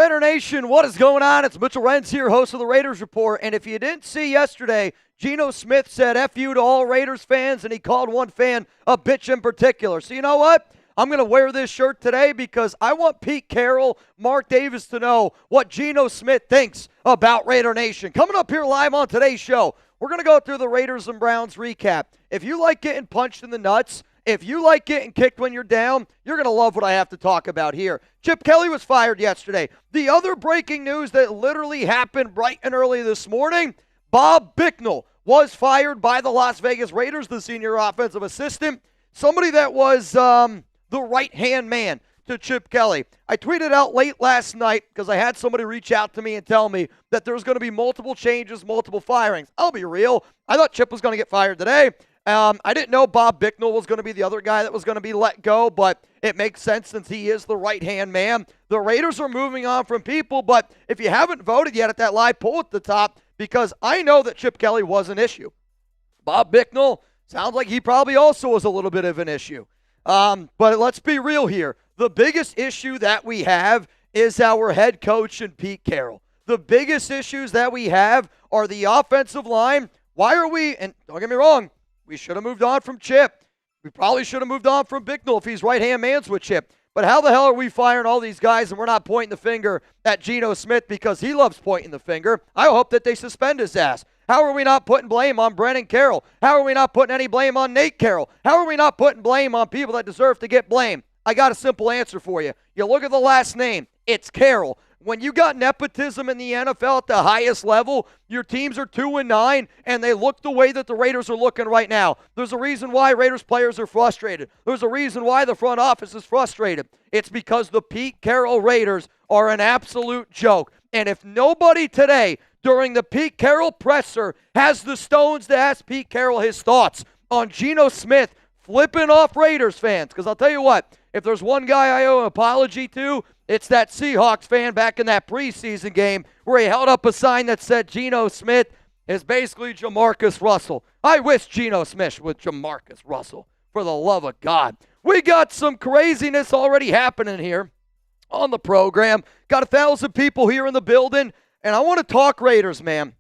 Raider Nation, what is going on? It's Mitchell Renz here, host of the Raiders Report. And if you didn't see yesterday, Geno Smith said F you to all Raiders fans, and he called one fan a bitch in particular. So you know what? I'm going to wear this shirt today because I want Pete Carroll, Mark Davis to know what Geno Smith thinks about Raider Nation. Coming up here live on today's show, we're going to go through the Raiders and Browns recap. If you like getting punched in the nuts, if you like getting kicked when you're down, you're going to love what I have to talk about here. Chip Kelly was fired yesterday. The other breaking news that literally happened bright and early this morning, Bob Bicknell was fired by the Las Vegas Raiders, the senior offensive assistant, somebody that was the right-hand man to Chip Kelly. I tweeted out late last night because I had somebody reach out to me and tell me that there's going to be multiple changes, multiple firings. I'll be real. I thought Chip was going to get fired today. I didn't know Bob Bicknell was going to be the other guy that was going to be let go, but it makes sense since he is the right-hand man. The Raiders are moving on from people, but if you haven't voted yet at that live poll at the top, because I know that Chip Kelly was an issue. Bob Bicknell sounds like he probably also was a little bit of an issue. But let's be real here. The biggest issue that we have is our head coach and Pete Carroll. The biggest issues that we have are the offensive line. Why are we, and don't get me wrong, we should have moved on from Chip. We probably should have moved on from Bicknell if he's right-hand mans with Chip. But how the hell are we firing all these guys and we're not pointing the finger at Geno Smith because he loves pointing the finger? I hope that they suspend his ass. How are we not putting blame on Brennan Carroll? How are we not putting any blame on Nate Carroll? How are we not putting blame on people that deserve to get blamed? I got a simple answer for you. You look at the last name. It's Carroll. When you got nepotism in the NFL at the highest level, your teams are 2-9, and they look the way that the Raiders are looking right now. There's a reason why Raiders players are frustrated. There's a reason why the front office is frustrated. It's because the Pete Carroll Raiders are an absolute joke. And if nobody today during the Pete Carroll presser has the stones to ask Pete Carroll his thoughts on Geno Smith flipping off Raiders fans, because I'll tell you what, if there's one guy I owe an apology to, it's that Seahawks fan back in that preseason game where he held up a sign that said Geno Smith is basically Jamarcus Russell. I wish Geno Smith was Jamarcus Russell, for the love of God. We got some craziness already happening here on the program. Got 1,000 people here in the building, and I want to talk Raiders, man.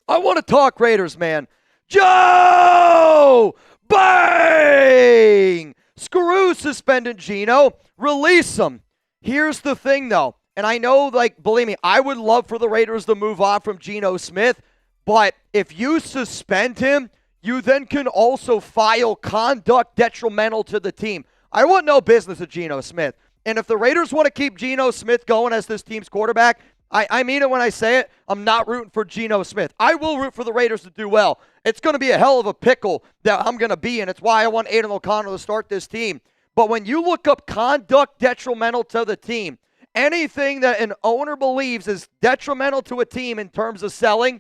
I want to talk Raiders, man. Joe! Bang! Screw suspended Geno. Release him. Here's the thing, though, and I know, believe me, I would love for the Raiders to move on from Geno Smith, but if you suspend him, you then can also file conduct detrimental to the team. I want no business with Geno Smith, and if the Raiders want to keep Geno Smith going as this team's quarterback, I mean it when I say it, I'm not rooting for Geno Smith. I will root for the Raiders to do well. It's going to be a hell of a pickle that I'm going to be in. It's why I want Aiden O'Connell to start this team. But when you look up conduct detrimental to the team, anything that an owner believes is detrimental to a team in terms of selling,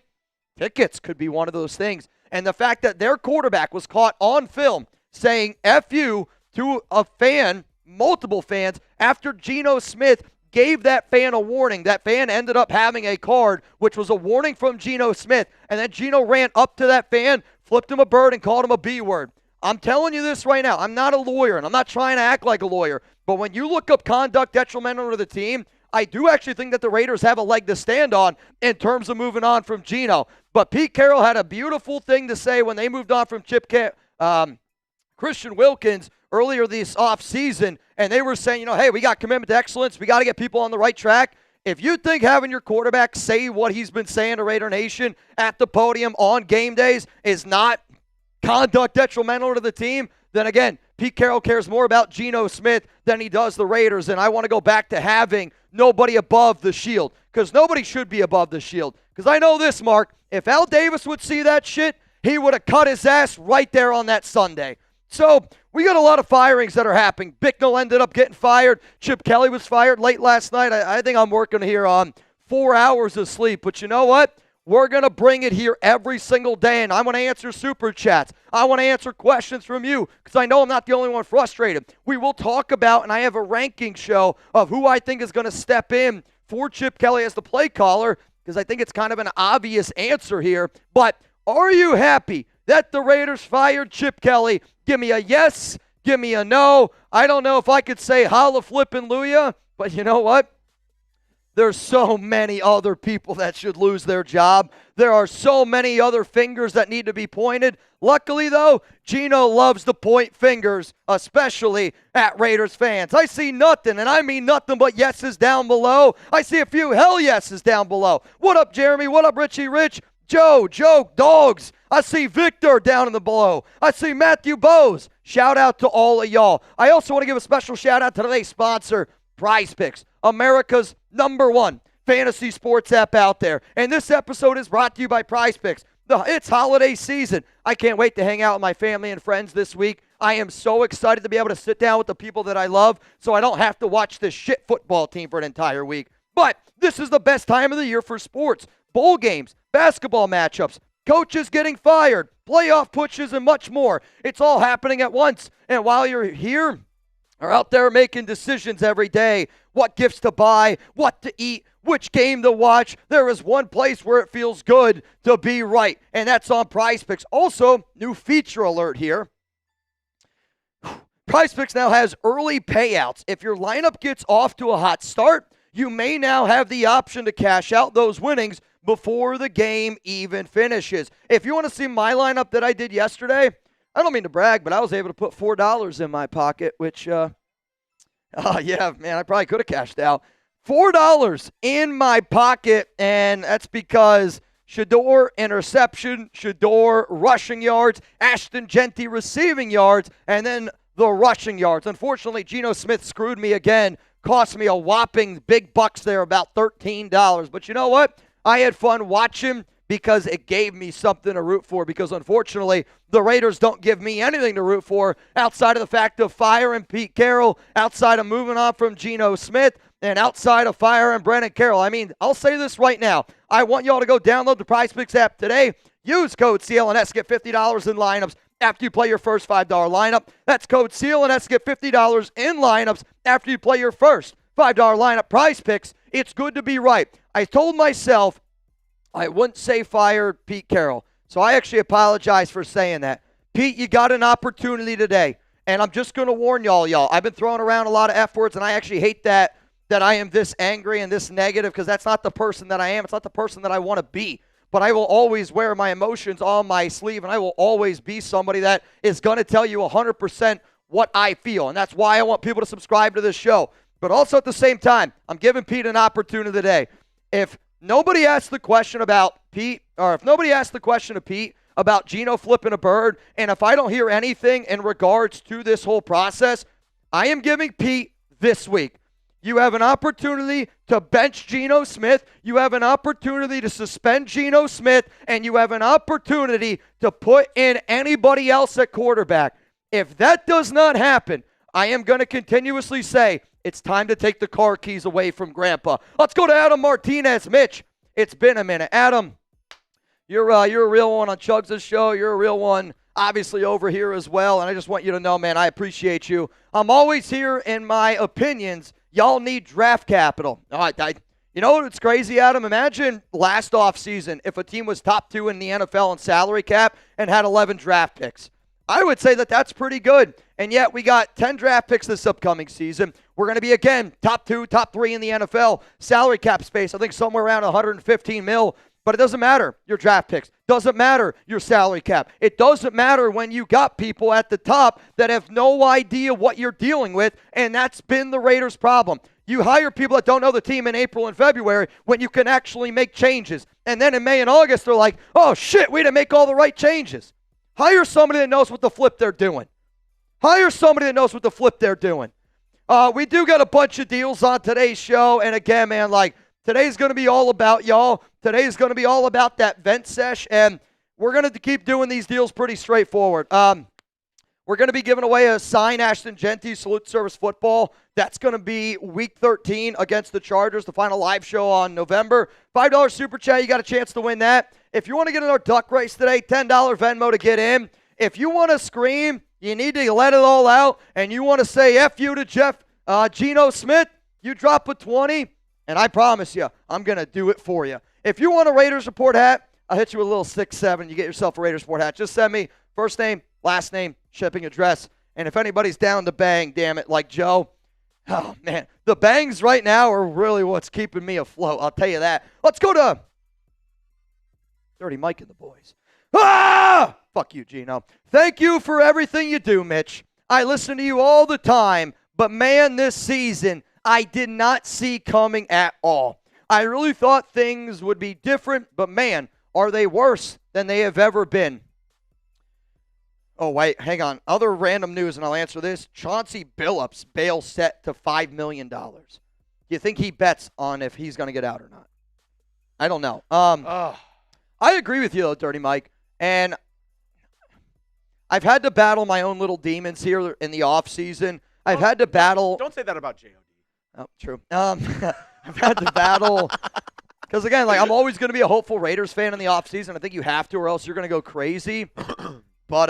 tickets could be one of those things. And the fact that their quarterback was caught on film saying F you to a fan, multiple fans, after Geno Smith gave that fan a warning. That fan ended up having a card, which was a warning from Geno Smith. And then Geno ran up to that fan, flipped him a bird, and called him a B word. I'm telling you this right now. I'm not a lawyer, and I'm not trying to act like a lawyer. But when you look up conduct detrimental to the team, I do actually think that the Raiders have a leg to stand on in terms of moving on from Geno. But Pete Carroll had a beautiful thing to say when they moved on from Christian Wilkins earlier this offseason, and they were saying, hey, we got commitment to excellence. We got to get people on the right track. If you think having your quarterback say what he's been saying to Raider Nation at the podium on game days is not conduct detrimental to the team, then again, Pete Carroll cares more about Geno Smith than he does the Raiders, and I want to go back to having nobody above the shield, because nobody should be above the shield. Because I know this, Mark, if Al Davis would see that shit, he would have cut his ass right there on that Sunday. So we got a lot of firings that are happening. Bicknell ended up getting fired. Chip Kelly was fired late last night. I think I'm working here on 4 hours of sleep, but you know what? We're going to bring it here every single day, and I want to answer super chats. I want to answer questions from you because I know I'm not the only one frustrated. We will talk about, and I have a ranking show of who I think is going to step in for Chip Kelly as the play caller because I think it's kind of an obvious answer here. But are you happy that the Raiders fired Chip Kelly? Give me a yes. Give me a no. I don't know if I could say holla flippin' Luya, but you know what? There's so many other people that should lose their job. There are so many other fingers that need to be pointed. Luckily, though, Geno loves to point fingers, especially at Raiders fans. I see nothing, and I mean nothing but yeses down below. I see a few hell yeses down below. What up, Jeremy? What up, Richie Rich? Joe, dogs. I see Victor down in the below. I see Matthew Bowes. Shout out to all of y'all. I also want to give a special shout out to today's sponsor, Prize Picks, America's #1 fantasy sports app out there. And this episode is brought to you by Prize Picks. It's holiday season. I can't wait to hang out with my family and friends this week. I am so excited to be able to sit down with the people that I love so I don't have to watch this shit football team for an entire week. But this is the best time of the year for sports. Bowl games, basketball matchups, coaches getting fired, playoff pushes, and much more. It's all happening at once. And while you're here, are out there making decisions every day, what gifts to buy, what to eat, which game to watch, there is one place where it feels good to be right, and that's on Prize Picks. Also, new feature alert here. Prize Picks now has early payouts. If your lineup gets off to a hot start, you may now have the option to cash out those winnings before the game even finishes. If you want to see my lineup that I did yesterday, I don't mean to brag, but I was able to put $4 in my pocket, which, yeah, man, I probably could have cashed out. $4 in my pocket, and that's because Shador interception, Shador rushing yards, Ashton Genty receiving yards, and then the rushing yards. Unfortunately, Geno Smith screwed me again, cost me a whopping big bucks there, about $13. But you know what? I had fun watching because it gave me something to root for, because unfortunately the Raiders don't give me anything to root for outside of the fact of firing Pete Carroll, outside of moving on from Geno Smith, and outside of firing Brennan Carroll. I mean, I'll say this right now. I want y'all to go download the Prize Picks app today. Use code CLNS, get $50 in lineups after you play your first $5 lineup. That's code CLNS, get $50 in lineups after you play your first $5 lineup. Prize Picks, it's good to be right. I told myself I wouldn't say fired Pete Carroll. So I actually apologize for saying that. Pete, you got an opportunity today. And I'm just going to warn y'all. I've been throwing around a lot of F words, and I actually hate that I am this angry and this negative, because that's not the person that I am. It's not the person that I want to be. But I will always wear my emotions on my sleeve, and I will always be somebody that is going to tell you 100% what I feel. And that's why I want people to subscribe to this show. But also at the same time, I'm giving Pete an opportunity today. If nobody asked the question about Pete, or if nobody asked the question of Pete about Geno flipping a bird, and if I don't hear anything in regards to this whole process, I am giving Pete this week. You have an opportunity to bench Geno Smith. You have an opportunity to suspend Geno Smith, and you have an opportunity to put in anybody else at quarterback. If that does not happen, I am going to continuously say, it's time to take the car keys away from Grandpa. Let's go to Adam Martinez. Mitch, it's been a minute. Adam, you're a real one on Chugs' show. You're a real one, obviously, over here as well. And I just want you to know, man, I appreciate you. I'm always here in my opinions. Y'all need draft capital. All right, you know what's crazy, Adam? Imagine last offseason if a team was top 2 in the NFL in salary cap and had 11 draft picks. I would say that that's pretty good. And yet we got 10 draft picks this upcoming season. We're going to be, again, top 2, top 3 in the NFL. Salary cap space, I think somewhere around 115 mil. But it doesn't matter your draft picks. Doesn't matter your salary cap. It doesn't matter when you got people at the top that have no idea what you're dealing with, and that's been the Raiders' problem. You hire people that don't know the team in April and February when you can actually make changes. And then in May and August, they're like, oh, shit, we didn't make all the right changes. Hire somebody that knows what the flip they're doing. Hire somebody that knows what the flip they're doing. We do got a bunch of deals on today's show, and again, man, today's going to be all about y'all. Today's going to be all about that vent sesh, and we're going to keep doing these deals pretty straightforward. We're going to be giving away a signed Ashton Genty Salute Service football. That's going to be Week 13 against the Chargers, the final live show on November. $5 Super Chat, you got a chance to win that. If you want to get in our duck race today, $10 Venmo to get in. If you want to scream, you need to let it all out, and you want to say F you to Geno Smith, you drop a 20, and I promise you, I'm going to do it for you. If you want a Raiders Report hat, I'll hit you with a little 6-7. You get yourself a Raiders Report hat. Just send me first name, last name, shipping address. And if anybody's down to bang, damn it, like Joe, Oh, man. The bangs right now are really what's keeping me afloat. I'll tell you that. Let's go to Dirty Mike and the boys. Ah! Fuck you, Geno. Thank you for everything you do, Mitch. I listen to you all the time, but man, this season, I did not see coming at all. I really thought things would be different, but man, are they worse than they have ever been. Oh, wait, hang on. Other random news, and I'll answer this. Chauncey Billups' bail set to $5 million. Do you think he bets on if he's going to get out or not? I don't know. I agree with you, though, Dirty Mike. And I've had to battle my own little demons here in the offseason. I've had to battle. Don't say that about J.O.D. Oh, true. I've had to battle. Because, again, like I'm always going to be a hopeful Raiders fan in the offseason. I think you have to or else you're going to go crazy. But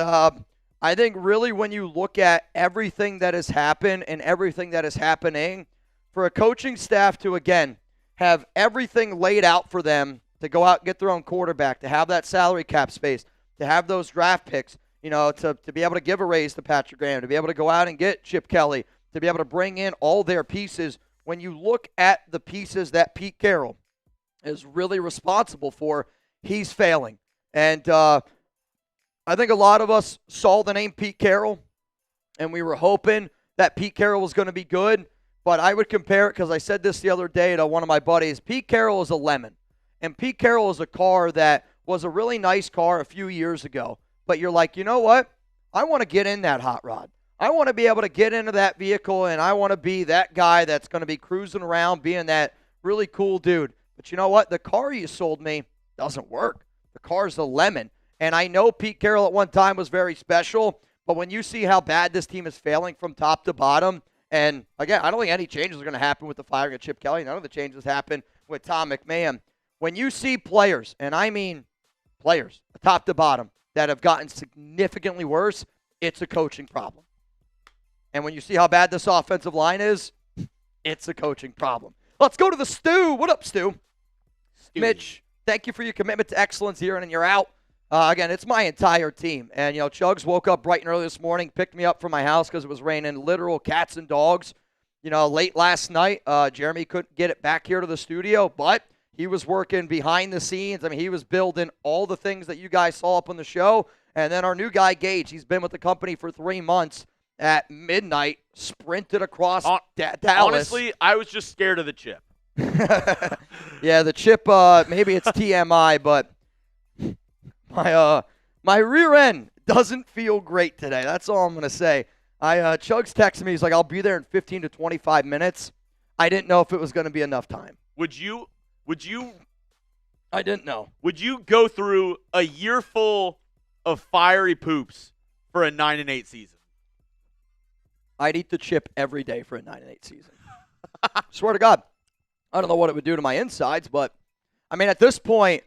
I think really when you look at everything that has happened and everything that is happening, for a coaching staff to, again, have everything laid out for them to go out and get their own quarterback, to have that salary cap space, to have those draft picks, to be able to give a raise to Patrick Graham, to be able to go out and get Chip Kelly, to be able to bring in all their pieces. When you look at the pieces that Pete Carroll is really responsible for, he's failing. And I think a lot of us saw the name Pete Carroll, and we were hoping that Pete Carroll was going to be good. But I would compare it, because I said this the other day to one of my buddies, Pete Carroll is a lemon. And Pete Carroll is a car that was a really nice car a few years ago. But you're like, you know what? I want to get in that hot rod. I want to be able to get into that vehicle, and I want to be that guy that's going to be cruising around being that really cool dude. But you know what? The car you sold me doesn't work. The car's a lemon. And I know Pete Carroll at one time was very special, but when you see how bad this team is failing from top to bottom, and again, I don't think any changes are going to happen with the firing of Chip Kelly. None of the changes happen with Tom McMahon. When you see players, and I mean players, top to bottom, that have gotten significantly worse, it's a coaching problem. And when you see how bad this offensive line is, it's a coaching problem. Let's go to the Stu. What up, Stu? Mitch, thank you for your commitment to excellence here and you're out. Again, it's my entire team. And, Chugs woke up bright and early this morning, picked me up from my house because it was raining literal cats and dogs. Late last night, Jeremy couldn't get it back here to the studio, but he was working behind the scenes. I mean, he was building all the things that you guys saw up on the show. And then our new guy, Gage, he's been with the company for 3 months. At midnight, sprinted across Dallas. Honestly, I was just scared of the chip. Yeah, the chip, maybe it's TMI, but my rear end doesn't feel great today. That's all I'm going to say. Chugs texted me. He's like, I'll be there in 15 to 25 minutes. I didn't know if it was going to be enough time. Would you? I didn't know. Would you go through a year full of fiery poops for a 9-8 season? I'd eat the chip every day for a 9-8 season. Swear to God. I don't know what it would do to my insides, but, I mean, at this point,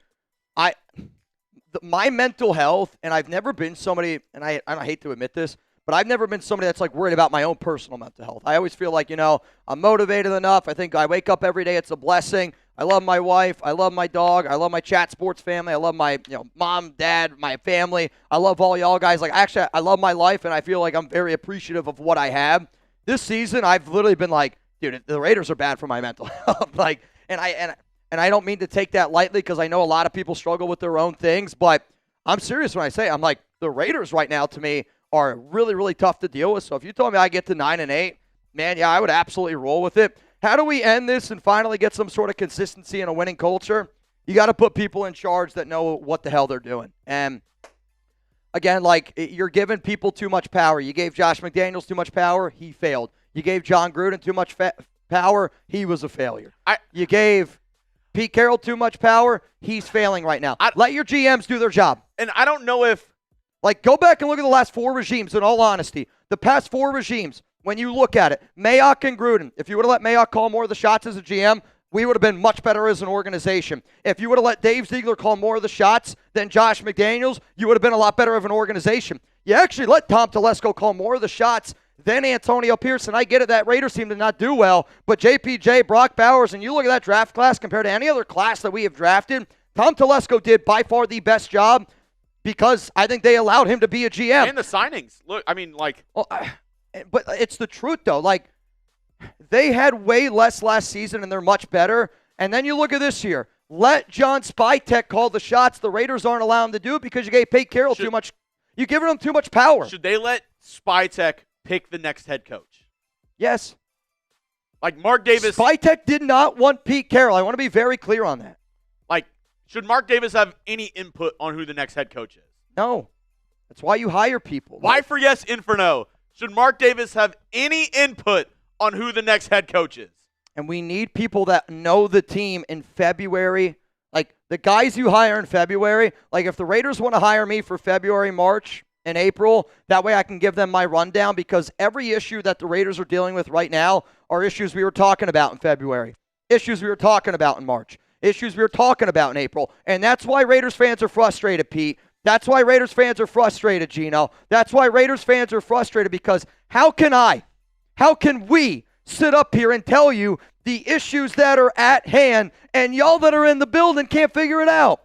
my mental health, and I've never been somebody, and I hate to admit this, but I've never been somebody that's, worried about my own personal mental health. I always feel like, I'm motivated enough. I think I wake up every day. It's a blessing. I love my wife. I love my dog. I love my chat sports family. I love my, mom, dad, my family. I love all y'all guys. Actually, I love my life, and I feel like I'm very appreciative of what I have. This season, I've literally been like, dude, the Raiders are bad for my mental health. And I don't mean to take that lightly because I know a lot of people struggle with their own things, but I'm serious when I say I'm like, the Raiders right now to me are really, really tough to deal with. So if you told me I get to 9-8, man, yeah, I would absolutely roll with it. How do we end this and finally get some sort of consistency in a winning culture? You got to put people in charge that know what the hell they're doing. And again, you're giving people too much power. You gave Josh McDaniels too much power. He failed. You gave John Gruden too much power. He was a failure. You gave Pete Carroll too much power. He's failing right now. Let your GMs do their job. And I don't know if, go back and look at the last 4 regimes, in all honesty. The past 4 regimes, when you look at it, Mayock and Gruden, if you would have let Mayock call more of the shots as a GM, we would have been much better as an organization. If you would have let Dave Ziegler call more of the shots than Josh McDaniels, you would have been a lot better of an organization. You actually let Tom Telesco call more of the shots than Antonio Pierce, and I get it, that Raiders team did not do well, but JPJ, Brock Bowers, and you look at that draft class compared to any other class that we have drafted, Tom Telesco did by far the best job because I think they allowed him to be a GM. And the signings. Look, I mean, Well, but it's the truth, though. They had way less last season, and they're much better. And then you look at this year. Let John Spytek call the shots. The Raiders aren't allowing him to do it because you gave Pete Carroll too much. You're giving him too much power. Should they let Spytek pick the next head coach? Yes. Like Mark Davis. Spytek did not want Pete Carroll. I want to be very clear on that. Like, should Mark Davis have any input on who the next head coach is? No. That's why you hire people. Why for yes, Inferno? Should Mark Davis have any input on who the next head coach is? And we need people that know the team in February. Like, the guys you hire in February, like if the Raiders want to hire me for February, March, and April, that way I can give them my rundown, because every issue that the Raiders are dealing with right now are issues we were talking about in February, issues we were talking about in March, issues we were talking about in April. And that's why Raiders fans are frustrated, Pete. That's why Raiders fans are frustrated, Geno. That's why Raiders fans are frustrated, because how can we sit up here and tell you the issues that are at hand, and y'all that are in the building can't figure it out?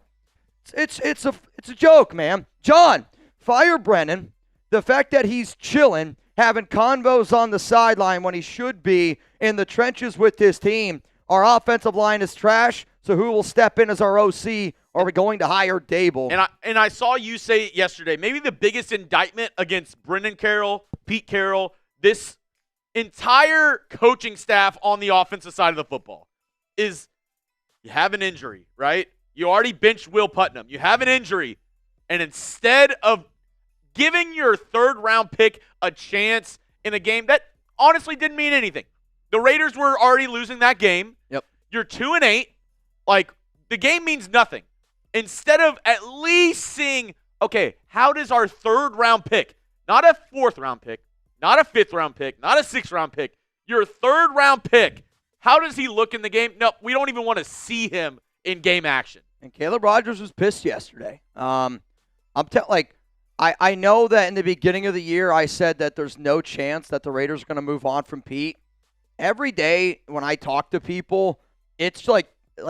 It's a joke, man. John, fire Brennan. The fact that he's chilling, having convos on the sideline when he should be in the trenches with this team. Our offensive line is trash, so who will step in as our OC? Are we going to hire Dable? And I saw you say it yesterday, maybe the biggest indictment against Brendan Carroll, Pete Carroll, this entire coaching staff on the offensive side of the football is you have an injury, right? You already benched Will Putnam. You have an injury. And instead of giving your third-round pick a chance in a game that honestly didn't mean anything. The Raiders were already losing that game. Yep. You're 2-8. Like, the game means nothing. Instead of at least seeing, okay, how does our third-round pick, not a fourth-round pick, not a fifth-round pick, not a sixth-round pick, your third-round pick, how does he look in the game? No, we don't even want to see him in game action. And Caleb Rogers was pissed yesterday. I know that in the beginning of the year I said that there's no chance that the Raiders are going to move on from Pete. Every day when I talk to people, it's like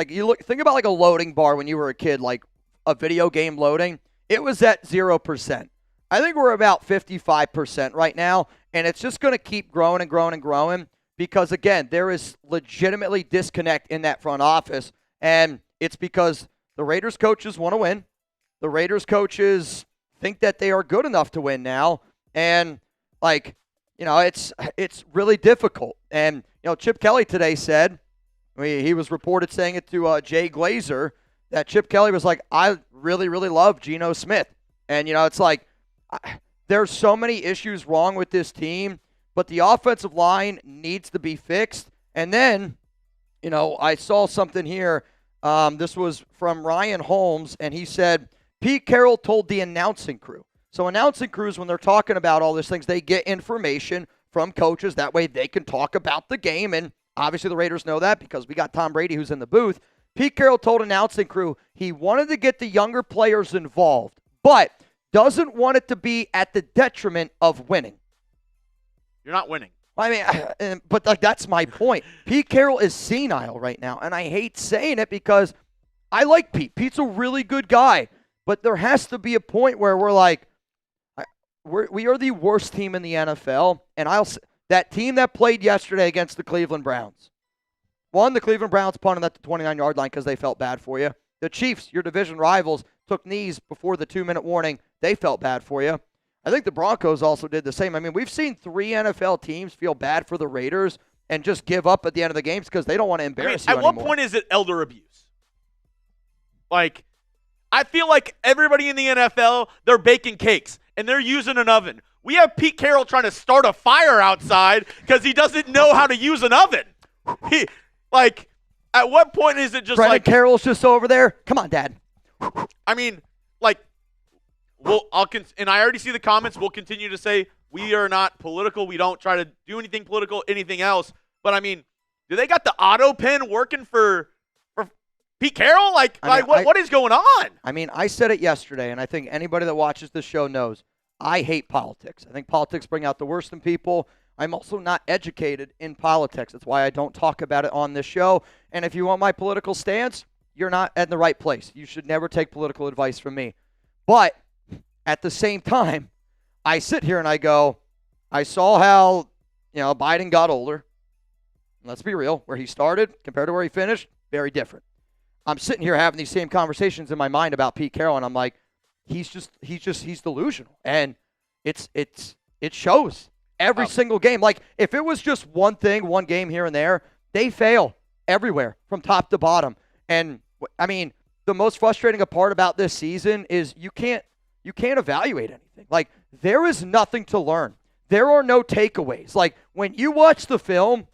you think about like a loading bar when you were a kid, like a video game loading. It was at 0%. I think we're about 55% right now, and it's just going to keep growing and growing and growing because, again, there is legitimately disconnect in that front office, and it's because the Raiders coaches want to win. The Raiders coaches think that they are good enough to win now, and it's really difficult. And Chip Kelly today said, he was reported saying it to Jay Glazer, that Chip Kelly was like, I really, really love Geno Smith. And it's like there's so many issues wrong with this team, but the offensive line needs to be fixed. And then I saw something here. This was from Ryan Holmes, and he said Pete Carroll told the announcing crew. So announcing crews, when they're talking about all these things, they get information from coaches. That way they can talk about the game. And obviously the Raiders know that because we got Tom Brady who's in the booth. Pete Carroll told announcing crew he wanted to get the younger players involved, but doesn't want it to be at the detriment of winning. You're not winning. I mean, but that's my point. Pete Carroll is senile right now, and I hate saying it because I like Pete. Pete's a really good guy, but there has to be a point where we're like, we are the worst team in the NFL, and that team that played yesterday against the Cleveland Browns. One, the Cleveland Browns punted at the 29-yard line because they felt bad for you. The Chiefs, your division rivals, took knees before the 2-minute warning. They felt bad for you. I think the Broncos also did the same. I mean, we've seen 3 NFL teams feel bad for the Raiders and just give up at the end of the games because they don't want to embarrass you anymore. At what point is it elder abuse? Like, I feel like everybody in the NFL, they're baking cakes and they're using an oven. We have Pete Carroll trying to start a fire outside because he doesn't know how to use an oven. At what point is it just Brendan like Carroll's just over there? Come on, Dad. I mean, and I already see the comments. We'll continue to say we are not political. We don't try to do anything political, anything else. But I mean, do they got the auto pen working for Pete Carroll? What is going on? I mean, I said it yesterday, and I think anybody that watches this show knows I hate politics. I think politics bring out the worst in people. I'm also not educated in politics. That's why I don't talk about it on this show. And if you want my political stance, you're not in the right place. You should never take political advice from me. But at the same time, I sit here and I go, I saw how, Biden got older. let's be real, where he started compared to where he finished, very different. I'm sitting here having these same conversations in my mind about Pete Carroll, and I'm like, he's delusional. And it shows every single game. Like, if it was just one thing, one game here and there, they fail everywhere from top to bottom. And, I mean, the most frustrating part about this season is you can't evaluate anything. Like, there is nothing to learn. There are no takeaways. Like, when you watch the film,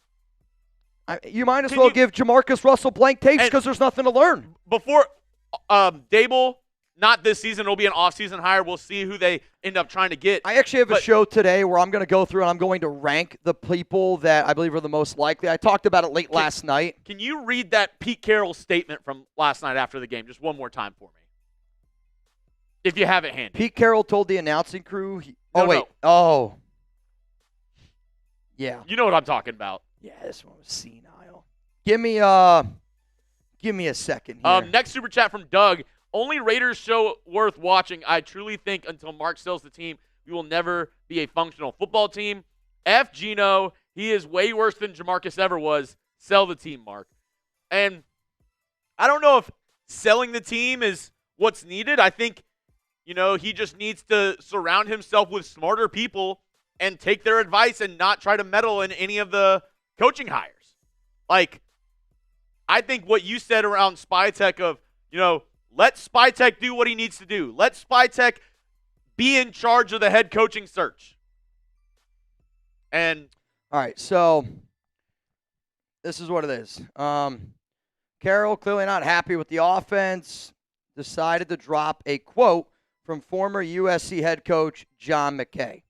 you might as well give Jamarcus Russell blank takes because there's nothing to learn. Before Dable, not this season, it'll be an off-season hire. We'll see who they end up trying to get. I actually have a show today where I'm going to go through and I'm going to rank the people that I believe are the most likely. I talked about it late last night. Can you read that Pete Carroll statement from last night after the game just one more time for me? If you have it handy. Pete Carroll told the announcing crew. No. Oh. Yeah. You know what I'm talking about. Yeah, this one was senile. Give me a second here. Next super chat from Doug. Only Raiders show worth watching. I truly think until Mark sells the team, we will never be a functional football team. F. Geno, he is way worse than Jamarcus ever was. Sell the team, Mark. And I don't know if selling the team is what's needed. I think, he just needs to surround himself with smarter people and take their advice and not try to meddle in any of the coaching hires. Like, I think what you said around Spytek of, let Spytek do what he needs to do. Let Spytek be in charge of the head coaching search. And all right, so this is what it is. Carroll, clearly not happy with the offense, decided to drop a quote from former USC head coach John McKay.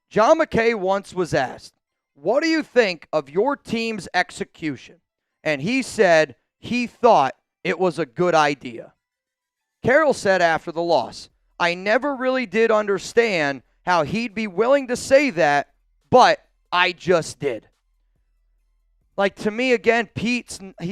John McKay once was asked, "What do you think of your team's execution?" And he said he thought it was a good idea. Carroll said after the loss, "I never really did understand how he'd be willing to say that, but I just did." Like, to me, again, he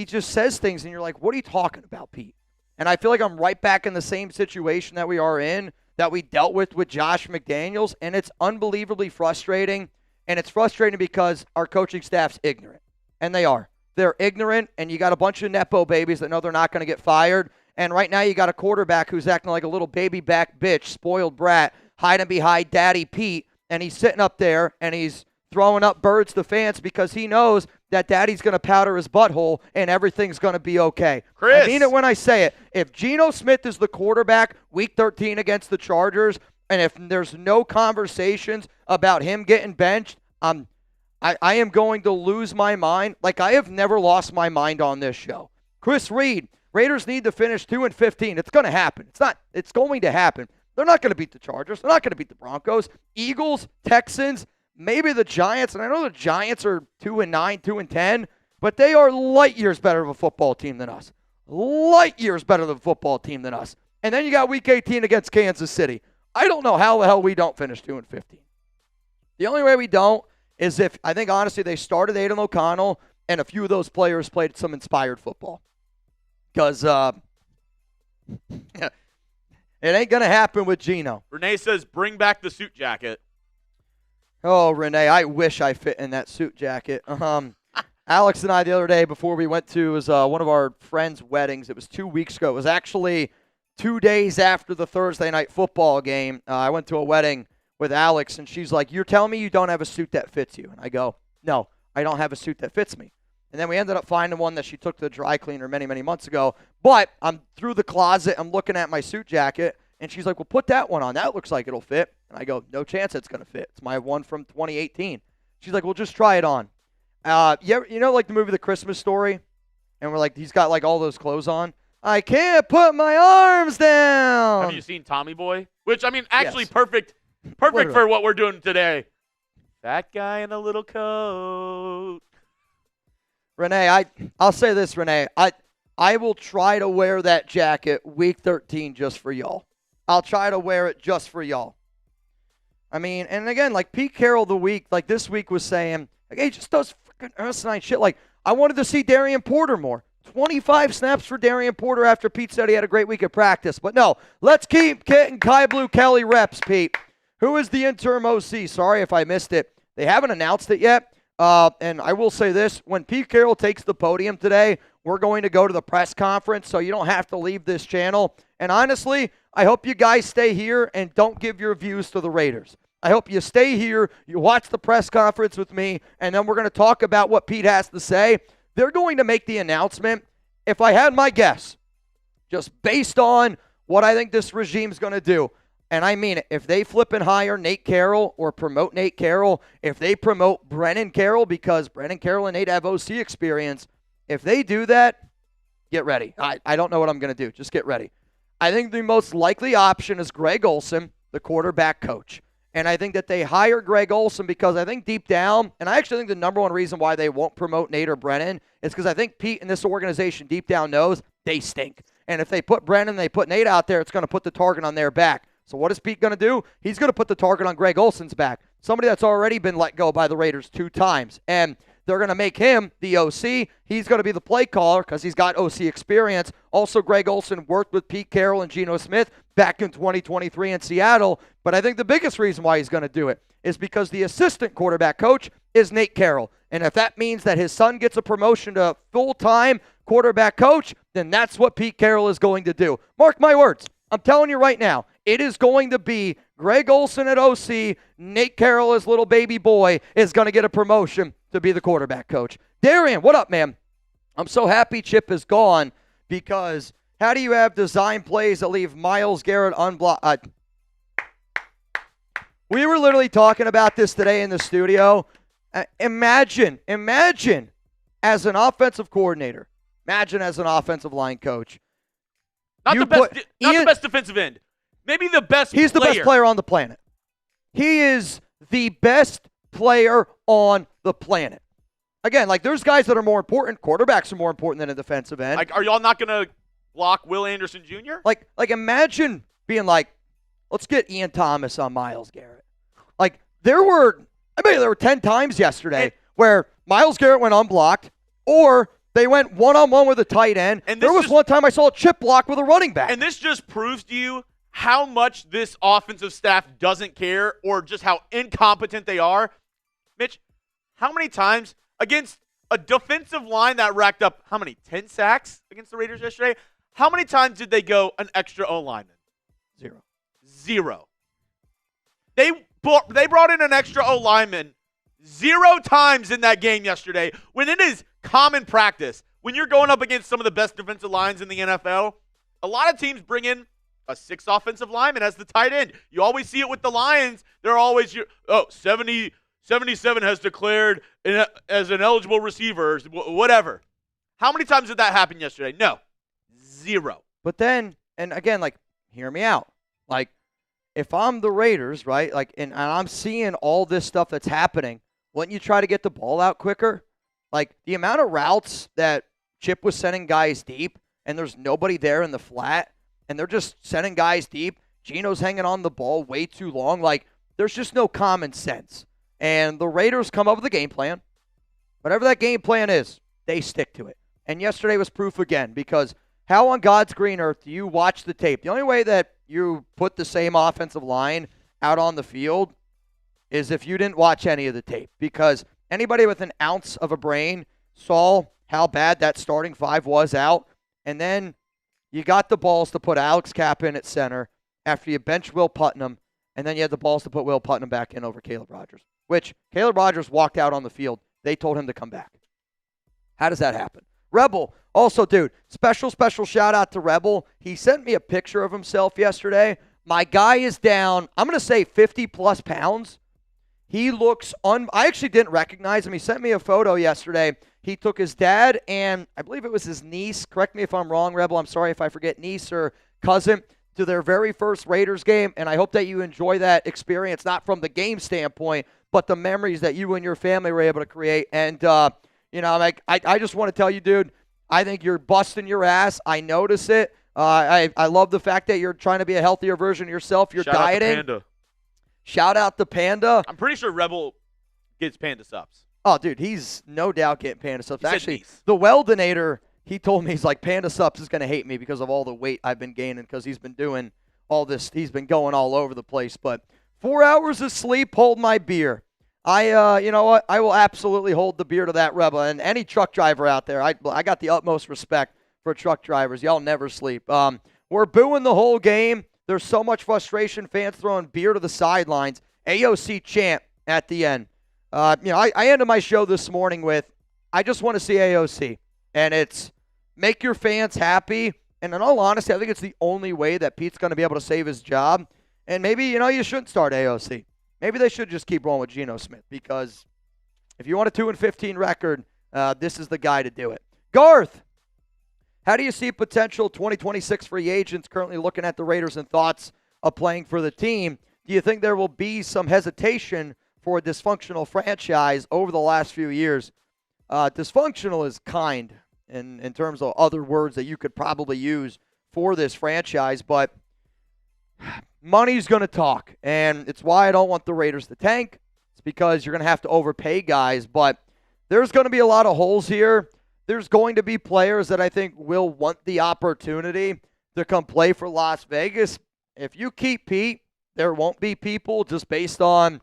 just says things, and you're like, what are you talking about, Pete? And I feel like I'm right back in the same situation that we are in, that we dealt with Josh McDaniels, and it's unbelievably frustrating. And it's frustrating because our coaching staff's ignorant, and they are. They're ignorant, and you got a bunch of Nepo babies that know they're not going to get fired. And right now you got a quarterback who's acting like a little baby back bitch, spoiled brat, hiding behind Daddy Pete, and he's sitting up there, and he's throwing up birds to fans because he knows that Daddy's going to powder his butthole and everything's going to be okay. Chris. I mean it when I say it. If Geno Smith is the quarterback week 13 against the Chargers, and if there's no conversations about him getting benched, I am going to lose my mind. Like, I have never lost my mind on this show. Chris Reed, Raiders need to finish 2-15. It's going to happen. It's going to happen. They're not going to beat the Chargers. They're not going to beat the Broncos. Eagles, Texans, maybe the Giants. And I know the Giants are 2-9, 2-10, but they are light years better of a football team than us. Light years better of a football team than us. And then you got Week 18 against Kansas City. I don't know how the hell we don't finish 2-15. The only way we don't is if, I think, honestly, they started Aiden O'Connell and a few of those players played some inspired football. Because it ain't going to happen with Geno. Renee says, bring back the suit jacket. Oh, Renee, I wish I fit in that suit jacket. Alex and I, the other day, before we went to one of our friends' weddings, it was 2 weeks ago. It was actually 2 days after the Thursday night football game. I went to a wedding with Alex, and she's like, "You're telling me you don't have a suit that fits you?" And I go, "No, I don't have a suit that fits me." And then we ended up finding one that she took to the dry cleaner many, many months ago. But I'm through the closet. I'm looking at my suit jacket, and she's like, "Well, put that one on. That looks like it'll fit." And I go, "No chance it's going to fit. It's my one from 2018. She's like, "Well, just try it on." You know, like the movie The Christmas Story? And we're like, he's got like all those clothes on. I can't put my arms down. Have you seen Tommy Boy? Which, I mean, actually Yes. perfect for what we're doing today. That guy in a little coat. Renee, I'll say this, Renee. I will try to wear that jacket week 13 just for y'all. I'll try to wear it just for y'all. I mean, and again, like Pete Carroll this week was saying, like, hey, just does freaking asinine shit. Like, I wanted to see Darian Porter more. 25 snaps for Darian Porter after Pete said he had a great week of practice. But no, let's keep getting Kai Blue Kelly reps, Pete. Who is the interim OC? Sorry if I missed it. They haven't announced it yet, And I will say this, when Pete Carroll takes the podium today, we're going to go to the press conference, so you don't have to leave this channel. And honestly, I hope you guys stay here and don't give your views to the Raiders. I hope you stay here, you watch the press conference with me, and then we're going to talk about what Pete has to say. They're going to make the announcement. If I had my guess, just based on what I think this regime's going to do, and I mean it, if they flip and hire Nate Carroll or promote Nate Carroll, if they promote Brennan Carroll, because Brennan Carroll and Nate have OC experience, if they do that, get ready. I don't know what I'm going to do. Just get ready. I think the most likely option is Greg Olsen, the quarterback coach. And I think that they hire Greg Olsen because I think deep down, and I actually think the number one reason why they won't promote Nate or Brennan is because I think Pete and this organization deep down knows they stink. And if they put Brennan, they put Nate out there, it's going to put the target on their back. So what is Pete going to do? He's going to put the target on Greg Olsen's back, somebody that's already been let go by the Raiders 2 times. And they're going to make him the OC. He's going to be the play caller because he's got OC experience. Also, Greg Olsen worked with Pete Carroll and Geno Smith back in 2023 in Seattle. But I think the biggest reason why he's going to do it is because the assistant quarterback coach is Nate Carroll. And if that means that his son gets a promotion to full-time quarterback coach, then that's what Pete Carroll is going to do. Mark my words. I'm telling you right now, it is going to be Greg Olsen at OC, Nate Carroll, his little baby boy, is going to get a promotion to be the quarterback coach. Darian, what up, man? I'm so happy Chip is gone because how do you have design plays that leave Myles Garrett unblocked? We were literally talking about this today in the studio. Imagine as an offensive coordinator, imagine as an offensive line coach. Not the best defensive end. Maybe the best He's the best player on the planet. He is the best player on the planet. Again, like there's guys that are more important. Quarterbacks are more important than a defensive end. Like, are y'all not going to block Will Anderson Jr.? Like imagine being like, let's get Ian Thomas on Myles Garrett. Like there were 10 times yesterday where Myles Garrett went unblocked or they went one-on-one with a tight end. And there was one time I saw a chip block with a running back. And this just proves to you how much this offensive staff doesn't care or just how incompetent they are. Mitch, how many times against a defensive line that racked up, 10 sacks against the Raiders yesterday? How many times did they go an extra O-lineman? Zero. They brought in an extra O-lineman 0 times in that game yesterday when it is common practice. When you're going up against some of the best defensive lines in the NFL, a lot of teams bring in a 6th offensive lineman as the tight end. You always see it with the Lions. They're always, 77 has declared as an eligible receiver, whatever. How many times did that happen yesterday? No. 0. But then, and again, like, hear me out. Like, if I'm the Raiders, right, like, and I'm seeing all this stuff that's happening, wouldn't you try to get the ball out quicker? Like, the amount of routes that Chip was sending guys deep, and there's nobody there in the flat, and they're just sending guys deep. Geno's hanging on the ball way too long. Like, there's just no common sense. And the Raiders come up with a game plan. Whatever that game plan is, they stick to it. And yesterday was proof again, because how on God's green earth do you watch the tape? The only way that you put the same offensive line out on the field is if you didn't watch any of the tape, because anybody with an ounce of a brain saw how bad that starting 5 was out, and then you got the balls to put Alex Kapp in at center after you bench Will Putnam, and then you had the balls to put Will Putnam back in over Caleb Rogers, which Caleb Rogers walked out on the field. They told him to come back. How does that happen? Rebel, also, dude, special shout out to Rebel. He sent me a picture of himself yesterday. My guy is down, I'm going to say 50-plus pounds. He looks I actually didn't recognize him. He sent me a photo yesterday. He took his dad and I believe it was his niece. Correct me if I'm wrong, Rebel. I'm sorry if I forget, niece or cousin, to their very first Raiders game. And I hope that you enjoy that experience, not from the game standpoint, but the memories that you and your family were able to create. And, I just want to tell you, dude, I think you're busting your ass. I notice it. I love the fact that you're trying to be a healthier version of yourself. You're dieting. Shout out to Panda. Shout out to Panda. I'm pretty sure Rebel gets Panda subs. Oh, dude, he's no doubt getting Panda subs. Actually, niece. the Weldinator, he told me, he's like, Panda subs is going to hate me because of all the weight I've been gaining because he's been doing all this. He's been going all over the place. But 4 hours of sleep, hold my beer. You know what? I will absolutely hold the beer to that rebel. And any truck driver out there, I got the utmost respect for truck drivers. Y'all never sleep. We're booing the whole game. There's so much frustration. Fans throwing beer to the sidelines. AOC chant at the end. I ended my show this morning with, I just want to see AOC. And it's make your fans happy. And in all honesty, I think it's the only way that Pete's going to be able to save his job. And maybe, you shouldn't start AOC. Maybe they should just keep rolling with Geno Smith, because if you want a 2-15 record, this is the guy to do it. Garth, how do you see potential 2026 free agents currently looking at the Raiders and thoughts of playing for the team? Do you think there will be some hesitation for a dysfunctional franchise over the last few years? Dysfunctional is kind in terms of other words that you could probably use for this franchise, but money's going to talk, and it's why I don't want the Raiders to tank. It's because you're going to have to overpay guys, but there's going to be a lot of holes here. There's going to be players that I think will want the opportunity to come play for Las Vegas. If you keep Pete, there won't be people, just based on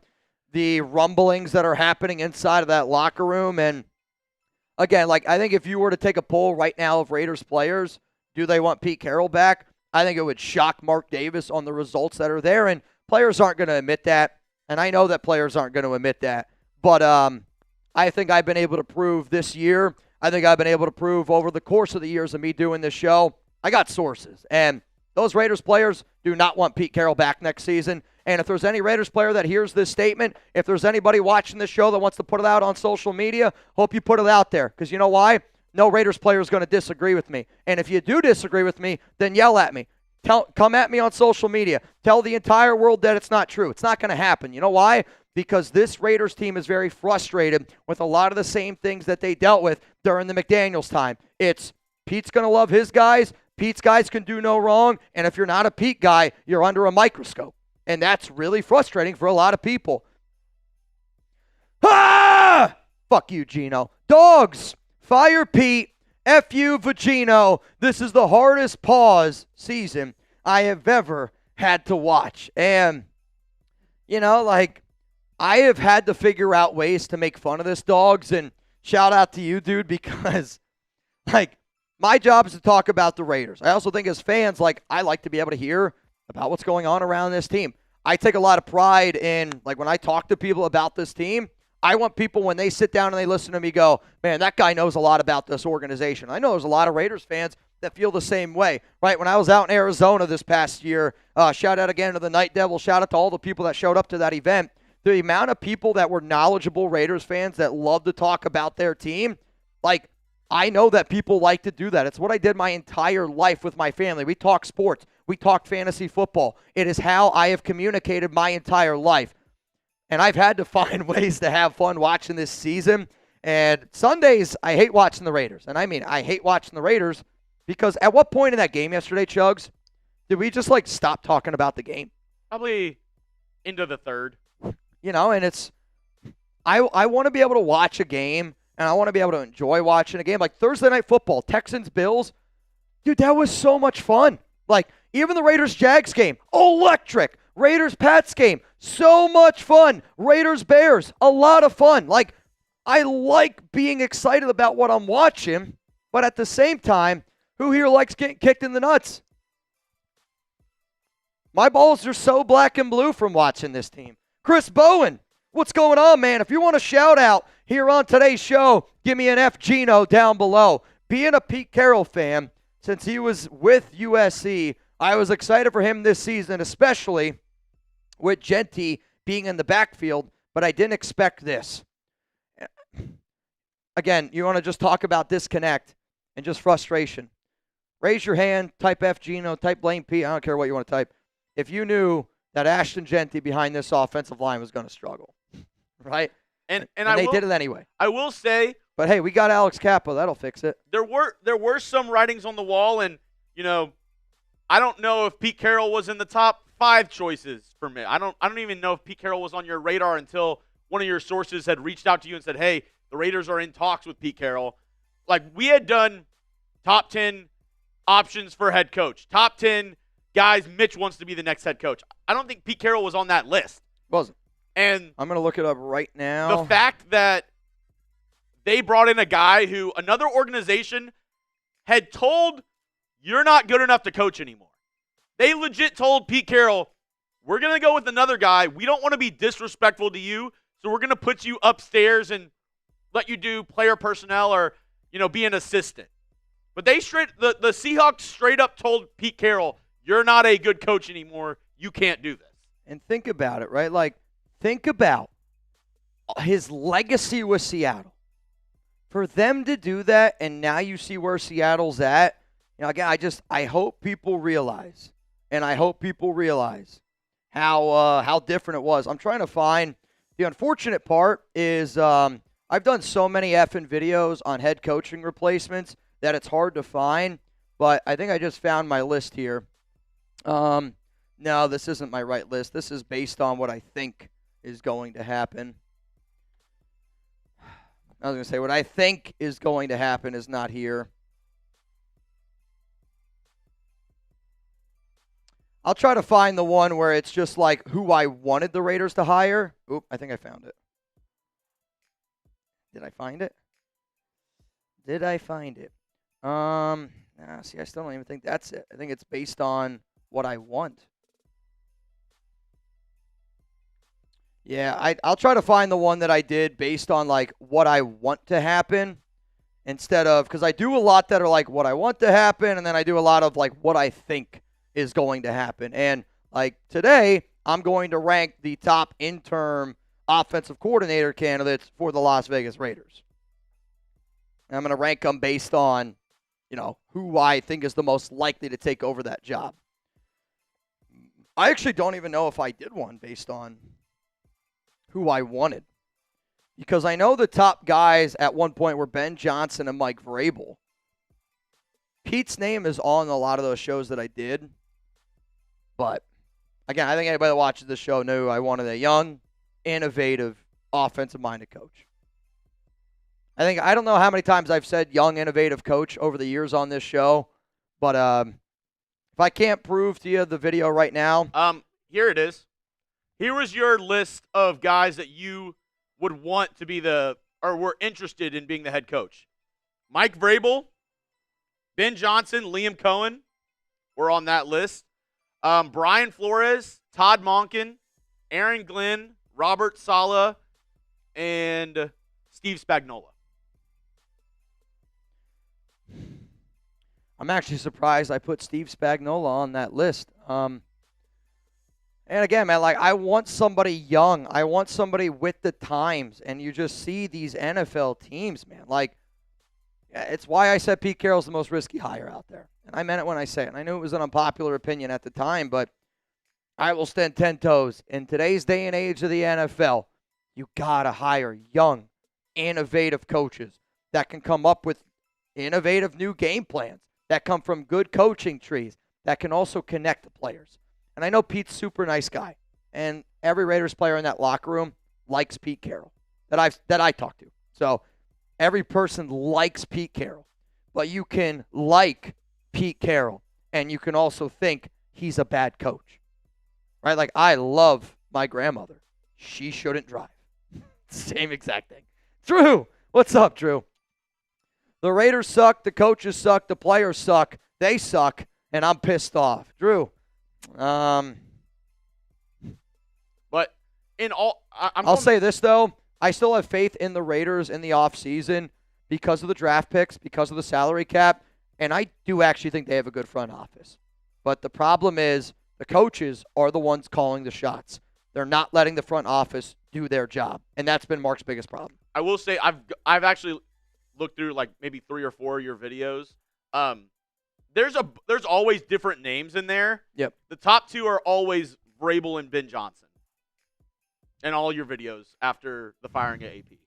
the rumblings that are happening inside of that locker room. And again, I think if you were to take a poll right now of Raiders players, do they want Pete Carroll back? I think it would shock Mark Davis on the results that are there, and players aren't going to admit that, and I know that players aren't going to admit that. But I think I've been able to prove this year, I think I've been able to prove over the course of the years of me doing this show, I got sources, and those Raiders players do not want Pete Carroll back next season. And if there's any Raiders player that hears this statement, if there's anybody watching this show that wants to put it out on social media, hope you put it out there, because you know why? No Raiders player is going to disagree with me. And if you do disagree with me, then yell at me. Come at me on social media. Tell the entire world that it's not true. It's not going to happen. You know why? Because this Raiders team is very frustrated with a lot of the same things that they dealt with during the McDaniels time. It's Pete's going to love his guys. Pete's guys can do no wrong. And if you're not a Pete guy, you're under a microscope. And that's really frustrating for a lot of people. Ah! Fuck you, Geno. Dogs! Fire Pete. F you, Vagino. This is the hardest pause season I have ever had to watch. And, I have had to figure out ways to make fun of this, Dogs. And shout out to you, dude, because, my job is to talk about the Raiders. I also think as fans, I like to be able to hear about what's going on around this team. I take a lot of pride in, when I talk to people about this team, I want people, when they sit down and they listen to me, go, man, that guy knows a lot about this organization. I know there's a lot of Raiders fans that feel the same way, right? When I was out in Arizona this past year, shout out again to the Night Devil, shout out to all the people that showed up to that event. The amount of people that were knowledgeable Raiders fans that love to talk about their team, I know that people like to do that. It's what I did my entire life with my family. We talk sports. We talk fantasy football. It is how I have communicated my entire life. And I've had to find ways to have fun watching this season. And Sundays, I hate watching the Raiders. And I hate watching the Raiders because at what point in that game yesterday, Chugs, did we just stop talking about the game? Probably into the third. And it's, I want to be able to watch a game, and I want to be able to enjoy watching a game. Like Thursday Night Football, Texans-Bills, dude, that was so much fun. Even the Raiders-Jags game, electric. Raiders-Pats game, so much fun. Raiders-Bears, a lot of fun. I like being excited about what I'm watching, but at the same time, who here likes getting kicked in the nuts? My balls are so black and blue from watching this team. Chris Bowen, what's going on, man? If you want a shout out here on today's show, give me an F Geno down below. Being a Pete Carroll fan, since he was with USC, I was excited for him this season, especially with Genty being in the backfield, but I didn't expect this. Again, you want to just talk about disconnect and just frustration. Raise your hand, type F Geno, type blame Pete. I don't care what you want to type. If you knew that Ashton Genty behind this offensive line was going to struggle, right? And they did it anyway. I will say, but hey, we got Alex Cappa. That'll fix it. There were some writings on the wall, and I don't know if Pete Carroll was in the top 5 choices for me. I don't even know if Pete Carroll was on your radar until one of your sources had reached out to you and said, hey, the Raiders are in talks with Pete Carroll. We had done top 10 options for head coach, top 10 guys Mitch wants to be the next head coach. I don't think Pete Carroll was on that list. Wasn't. And I'm going to look it up right now. the fact that they brought in a guy who another organization had told, you're not good enough to coach anymore. They legit told Pete Carroll, we're going to go with another guy. We don't want to be disrespectful to you, so we're going to put you upstairs and let you do player personnel or, be an assistant. But the Seahawks straight up told Pete Carroll, you're not a good coach anymore. You can't do this. And think about it, right? Like, think about his legacy with Seattle. For them to do that, and now you see where Seattle's at, again, I hope people realize, how different it was. I'm trying to find, the unfortunate part is I've done so many effing videos on head coaching replacements that it's hard to find, but I think I just found my list here. No, this isn't my right list. This is based on what I think is going to happen. I was going to say what I think is going to happen is not here. I'll try to find the one where it's just like who I wanted the Raiders to hire. Oop, I think I found it. Did I find it? See, I still don't even think that's it. I think it's based on what I want. Yeah, I'll try to find the one that I did based on like what I want to happen instead of, because I do a lot that are like what I want to happen, and then I do a lot of like what I think is going to happen. And like today, I'm going to rank the top interim offensive coordinator candidates for the Las Vegas Raiders. And I'm going to rank them based on, who I think is the most likely to take over that job. I actually don't even know if I did one based on who I wanted. Because I know the top guys at one point were Ben Johnson and Mike Vrabel. Pete's name is on a lot of those shows that I did. But, again, I think anybody that watches this show knew I wanted a young, innovative, offensive-minded coach. I don't know how many times I've said young, innovative coach over the years on this show. But if I can't prove to you the video right now. Here it is. Here was your list of guys that you would want to be or were interested in being the head coach. Mike Vrabel, Ben Johnson, Liam Cohen were on that list. Brian Flores, Todd Monken, Aaron Glenn, Robert Saleh, and Steve Spagnuolo. I'm actually surprised I put Steve Spagnuolo on that list. And again, man, like I want somebody young. I want somebody with the times. And you just see these NFL teams, man. Like, it's why I said Pete Carroll's the most risky hire out there. And I meant it when I say it. And I knew it was an unpopular opinion at the time, but I will stand 10 toes. In today's day and age of the NFL, you got to hire young, innovative coaches that can come up with innovative new game plans, that come from good coaching trees, that can also connect the players. And I know Pete's a super nice guy, and every Raiders player in that locker room likes Pete Carroll that I talk to. So every person likes Pete Carroll, but you can like Pete Carroll, and you can also think he's a bad coach, right? Like, I love my grandmother. She shouldn't drive. Same exact thing. Drew, what's up, Drew? The Raiders suck, the coaches suck, the players suck, they suck, and I'm pissed off. Drew, but in all, I'll say this, though. I still have faith in the Raiders in the offseason because of the draft picks, because of the salary cap, and I do actually think they have a good front office. But the problem is the coaches are the ones calling the shots. They're not letting the front office do their job, and that's been Mark's biggest problem. I will say I've actually looked through like maybe 3 or 4 of your videos. There's always different names in there. Yep. The top 2 are always Vrabel and Ben Johnson in all your videos after the firing at AP.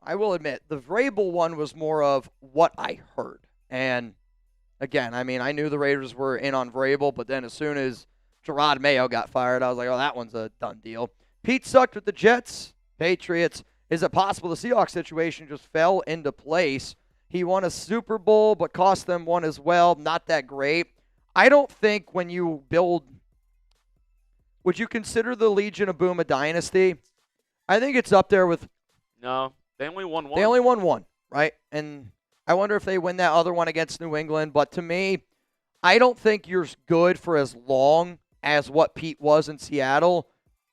I will admit, the Vrabel one was more of what I heard. And, again, I mean, I knew the Raiders were in on Vrabel, but then as soon as Gerard Mayo got fired, I was like, oh, that one's a done deal. Pete sucked with the Jets, Patriots. Is it possible the Seahawks situation just fell into place? He won a Super Bowl, but cost them one as well. Not that great. I don't think when you build, would you consider the Legion of Boom a dynasty? I think it's up there with. No, they only won one. They only won one, right? And I wonder if they win that other one against New England. But to me, I don't think you're good for as long as what Pete was in Seattle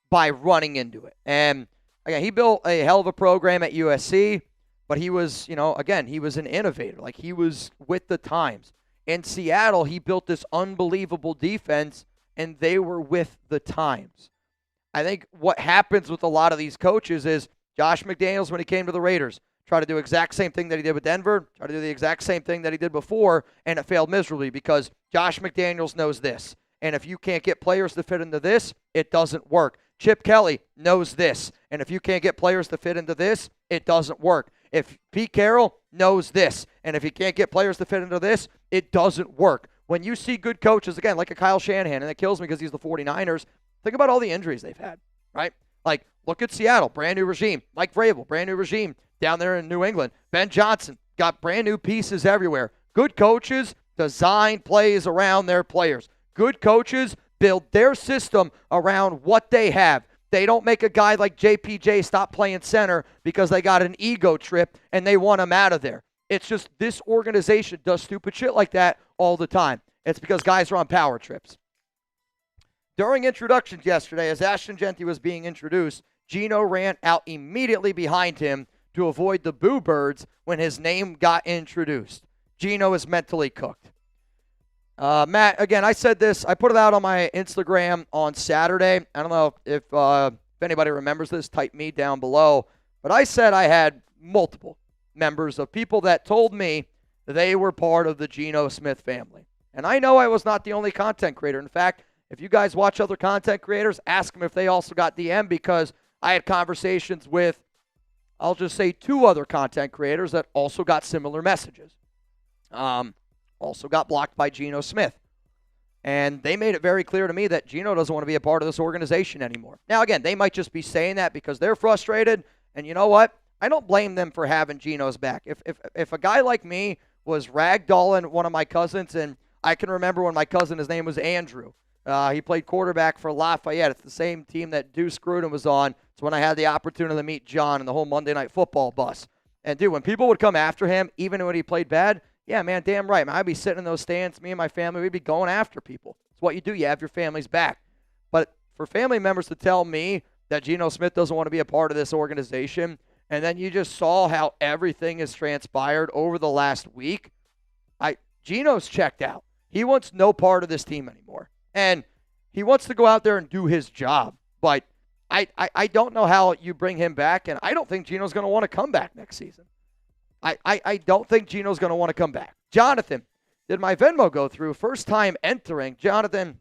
by running into it. And again, he built a hell of a program at USC, but he was, again, he was an innovator. Like, he was with the times. In Seattle, he built this unbelievable defense, and they were with the times. I think what happens with a lot of these coaches is Josh McDaniels, when he came to the Raiders, tried to do the exact same thing that he did with Denver, tried to do the exact same thing that he did before, and it failed miserably because Josh McDaniels knows this. And if you can't get players to fit into this, it doesn't work. Chip Kelly knows this. And if you can't get players to fit into this, it doesn't work. If Pete Carroll knows this, and if he can't get players to fit into this, it doesn't work. When you see good coaches, again, like a Kyle Shanahan, and it kills me because he's the 49ers, think about all the injuries they've had, right? Like, look at Seattle, brand new regime. Mike Vrabel, brand new regime down there in New England. Ben Johnson, got brand new pieces everywhere. Good coaches design plays around their players. Good coaches build their system around what they have. They don't make a guy like JPJ stop playing center because they got an ego trip and they want him out of there. It's just this organization does stupid shit like that all the time. It's because guys are on power trips. During introductions yesterday, as Ashton Genty was being introduced, Geno ran out immediately behind him to avoid the boo birds when his name got introduced. Geno is mentally cooked. Matt, again, I said this. I put it out on my Instagram on Saturday. I don't know if anybody remembers this. Type me down below. But I said I had multiple members of people that told me they were part of the Geno Smith family. And I know I was not the only content creator. In fact, if you guys watch other content creators, ask them if they also got DM, because I had conversations with, I'll just say, 2 other content creators that also got similar messages. Also got blocked by Geno Smith. And they made it very clear to me that Geno doesn't want to be a part of this organization anymore. Now, again, they might just be saying that because they're frustrated. And you know what? I don't blame them for having Geno's back. If a guy like me was ragdolling one of my cousins, and I can remember when my cousin, his name was Andrew. He played quarterback for Lafayette. It's the same team that Deuce Gruden was on. It's when I had the opportunity to meet John and the whole Monday Night Football bus. And, dude, when people would come after him, even when he played bad, yeah, man, damn right, man. I'd be sitting in those stands. Me and my family, we'd be going after people. It's what you do. You have your family's back. But for family members to tell me that Geno Smith doesn't want to be a part of this organization, and then you just saw how everything has transpired over the last week, Geno's checked out. He wants no part of this team anymore. And he wants to go out there and do his job. But I don't know how you bring him back, and I don't think Geno's going to want to come back next season. I don't think Geno's going to want to come back. Jonathan, did my Venmo go through? First time entering. Jonathan,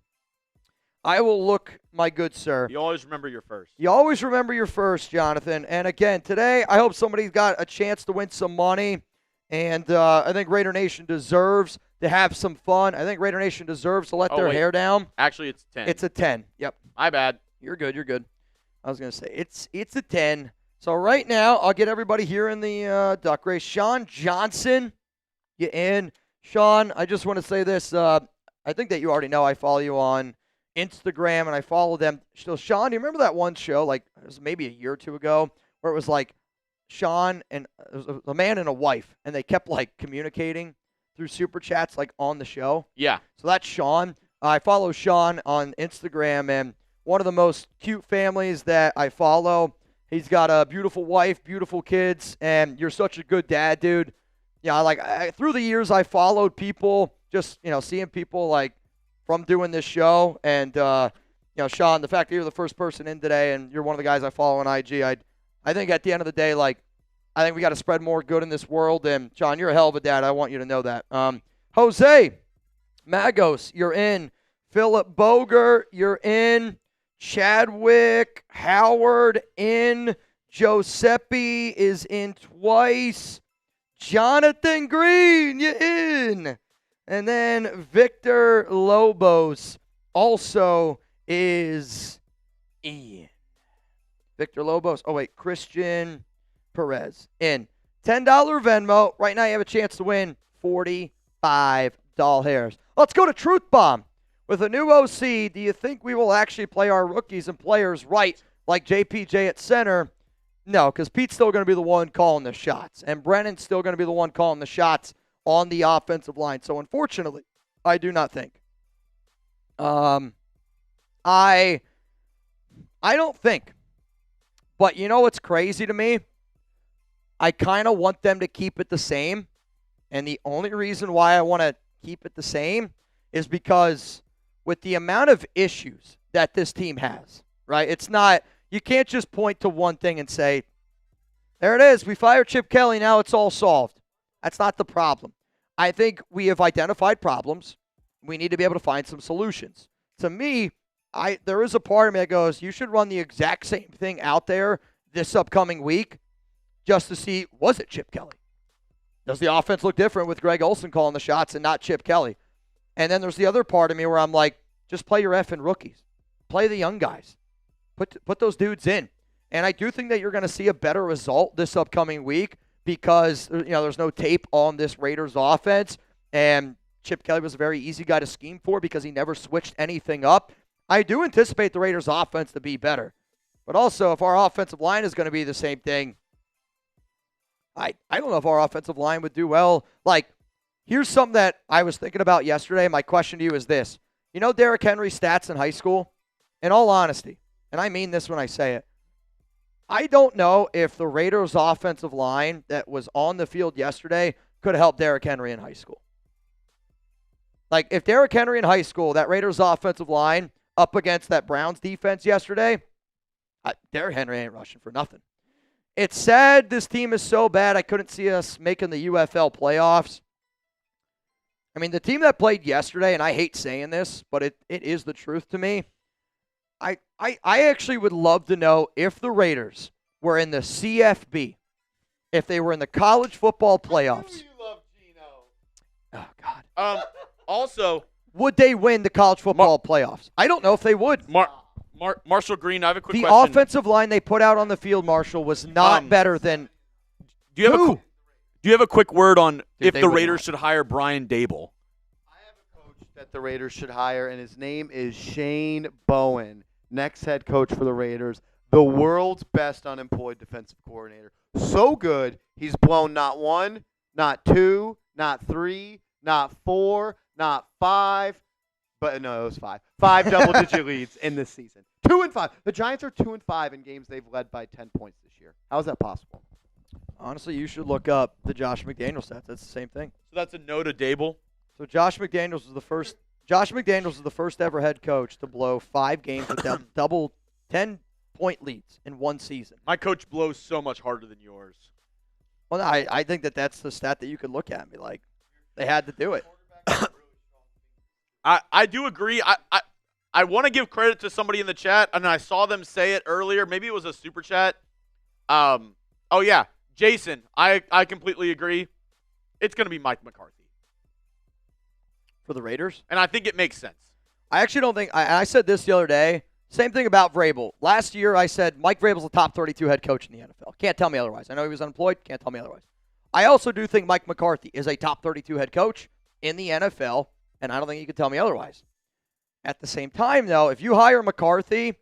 I will look, my good sir. You always remember your first. You always remember your first, Jonathan. And again, today, I hope somebody's got a chance to win some money. And I think Raider Nation deserves to have some fun. I think Raider Nation deserves to let their hair down. Actually, it's 10. It's a 10. Yep. My bad. You're good. You're good. I was going to say, it's a 10. So right now, I'll get everybody here in the duck race. Sean Johnson, you in. Sean, I just want to say this. I think that you already know I follow you on Instagram, and I follow them. So, Sean, do you remember that one show, like it was maybe a year or 2 ago, where it was like Sean and it was a man and a wife, and they kept like communicating through super chats like on the show? Yeah. So that's Sean. I follow Sean on Instagram, and one of the most cute families that I follow. He's got a beautiful wife, beautiful kids, and you're such a good dad, dude. Yeah, through the years, I followed people, just, seeing people, like, from doing this show. And, Sean, the fact that you're the first person in today and you're one of the guys I follow on IG, I think at the end of the day, like, I think we got to spread more good in this world. And, Sean, you're a hell of a dad. I want you to know that. Jose Magos, you're in. Philip Boger, you're in. Chadwick Howard in. Giuseppe is in twice. Jonathan Green, you in. And then Victor Lobos also is in. Victor Lobos. Oh, wait. Christian Perez in. $10 Venmo. Right now you have a chance to win 45 doll hairs. Let's go to Truth Bomb. With a new OC, do you think we will actually play our rookies and players right, like JPJ at center? No, because Pete's still going to be the one calling the shots, and Brennan's still going to be the one calling the shots on the offensive line. So, unfortunately, I do not think. I don't think. But you know what's crazy to me? I kind of want them to keep it the same. And the only reason why I want to keep it the same is because with the amount of issues that this team has, right? It's not, you can't just point to one thing and say, there it is, we fired Chip Kelly, now it's all solved. That's not the problem. I think we have identified problems. We need to be able to find some solutions. To me, there is a part of me that goes, you should run the exact same thing out there this upcoming week just to see, was it Chip Kelly? Does the offense look different with Greg Olsen calling the shots and not Chip Kelly? And then there's the other part of me where I'm like, just play your effing rookies. Play the young guys. Put those dudes in. And I do think that you're going to see a better result this upcoming week because there's no tape on this Raiders offense. And Chip Kelly was a very easy guy to scheme for because he never switched anything up. I do anticipate the Raiders offense to be better. But also, if our offensive line is going to be the same thing, I don't know if our offensive line would do well. Like, here's something that I was thinking about yesterday. My question to you is this. You know Derrick Henry's stats in high school? In all honesty, and I mean this when I say it, I don't know if the Raiders offensive line that was on the field yesterday could help Derrick Henry in high school. Like, if Derrick Henry in high school, that Raiders offensive line up against that Browns defense yesterday, Derrick Henry ain't rushing for nothing. It's sad this team is so bad I couldn't see us making the UFL playoffs. I mean, the team that played yesterday, and I hate saying this, but it is the truth to me, I actually would love to know if the Raiders were in the CFB, if they were in the college football playoffs. You love Geno. Oh, God. Also, would they win the college football playoffs? I don't know if they would. Marshall Green, I have a quick the question. Offensive line they put out on the field, Marshall, was not better than Do you have a quick word on if the Raiders not. should hire Brian Dable? I have a coach that the Raiders should hire, and his name is Shane Bowen, next head coach for the Raiders, the world's best unemployed defensive coordinator. So good, he's blown not one, not two, not three, not four, not five, but no, it was five. 5 double-digit leads in this season. 2-5. The Giants are 2-5 in games they've led by 10 points this year. How is that possible? Honestly, you should look up the Josh McDaniels stats. That's the same thing. So that's a no to Dable. So Josh McDaniels was the first ever head coach to blow 5 games with double 10-point leads in one season. My coach blows so much harder than yours. Well, no, I think that's the stat that you could look at and be like, they had to do it. I do agree. I want to give credit to somebody in the chat, and I saw them say it earlier. Maybe it was a super chat. Oh, yeah. Jason, I completely agree. It's going to be Mike McCarthy. For the Raiders? And I think it makes sense. I actually don't think – I said this the other day. Same thing about Vrabel. Last year I said Mike Vrabel's a top 32 head coach in the NFL. Can't tell me otherwise. I know he was unemployed. Can't tell me otherwise. I also do think Mike McCarthy is a top 32 head coach in the NFL, and I don't think you can tell me otherwise. At the same time, though, if you hire McCarthy,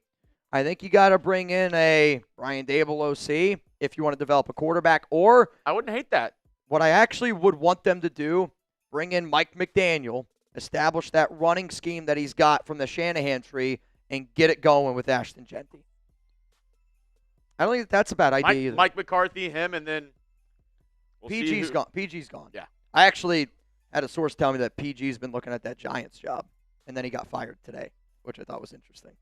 I think you got to bring in a Brian Dable OC if you want to develop a quarterback. Or I wouldn't hate that. What I actually would want them to do, bring in Mike McDaniel, establish that running scheme that he's got from the Shanahan tree, and get it going with Ashton Genty. I don't think that's a bad idea either. Mike McCarthy, him, and then PG's gone. PG's gone. Yeah. I actually had a source tell me that PG's been looking at that Giants job, and then he got fired today, which I thought was interesting.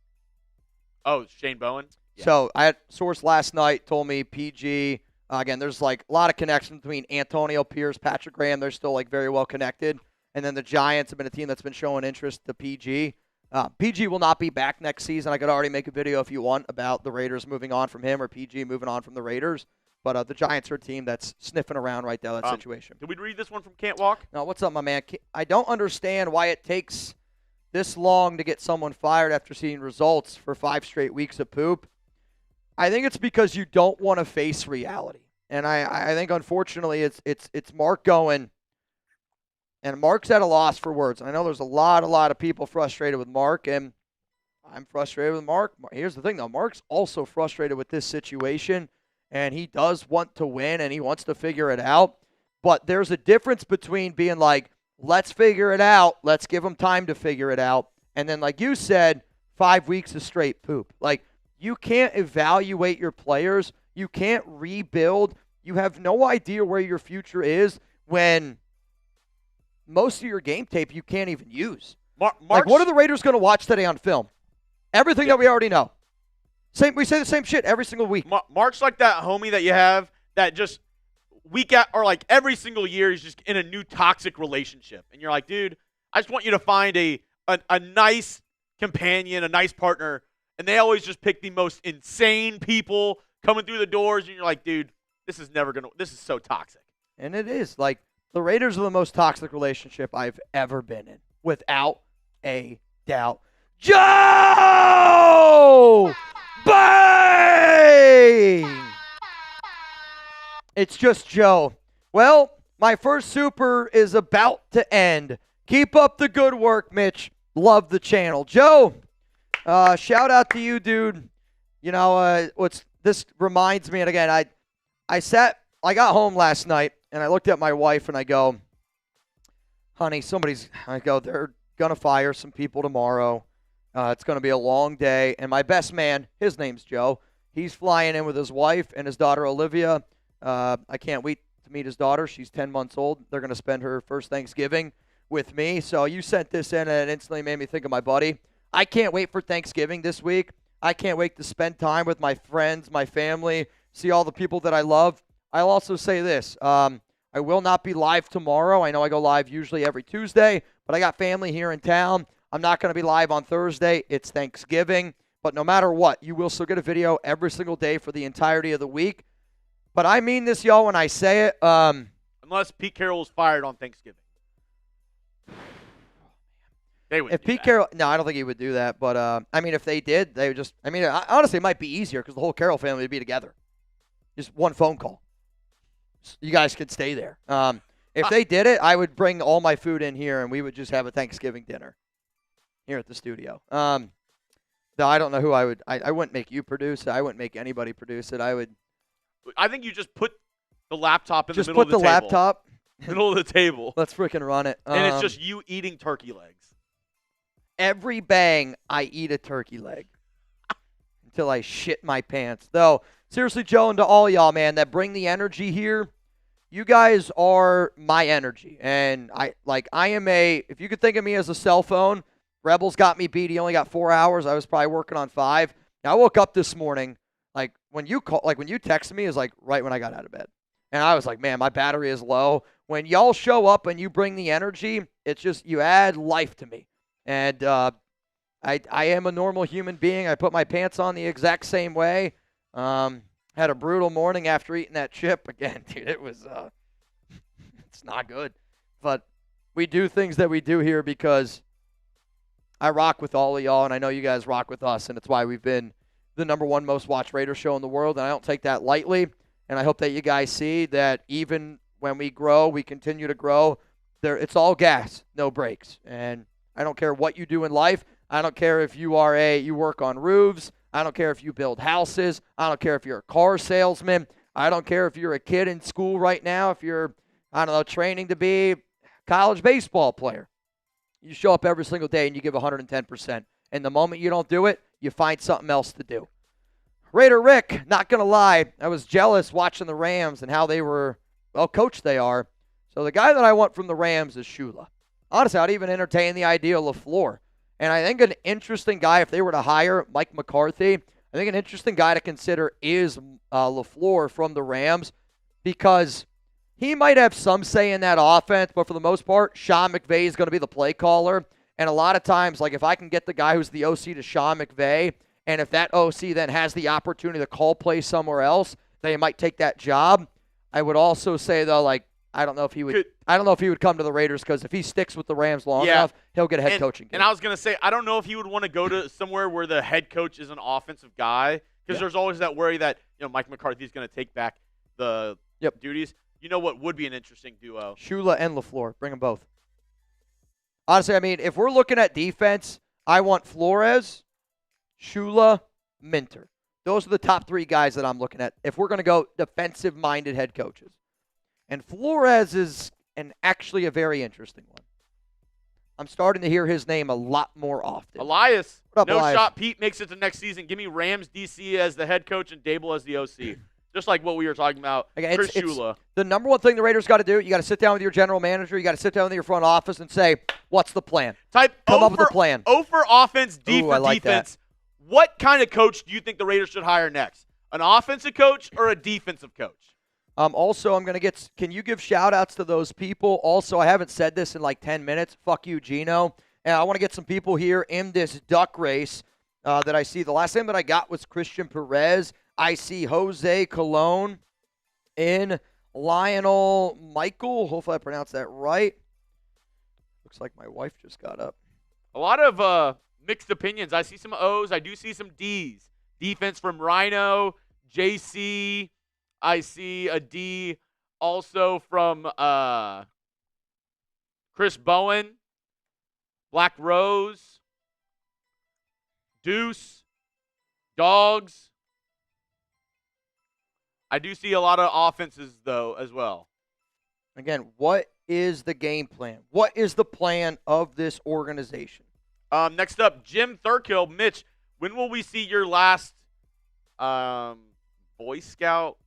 Oh, Shane Bowen? Yeah. So I had a source last night told me PG, again, there's like a lot of connections between Antonio Pierce, Patrick Graham. They're still like very well connected. And then the Giants have been a team that's been showing interest to PG. PG will not be back next season. I could already make a video if you want about the Raiders moving on from him or PG moving on from the Raiders. But the Giants are a team that's sniffing around right now, that situation. Did we read this one from Can't Walk? Now, what's up, my man? I don't understand why it takes this long to get someone fired after seeing results for 5 straight weeks of poop. I think it's because you don't want to face reality. And I think, unfortunately, it's Mark going, and Mark's at a loss for words. And I know there's a lot of people frustrated with Mark, and I'm frustrated with Mark. Here's the thing, though. Mark's also frustrated with this situation. and he does want to win, and he wants to figure it out. But there's a difference between being like, let's figure it out, let's give him time to figure it out, and then, like you said, 5 weeks of straight poop. Like, you can't evaluate your players. You can't rebuild. You have no idea where your future is when most of your game tape you can't even use. Like, what are the Raiders going to watch today on film? Everything that we already know. We say the same shit every single week. Mark's like that homie that you have that just or like every single year he's just in a new toxic relationship. And you're like, dude, I just want you to find a nice companion, a nice partner. And they always just pick the most insane people coming through the doors. And you're like, dude, this is so toxic. And it is. Like, the Raiders are the most toxic relationship I've ever been in, without a doubt. Joe! Bang! It's just Joe. Well, my first super is about to end. Keep up the good work, Mitch. Love the channel. Joe, shout out to you, dude. You know, this reminds me, and again, I got home last night, and I looked at my wife, and I go, honey, they're going to fire some people tomorrow. It's going to be a long day. And my best man, his name's Joe. He's flying in with his wife and his daughter, Olivia. I can't wait to meet his daughter. She's 10 months old. They're going to spend her first Thanksgiving with me. So you sent this in, and it instantly made me think of my buddy. I can't wait for Thanksgiving this week. I can't wait to spend time with my friends, my family, see all the people that I love. I'll also say this. I will not be live tomorrow. I know I go live usually every Tuesday, but I got family here in town. I'm not going to be live on Thursday. It's Thanksgiving. But no matter what, you will still get a video every single day for the entirety of the week. But I mean this, y'all, when I say it. Unless Pete Carroll was fired on Thanksgiving. They would. If Pete Carroll, no, I don't think he would do that. But I mean, if they did, they would just. I mean, honestly, it might be easier because the whole Carroll family would be together. Just one phone call. You guys could stay there. If they did it, I would bring all my food in here, and we would just have a Thanksgiving dinner here at the studio. Though I don't know who I would. I wouldn't make you produce it. I wouldn't make anybody produce it. I think you just put the laptop in the middle of the table. Just put the laptop. Middle of the table. Let's freaking run it. And it's just you eating turkey legs. Every bang, I eat a turkey leg until I shit my pants. Though, seriously, Joe, and to all y'all, man, that bring the energy here, you guys are my energy. And if you could think of me as a cell phone, Rebels got me beat. He only got 4 hours. I was probably working on 5. Now, I woke up this morning, when you texted me, is right when I got out of bed. And I was like, man, my battery is low. When y'all show up and you bring the energy, it's just, you add life to me. And I am a normal human being. I put my pants on the exact same way. Had a brutal morning after eating that chip. Again, dude, it was it's not good. But we do things that we do here because I rock with all of y'all, and I know you guys rock with us, and it's why we've been the #1 most watched Raiders show in the world, and I don't take that lightly. And I hope that you guys see that even when we grow, we continue to grow. It's all gas, no brakes. And I don't care what you do in life. I don't care if you work on roofs. I don't care if you build houses. I don't care if you're a car salesman. I don't care if you're a kid in school right now, if you're, training to be a college baseball player. You show up every single day and you give 110%. And the moment you don't do it, you find something else to do. Raider Rick, not going to lie, I was jealous watching the Rams and how they were, coached they are. So the guy that I want from the Rams is Shula. Honestly, I'd even entertain the idea of LaFleur. And I think an interesting guy, if they were to hire Mike McCarthy, I think an interesting guy to consider is LaFleur from the Rams, because he might have some say in that offense, but for the most part, Sean McVay is going to be the play caller. And a lot of times, if I can get the guy who's the OC to Sean McVay, and if that OC then has the opportunity to call plays somewhere else, they might take that job. I would also say, though, I don't know if he would come to the Raiders, because if he sticks with the Rams long enough, he'll get a head coaching gig. And I was going to say, I don't know if he would want to go to somewhere where the head coach is an offensive guy, because there's always that worry that Mike McCarthy's going to take back the duties. You know what would be an interesting duo? Shula and LaFleur. Bring them both. Honestly, if we're looking at defense, I want Flores, Shula, Minter. Those are the top 3 guys that I'm looking at if we're going to go defensive-minded head coaches. And Flores is actually a very interesting one. I'm starting to hear his name a lot more often. Elias. What up, no Elias? shot Pete makes it to next season. Give me Rams DC as the head coach and Dable as the OC. Just like what we were talking about. Okay, Chris Shula. The number one thing the Raiders got to do, you got to sit down with your general manager. You got to sit down with your front office and say, what's the plan? Come up with a plan. O for offense, D Ooh, for I like defense. What kind of coach do you think the Raiders should hire next? An offensive coach or a defensive coach? Also, I'm going to get – can you give shout-outs to those people? Also, I haven't said this in like 10 minutes. Fuck you, Geno. And I want to get some people here in this duck race that I see. The last name that I got was Christian Perez. I see Jose Colon in Lionel Michael. Hopefully I pronounced that right. Looks like my wife just got up. A lot of mixed opinions. I see some O's. I do see some D's. Defense from Rhino, JC. I see a D also from Chris Bowen, Black Rose, Deuce, Dogs. I do see a lot of offenses, though, as well. Again, what is the game plan? What is the plan of this organization? Next up, Jim Thurkill. Mitch, when will we see your last Boy Scout?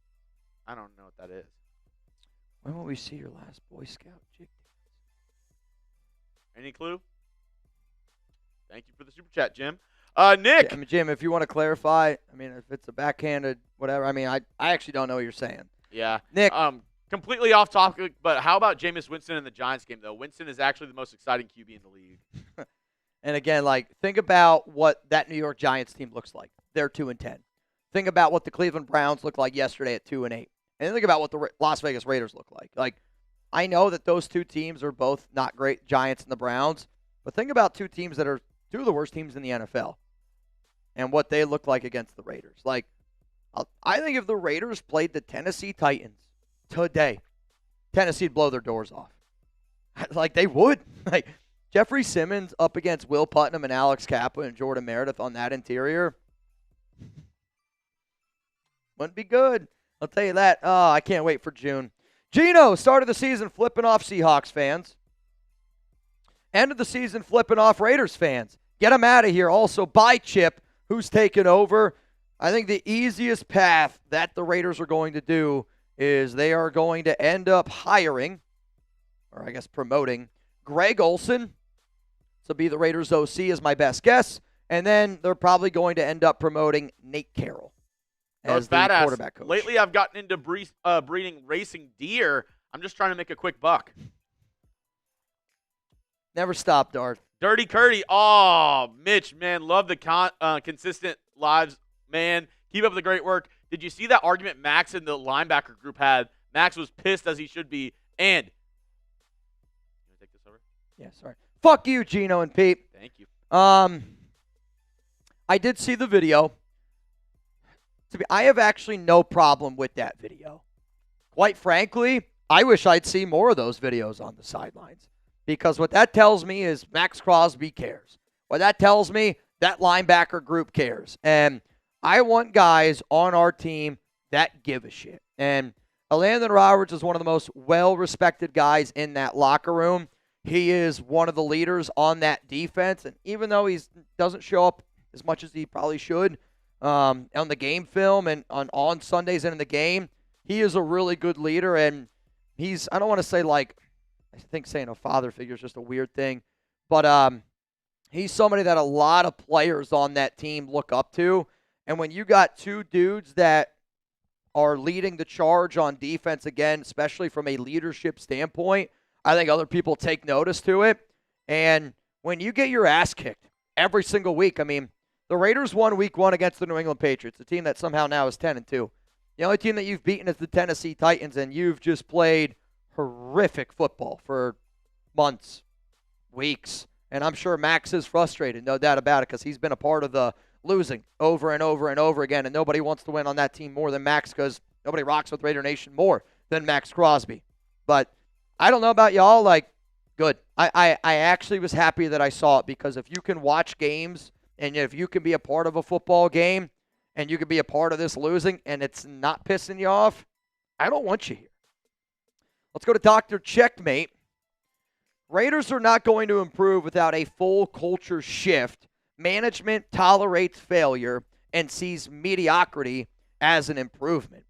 I don't know what that is. When will we see your last Boy Scout jig? Any clue? Thank you for the super chat, Jim. Nick. Yeah, Jim, if you want to clarify, I mean, if it's a backhanded whatever, I mean, I actually don't know what you're saying. Yeah. Nick. Completely off topic, but how about Jameis Winston in the Giants game, though? Winston is actually the most exciting QB in the league. And again, like, think about what that New York Giants team looks like. They're 2-10. Think about what the Cleveland Browns looked like yesterday at 2-8. And then think about what the Las Vegas Raiders look like. Like, I know that those two teams are both not great, Giants and the Browns, but think about two teams that are two of the worst teams in the NFL and what they look like against the Raiders. Like, I think if the Raiders played the Tennessee Titans today, Tennessee'd blow their doors off. Like, they would. Like, Jeffrey Simmons up against Will Putnam and Alex Kappa and Jordan Meredith on that interior wouldn't be good. I'll tell you that. Oh, I can't wait for June. Geno started the season flipping off Seahawks fans. End of the season flipping off Raiders fans. Get them out of here. Also, buy Chip, who's taken over. I think the easiest path that the Raiders are going to do is they are going to end up hiring, or I guess promoting, Greg Olsen to be the Raiders OC is my best guess. And then they're probably going to end up promoting Nate Carroll as the quarterback coach. Lately, I've gotten into breeding racing deer. I'm just trying to make a quick buck. Never stop, Dart. Dirty Curdy. Oh, Mitch, man, love the consistent lives, man. Keep up the great work. Did you see that argument Max and the linebacker group had? Max was pissed as he should be. And, you want to take this over? Yeah, sorry. Fuck you, Geno and Pete. Thank you. I did see the video. I have actually no problem with that video. Quite frankly, I wish I'd see more of those videos on the sidelines. Because what that tells me is Max Crosby cares. What that tells me, that linebacker group cares. And I want guys on our team that give a shit. And Landon Roberts is one of the most well-respected guys in that locker room. He is one of the leaders on that defense. And even though he doesn't show up as much as he probably should on the game film and on Sundays and in the game, he is a really good leader. And he's, I don't want to say like, I think saying a father figure is just a weird thing. But he's somebody that a lot of players on that team look up to. And when you got two dudes that are leading the charge on defense, again, especially from a leadership standpoint, I think other people take notice to it. And when you get your ass kicked every single week, I mean, the Raiders won week 1 against the New England Patriots, a team that somehow now is 10-2. The only team that you've beaten is the Tennessee Titans, and you've just played horrific football for months, weeks. And I'm sure Max is frustrated, no doubt about it, because he's been a part of the losing over and over and over again, and nobody wants to win on that team more than Max because nobody rocks with Raider Nation more than Max Crosby. But I don't know about y'all, like, good. I actually was happy that I saw it, because if you can watch games and if you can be a part of a football game and you could be a part of this losing and it's not pissing you off, I don't want you here. Let's go to Dr. Checkmate. Raiders are not going to improve without a full culture shift. Management tolerates failure and sees mediocrity as an improvement.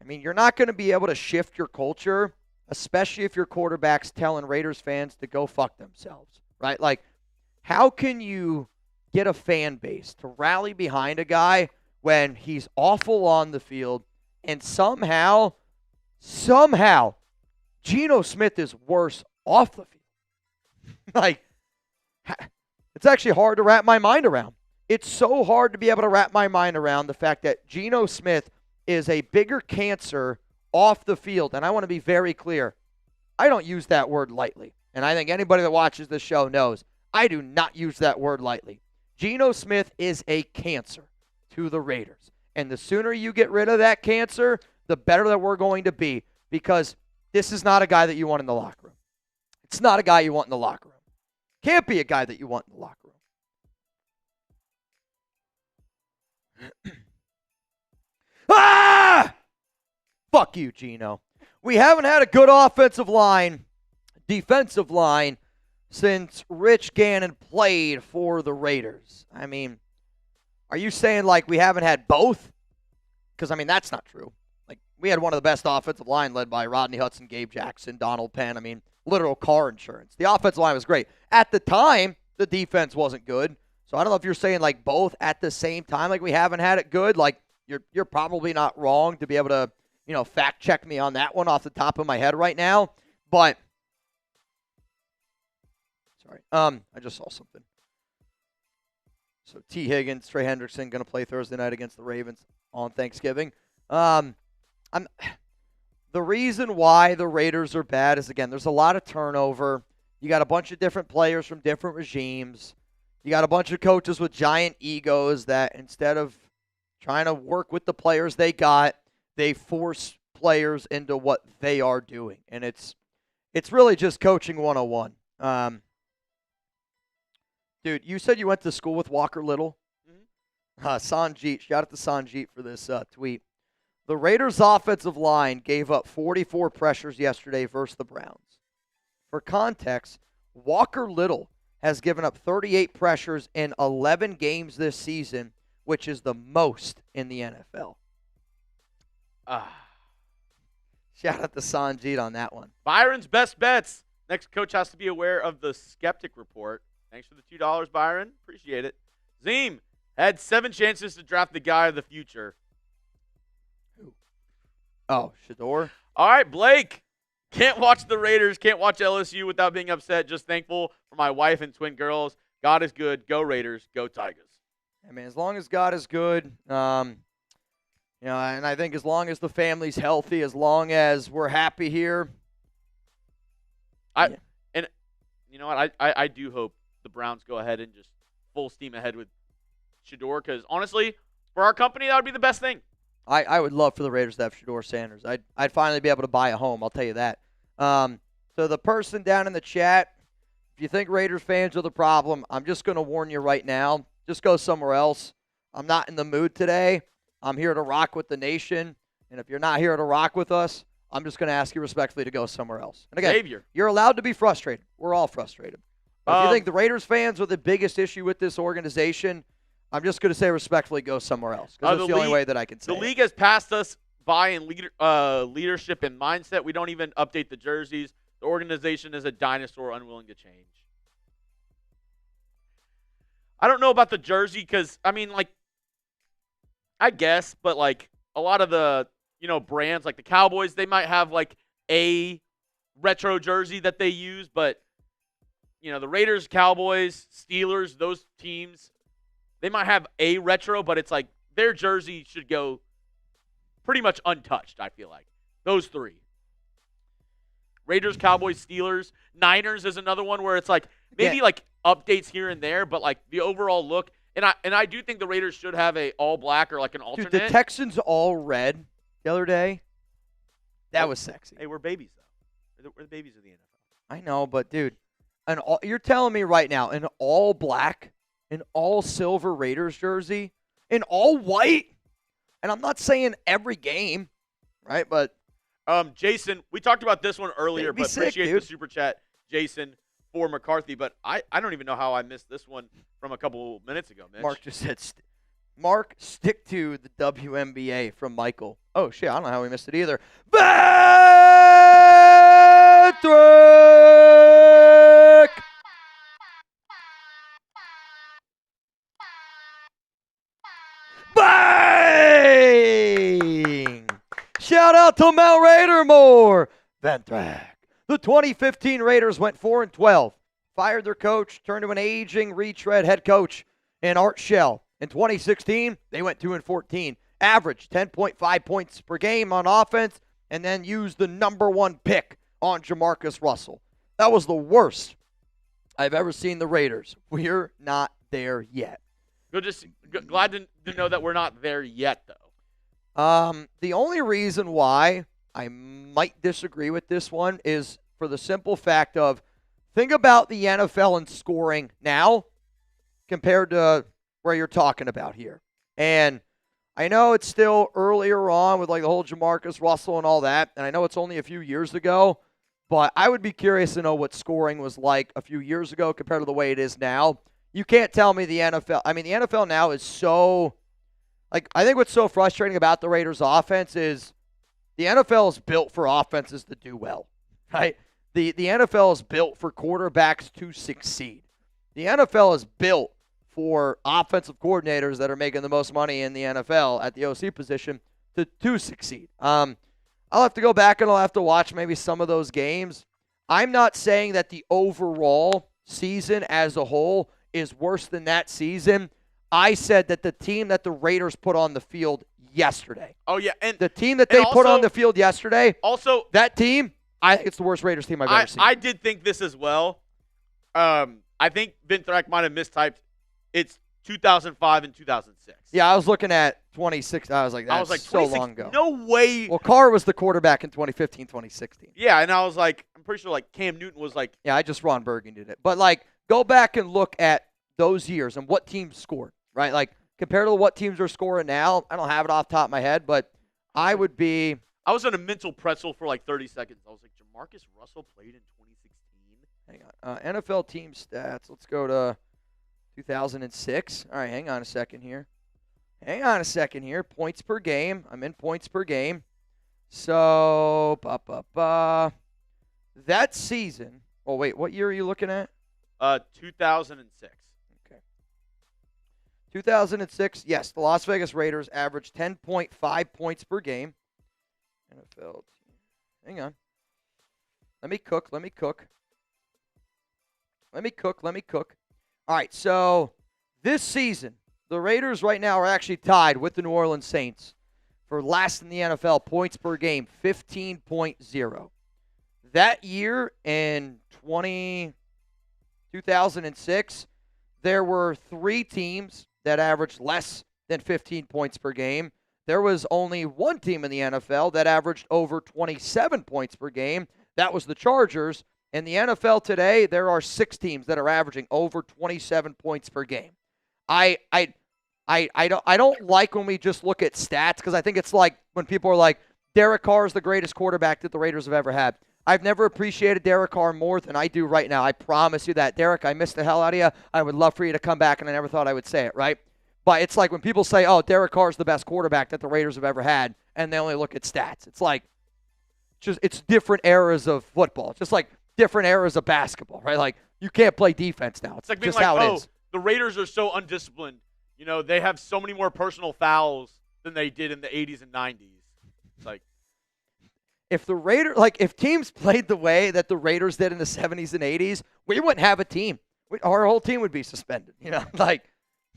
I mean, you're not going to be able to shift your culture, especially if your quarterback's telling Raiders fans to go fuck themselves, right? Like, how can you get a fan base to rally behind a guy when he's awful on the field and somehow, Geno Smith is worse off the field? Like, it's actually hard to wrap my mind around. It's so hard to be able to wrap my mind around the fact that Geno Smith is a bigger cancer off the field. And I want to be very clear. I don't use that word lightly. And I think anybody that watches this show knows I do not use that word lightly. Geno Smith is a cancer to the Raiders. And the sooner you get rid of that cancer, the better that we're going to be. Because this is not a guy that you want in the locker room. It's not a guy you want in the locker room. Can't be a guy that you want in the locker room. Ah! Fuck you, Geno. We haven't had a good defensive line, since Rich Gannon played for the Raiders. I mean, are you saying like we haven't had both? Because, I mean, that's not true. Like, we had one of the best offensive line led by Rodney Hudson, Gabe Jackson, Donald Penn. I mean, literal car insurance. The offensive line was great. At the time, the defense wasn't good. So I don't know if you're saying like both at the same time, like we haven't had it good. Like, you're probably not wrong to be able to, fact check me on that one off the top of my head right now. But sorry, I just saw something. So T. Higgins, Trey Hendrickson going to play Thursday night against the Ravens on Thanksgiving. The reason why the Raiders are bad is, again, there's a lot of turnover. You got a bunch of different players from different regimes. You got a bunch of coaches with giant egos that instead of trying to work with the players they got, they force players into what they are doing. And it's really just coaching 101. Dude, you said you went to school with Walker Little? Mm-hmm. Sanjeet, shout out to Sanjeet for this tweet. The Raiders' offensive line gave up 44 pressures yesterday versus the Browns. For context, Walker Little has given up 38 pressures in 11 games this season, which is the most in the NFL. Shout out to Sanjeet on that one. Byron's best bets. Next coach has to be aware of the skeptic report. Thanks for the $2, Byron. Appreciate it. Zeem had 7 chances to draft the guy of the future. Who? Oh, Shador. All right, Blake. Can't watch the Raiders, can't watch LSU without being upset. Just thankful for my wife and twin girls. God is good. Go Raiders. Go Tigers. I mean, as long as God is good, and I think as long as the family's healthy, as long as we're happy here. And you know what? I do hope the Browns go ahead and just full steam ahead with Shador, because honestly, for our company, that would be the best thing. I would love for the Raiders to have Shador Sanders. I'd finally be able to buy a home, I'll tell you that. So the person down in the chat, if you think Raiders fans are the problem, I'm just going to warn you right now. Just go somewhere else. I'm not in the mood today. I'm here to rock with the nation. And if you're not here to rock with us, I'm just going to ask you respectfully to go somewhere else. And again, you're allowed to be frustrated. We're all frustrated. But if you think the Raiders fans are the biggest issue with this organization, I'm just going to say respectfully go somewhere else. Because that's the only way that I can say it. The league has passed us by in leadership and mindset. We don't even update the jerseys. The organization is a dinosaur unwilling to change. I don't know about the jersey because, I mean, like, I guess, but, like, a lot of the, brands, like the Cowboys, they might have, like, a retro jersey that they use, but, the Raiders, Cowboys, Steelers, those teams, they might have a retro, but it's like their jersey should go pretty much untouched, I feel like. Those three. Raiders, Cowboys, Steelers. Niners is another one where it's like maybe like updates here and there, but like the overall look. And I do think the Raiders should have a all black or like an alternate. Dude, the Texans all red the other day. That was sexy. Hey, we're babies though. We're the babies of the NFL. I know, but dude, you're telling me right now an all black, an all silver Raiders jersey in all white. And I'm not saying every game, right? But Jason, we talked about this one earlier, They'd be but sick, appreciate dude. the super chat, Jason, for McCarthy. But I don't even know how I missed this one from a couple minutes ago, Mitch. Mark just said, Mark, stick to the WNBA from Michael. Oh, shit, I don't know how we missed it either. Patrick! Bang! Shout out to Mount Raider Moore. Ventrac. The 2015 Raiders went 4-12. Fired their coach, turned to an aging retread head coach in Art Shell. In 2016, they went 2-14. Averaged 10.5 points per game on offense, and then used the number 1 pick on Jamarcus Russell. That was the worst I've ever seen the Raiders. We're not there yet. Glad to know that we're not there yet, though. The only reason why I might disagree with this one is for the simple fact of, think about the NFL in scoring now compared to where you're talking about here. And I know it's still earlier on with like the whole Jamarcus Russell and all that, and I know it's only a few years ago, but I would be curious to know what scoring was like a few years ago compared to the way it is now. You can't tell me the NFL. I mean, the NFL now is so, like, I think what's so frustrating about the Raiders' offense is the NFL is built for offenses to do well, right? The NFL is built for quarterbacks to succeed. The NFL is built for offensive coordinators that are making the most money in the NFL at the OC position to succeed. I'll have to go back and I'll have to watch maybe some of those games. I'm not saying that the overall season as a whole is worse than that season. I said that the team that the Raiders put on the field yesterday. Oh, yeah. And the team that they put on the field yesterday, also, that team, I think it's the worst Raiders team I've ever seen. I did think this as well. I think Vinthrak might have mistyped. It's 2005 and 2006. Yeah, I was looking at 26. I was like, that's so long ago. No way. Well, Carr was the quarterback in 2015, 2016. Yeah, and I was like, I'm pretty sure like Cam Newton was like. Yeah, I just Ron Burgundy did it. But like, go back and look at those years and what teams scored, right? Like, compared to what teams are scoring now, I don't have it off the top of my head, but I was on a mental pretzel for like 30 seconds. I was like, Jamarcus Russell played in 2016? Hang on. NFL team stats. Let's go to 2006. All right, hang on a second here. Points per game. I'm in points per game. So, that season. Oh, wait, what year are you looking at? 2006. Okay. 2006, yes, the Las Vegas Raiders averaged 10.5 points per game. NFL team. Hang on. Let me cook. All right, so this season, the Raiders right now are actually tied with the New Orleans Saints for last in the NFL points per game, 15.0. That year in 2006, there were 3 teams that averaged less than 15 points per game. There was only one team in the NFL that averaged over 27 points per game. That was the Chargers. In the NFL today, there are 6 teams that are averaging over 27 points per game. I don't like when we just look at stats, because I think it's like when people are like, Derek Carr is the greatest quarterback that the Raiders have ever had. I've never appreciated Derek Carr more than I do right now. I promise you that. Derek, I miss the hell out of you. I would love for you to come back, and I never thought I would say it, right? But it's like when people say, oh, Derek Carr is the best quarterback that the Raiders have ever had, and they only look at stats. It's like, it's different eras of football. It's just like different eras of basketball, right? Like, you can't play defense now. It's like being just like, how it is. The Raiders are so undisciplined. You know, they have so many more personal fouls than they did in the 80s and 90s. It's like, if teams played the way that the Raiders did in the 70s and 80s, we wouldn't have a team. Our whole team would be suspended. You know, like,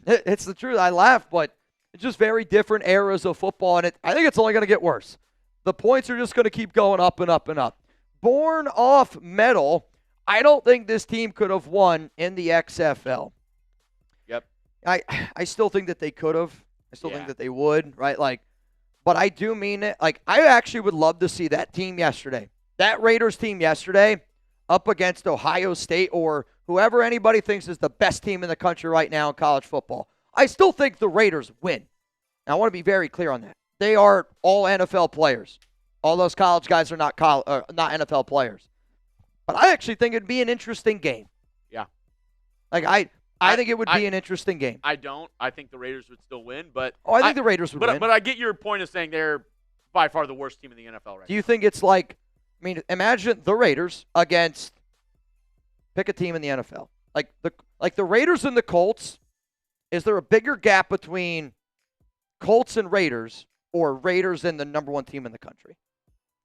it's the truth. I laugh, but it's just very different eras of football, and I think it's only going to get worse. The points are just going to keep going up and up and up. Born off metal, I don't think this team could have won in the XFL. Yep. I still think that they could have. I still think that they would, right? Like, but I do mean it. Like, I actually would love to see that team yesterday, that Raiders team yesterday, up against Ohio State or whoever anybody thinks is the best team in the country right now in college football. I still think the Raiders win. And I want to be very clear on that. They are all NFL players. All those college guys are not NFL players. But I actually think it'd be an interesting game. Yeah. Like, I think it would be an interesting game. I don't. I think the Raiders would still win, but I think the Raiders would win. But I get your point of saying they're by far the worst team in the NFL right now. Do you think it's like, I mean, imagine the Raiders against, pick a team in the NFL. Like the Raiders and the Colts, is there a bigger gap between Colts and Raiders or Raiders and the number one team in the country?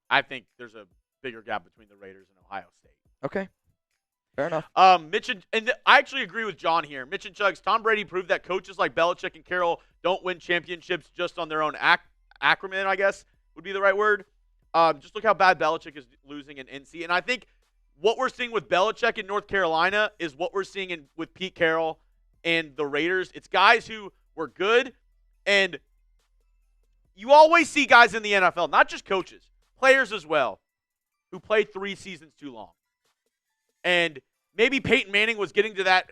I think there's a bigger gap between the Raiders and Ohio State. Okay. Fair enough. Mitch and I actually agree with John here. Mitch and Chugs, Tom Brady proved that coaches like Belichick and Carroll don't win championships just on their own acronym, I guess would be the right word. Just look how bad Belichick is losing in NC. And I think what we're seeing with Belichick in North Carolina is what we're seeing with Pete Carroll and the Raiders. It's guys who were good, and you always see guys in the NFL, not just coaches, players as well, who played 3 seasons too long. And maybe Peyton Manning was getting to that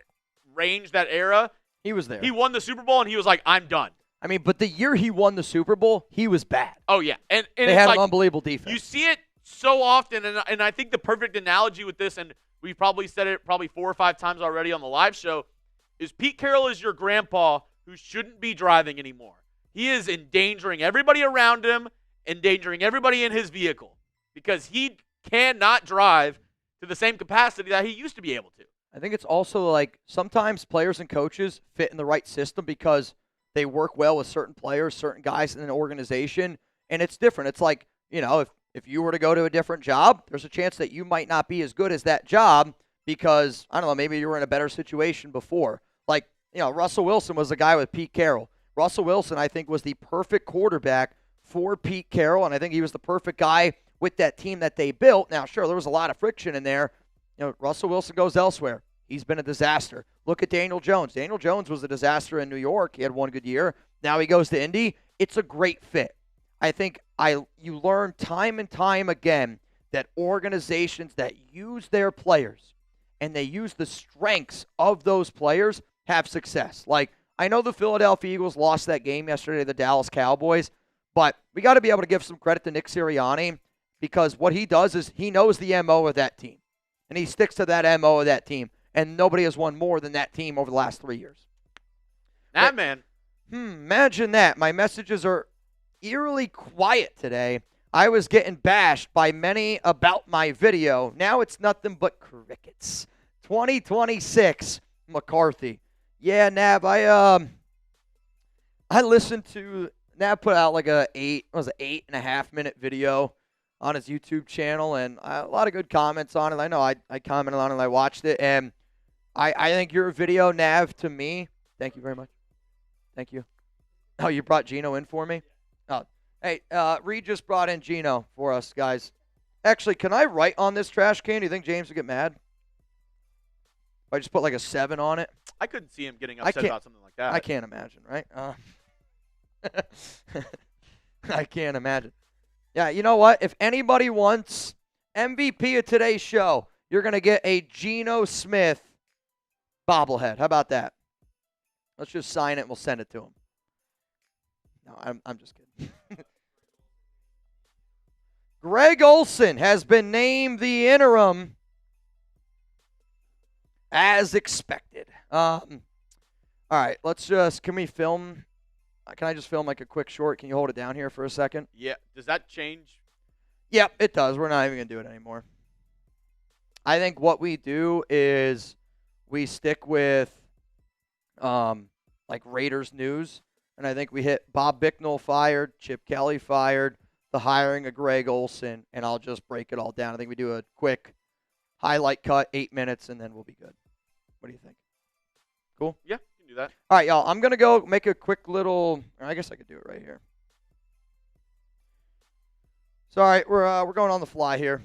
range, that era. He was there. He won the Super Bowl, and he was like, I'm done. I mean, but the year he won the Super Bowl, he was bad. Oh, yeah. And they had an unbelievable defense. You see it so often, and I think the perfect analogy with this, and we've probably said it 4 or 5 times already on the live show, is Pete Carroll is your grandpa who shouldn't be driving anymore. He is endangering everybody around him, endangering everybody in his vehicle, because he cannot drive to the same capacity that he used to be able to. I think it's also like sometimes players and coaches fit in the right system because they work well with certain players, certain guys in an organization, and it's different. It's like, you know, if you were to go to a different job, there's a chance that you might not be as good as that job because, I don't know, maybe you were in a better situation before. Like, you know, Russell Wilson was the guy with Pete Carroll. Russell Wilson, I think, was the perfect quarterback for Pete Carroll, and I think he was the perfect guy with that team that they built. Now, sure, there was a lot of friction in there. You know, Russell Wilson goes elsewhere. He's been a disaster. Look at Daniel Jones. Daniel Jones was a disaster in New York. He had one good year. Now he goes to Indy. It's a great fit. I think you learn time and time again that organizations that use their players and they use the strengths of those players have success. Like, I know the Philadelphia Eagles lost that game yesterday to the Dallas Cowboys, but we got to be able to give some credit to Nick Sirianni because what he does is he knows the MO of that team, and he sticks to that MO of that team, and nobody has won more than that team over the last 3 years. Man. Imagine that. My messages are eerily quiet today. I was getting bashed by many about my video. Now it's nothing but crickets. 2026, McCarthy. Yeah, Nav, I listened to Nav put out like an 8.5-minute video on his YouTube channel, and a lot of good comments on it. I know I commented on it and I watched it, and I think your video, Nav, to me, thank you very much. Thank you. Oh, you brought Geno in for me? Oh, hey, Reed just brought in Geno for us, guys. Actually, can I write on this trash can? Do you think James would get mad? If I just put like a 7 on it? I couldn't see him getting upset about something like that. I can't imagine, right? I can't imagine. Yeah, you know what? If anybody wants MVP of today's show, you're going to get a Geno Smith bobblehead. How about that? Let's just sign it and we'll send it to him. No, I'm just kidding. Greg Olsen has been named the interim as expected. All right, can we film? Can I just film like a quick short? Can you hold it down here for a second? Yeah. Does that change? Yep, it does. We're not even going to do it anymore. I think what we do is we stick with like Raiders news, and I think we hit Bob Bicknell fired, Chip Kelly fired, the hiring of Greg Olsen, and I'll just break it all down. I think we do a quick highlight cut, 8 minutes, and then we'll be good. What do you think? Cool? Yeah, you can do that. All right, y'all. I'm going to go make a quick little – I guess I could do it right here. So, all right, we're going on the fly here.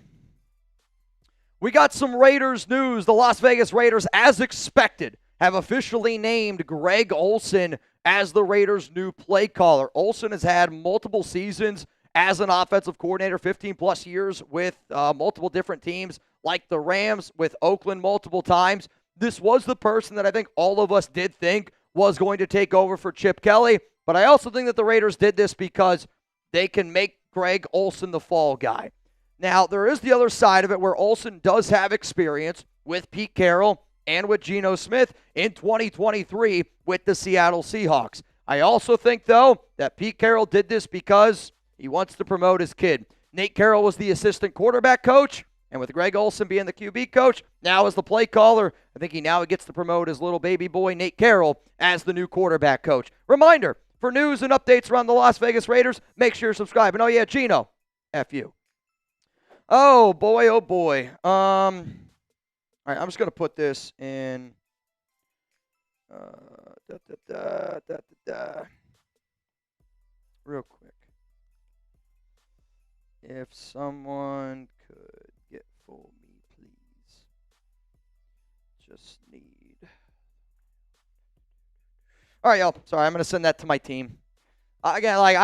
We got some Raiders news. The Las Vegas Raiders, as expected, have officially named Greg Olsen as the Raiders' new play caller. Olsen has had multiple seasons as an offensive coordinator, 15-plus years with multiple different teams, like the Rams, with Oakland multiple times. This was the person that I think all of us did think was going to take over for Chip Kelly. But I also think that the Raiders did this because they can make Greg Olsen the fall guy. Now, there is the other side of it where Olsen does have experience with Pete Carroll and with Geno Smith in 2023 with the Seattle Seahawks. I also think, though, that Pete Carroll did this because he wants to promote his kid. Nate Carroll was the assistant quarterback coach, and with Greg Olsen being the QB coach, now as the play caller, I think he now gets to promote his little baby boy, Nate Carroll, as the new quarterback coach. Reminder, for news and updates around the Las Vegas Raiders, make sure you subscribe. And oh yeah, Geno, F you. Oh boy, oh boy. All right, I'm just going to put this in. Real quick. If someone could get for me, please. Just need. All right, y'all. Sorry, I'm going to send that to my team. Again, like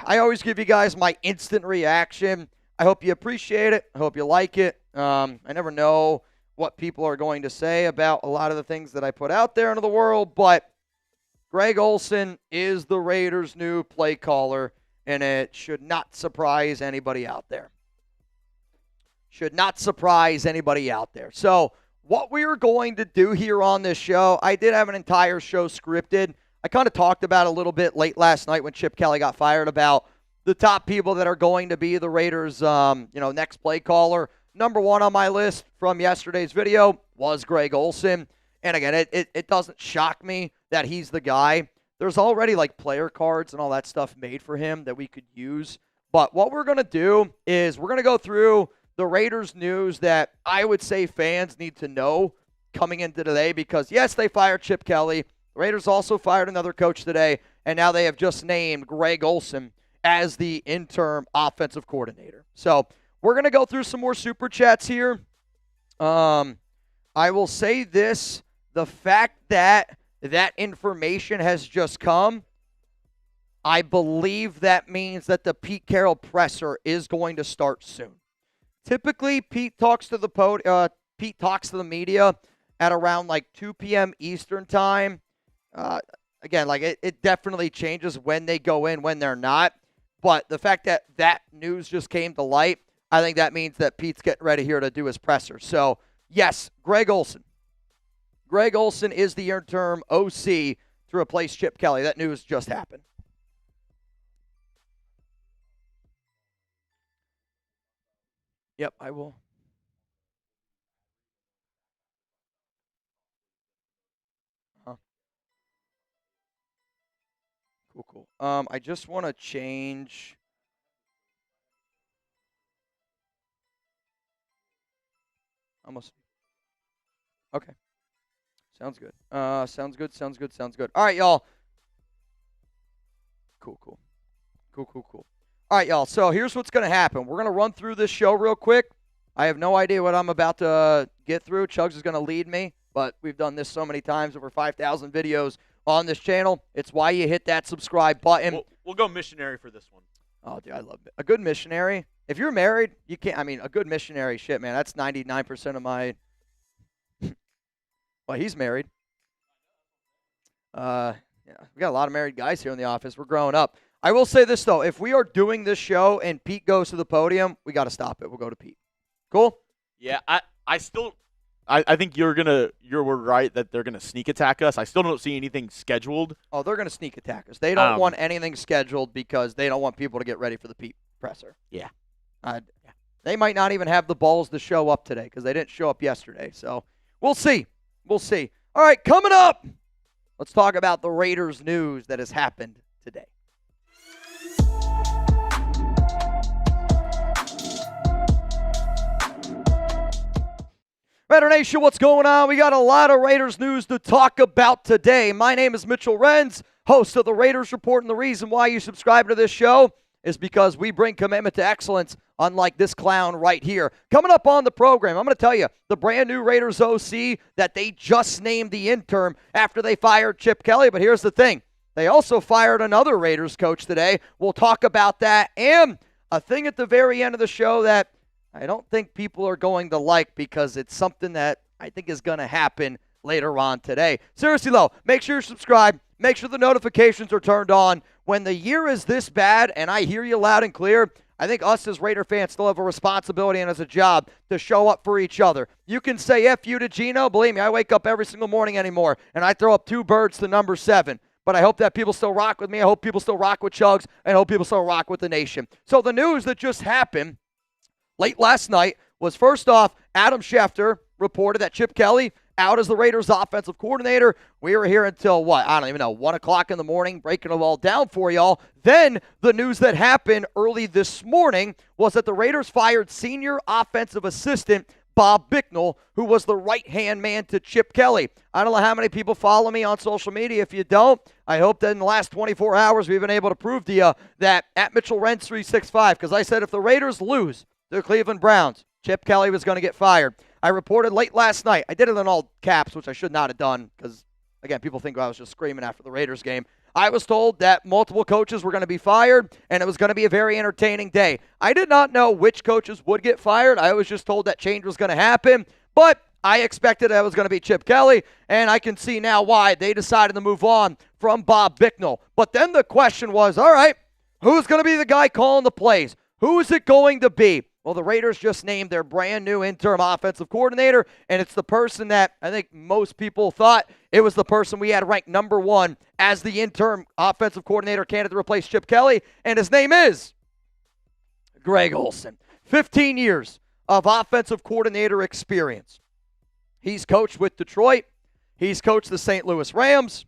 I always give you guys my instant reaction. I hope you appreciate it. I hope you like it. I never know what people are going to say about a lot of the things that I put out there into the world, but Greg Olsen is the Raiders' new play caller, and it should not surprise anybody out there. Should not surprise anybody out there. So what we are going to do here on this show, I did have an entire show scripted. I kind of talked about a little bit late last night when Chip Kelly got fired about the top people that are going to be the Raiders' next play caller. Number one on my list from yesterday's video was Greg Olsen. And again, it doesn't shock me that he's the guy. There's already like player cards and all that stuff made for him that we could use. But what we're going to do is we're going to go through the Raiders news that I would say fans need to know coming into today because, yes, they fired Chip Kelly. The Raiders also fired another coach today, and now they have just named Greg Olsen as the interim offensive coordinator. So we're going to go through some more super chats here. I will say this. The fact that that information has just come, I believe that means that the Pete Carroll presser is going to start soon. Typically, Pete talks to the media at around like 2 p.m. Eastern time. Again, like it definitely changes when they go in, when they're not. But the fact that that news just came to light, I think that means that Pete's getting ready here to do his presser. So, yes, Greg Olsen. Greg Olsen is the interim OC to replace Chip Kelly. That news just happened. Yep, I will. Cool. I just want to change. Almost. Okay. Sounds good. Sounds good. All right, y'all. Cool. All right, y'all. So here's what's going to happen. We're going to run through this show real quick. I have no idea what I'm about to get through. Chugs is going to lead me, but we've done this so many times, over 5,000 videos on this channel. It's why you hit that subscribe button. We'll go missionary for this one. Oh, dude, I love it. A good missionary. If you're married, you can't. I mean, a good missionary, shit, man. That's 99% of my. Well, he's married. Yeah, we got a lot of married guys here in the office. We're growing up. I will say this though: if we are doing this show and Pete goes to the podium, we got to stop it. We'll go to Pete. Cool. Yeah, I think you're right that they're gonna sneak attack us. I still don't see anything scheduled. Oh, they're gonna sneak attack us. They don't want anything scheduled because they don't want people to get ready for the Pete presser. Yeah. They might not even have the balls to show up today because they didn't show up yesterday. So we'll see. All right, coming up, let's talk about the Raiders news that has happened today. Raider Nation, what's going on? We got a lot of Raiders news to talk about today. My name is Mitchell Renz, host of the Raiders Report, and the reason why you subscribe to this show is because we bring commitment to excellence, unlike this clown right here. Coming up on the program, I'm going to tell you the brand new Raiders OC that they just named the interim after they fired Chip Kelly. But here's the thing. They also fired another Raiders coach today. We'll talk about that. And a thing at the very end of the show that I don't think people are going to like because it's something that I think is going to happen later on today. Seriously, though, make sure you're subscribed. Make sure the notifications are turned on. When the year is this bad, and I hear you loud and clear, I think us as Raider fans still have a responsibility and as a job to show up for each other. You can say F you to Geno. Believe me, I wake up every single morning anymore, and I throw up 2 birds to number 7. But I hope that people still rock with me. I hope people still rock with Chugs, and I hope people still rock with the nation. So the news that just happened late last night was, first off, Adam Schefter reported that Chip Kelly out as the Raiders offensive coordinator. We were here until what? I don't even know, 1 o'clock in the morning, breaking it all down for y'all. Then the news that happened early this morning was that the Raiders fired senior offensive assistant Bob Bicknell, who was the right-hand man to Chip Kelly. I don't know how many people follow me on social media. If you don't, I hope that in the last 24 hours we've been able to prove to you that at Mitchell Rents 365, because I said if the Raiders lose to the Cleveland Browns, Chip Kelly was going to get fired. I reported late last night. I did it in all caps, which I should not have done because, again, people think I was just screaming after the Raiders game. I was told that multiple coaches were going to be fired, and it was going to be a very entertaining day. I did not know which coaches would get fired. I was just told that change was going to happen, but I expected it was going to be Chip Kelly, and I can see now why they decided to move on from Bob Bicknell. But then the question was, all right, who's going to be the guy calling the plays? Who is it going to be? Well, the Raiders just named their brand new interim offensive coordinator, and it's the person that I think most people thought it was the person we had ranked number 1 as the interim offensive coordinator candidate to replace Chip Kelly, and his name is Greg Olsen. 15 years of offensive coordinator experience. He's coached with Detroit. He's coached the St. Louis Rams.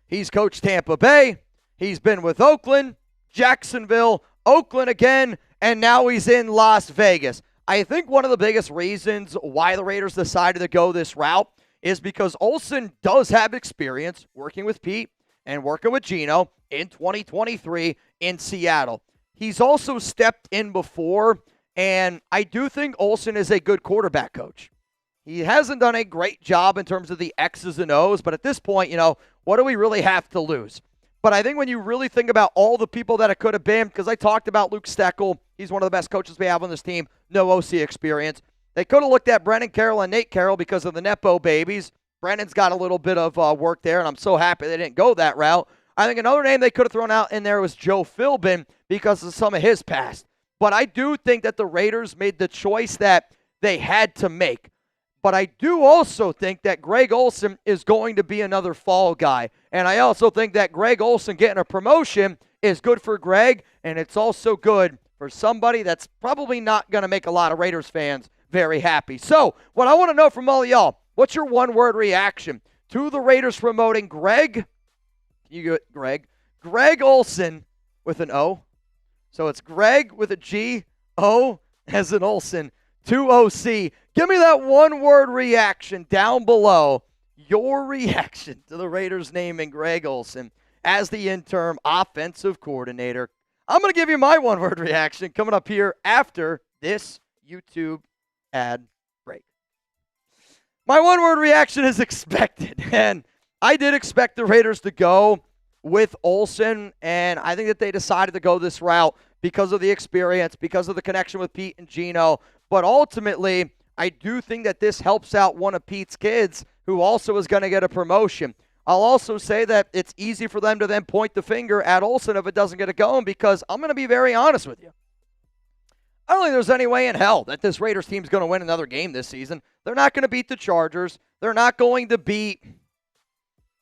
He's coached Tampa Bay. He's been with Oakland, Jacksonville, Oakland again, and now he's in Las Vegas. I think one of the biggest reasons why the Raiders decided to go this route is because Olsen does have experience working with Pete and working with Geno in 2023 in Seattle. He's also stepped in before, and I do think Olsen is a good quarterback coach. He hasn't done a great job in terms of the X's and O's, but at this point, what do we really have to lose? But I think when you really think about all the people that it could have been, because I talked about Luke Steckel, he's one of the best coaches we have on this team, no OC experience. They could have looked at Brennan Carroll and Nate Carroll because of the Nepo babies. Brennan's got a little bit of work there, and I'm so happy they didn't go that route. I think another name they could have thrown out in there was Joe Philbin because of some of his past. But I do think that the Raiders made the choice that they had to make. But I do also think that Greg Olsen is going to be another fall guy. And I also think that Greg Olsen getting a promotion is good for Greg, and it's also good for somebody that's probably not going to make a lot of Raiders fans very happy. So, what I want to know from all of y'all, what's your one-word reaction to the Raiders promoting Greg? You get Greg. Greg Olsen with an O. So it's Greg with a G, O as an Olsen, 2 OC. Give me that one-word reaction down below. Your reaction to the Raiders naming Greg Olsen as the interim offensive coordinator. I'm going to give you my one-word reaction coming up here after this YouTube ad break. My one-word reaction is expected, and I did expect the Raiders to go with Olsen, and I think that they decided to go this route because of the experience, because of the connection with Pete and Geno, but ultimately, I do think that this helps out one of Pete's kids who also is going to get a promotion. I'll also say that it's easy for them to then point the finger at Olsen if it doesn't get it going, because I'm going to be very honest with you. I don't think there's any way in hell that this Raiders team is going to win another game this season. They're not going to beat the Chargers. They're not going to beat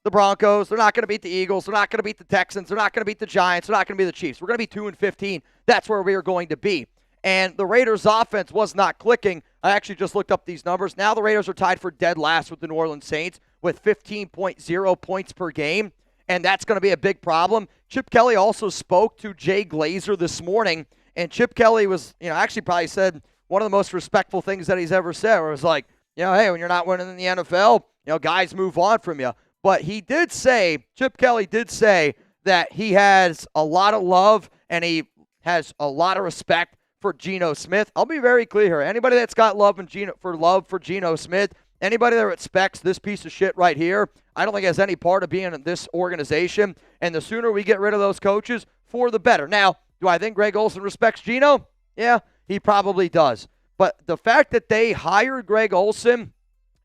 the Broncos. They're not going to beat the Eagles. They're not going to beat the Texans. They're not going to beat the Giants. They're not going to be the Chiefs. We're going to be 2-15. That's where we are going to be. And the Raiders' offense was not clicking. I actually just looked up these numbers. Now the Raiders are tied for dead last with the New Orleans Saints with 15.0 points per game, and that's going to be a big problem. Chip Kelly also spoke to Jay Glazer this morning, and Chip Kelly was, actually probably said one of the most respectful things that he's ever said, where it was like, hey, when you're not winning in the NFL, guys move on from you. But he did say, Chip Kelly did say that he has a lot of love and he has a lot of respect for Geno Smith. I'll be very clear here. Anybody that's got love for Geno Smith, anybody that respects this piece of shit right here, I don't think has any part of being in this organization. And the sooner we get rid of those coaches, for the better. Now, do I think Greg Olsen respects Geno? Yeah, he probably does. But the fact that they hired Greg Olsen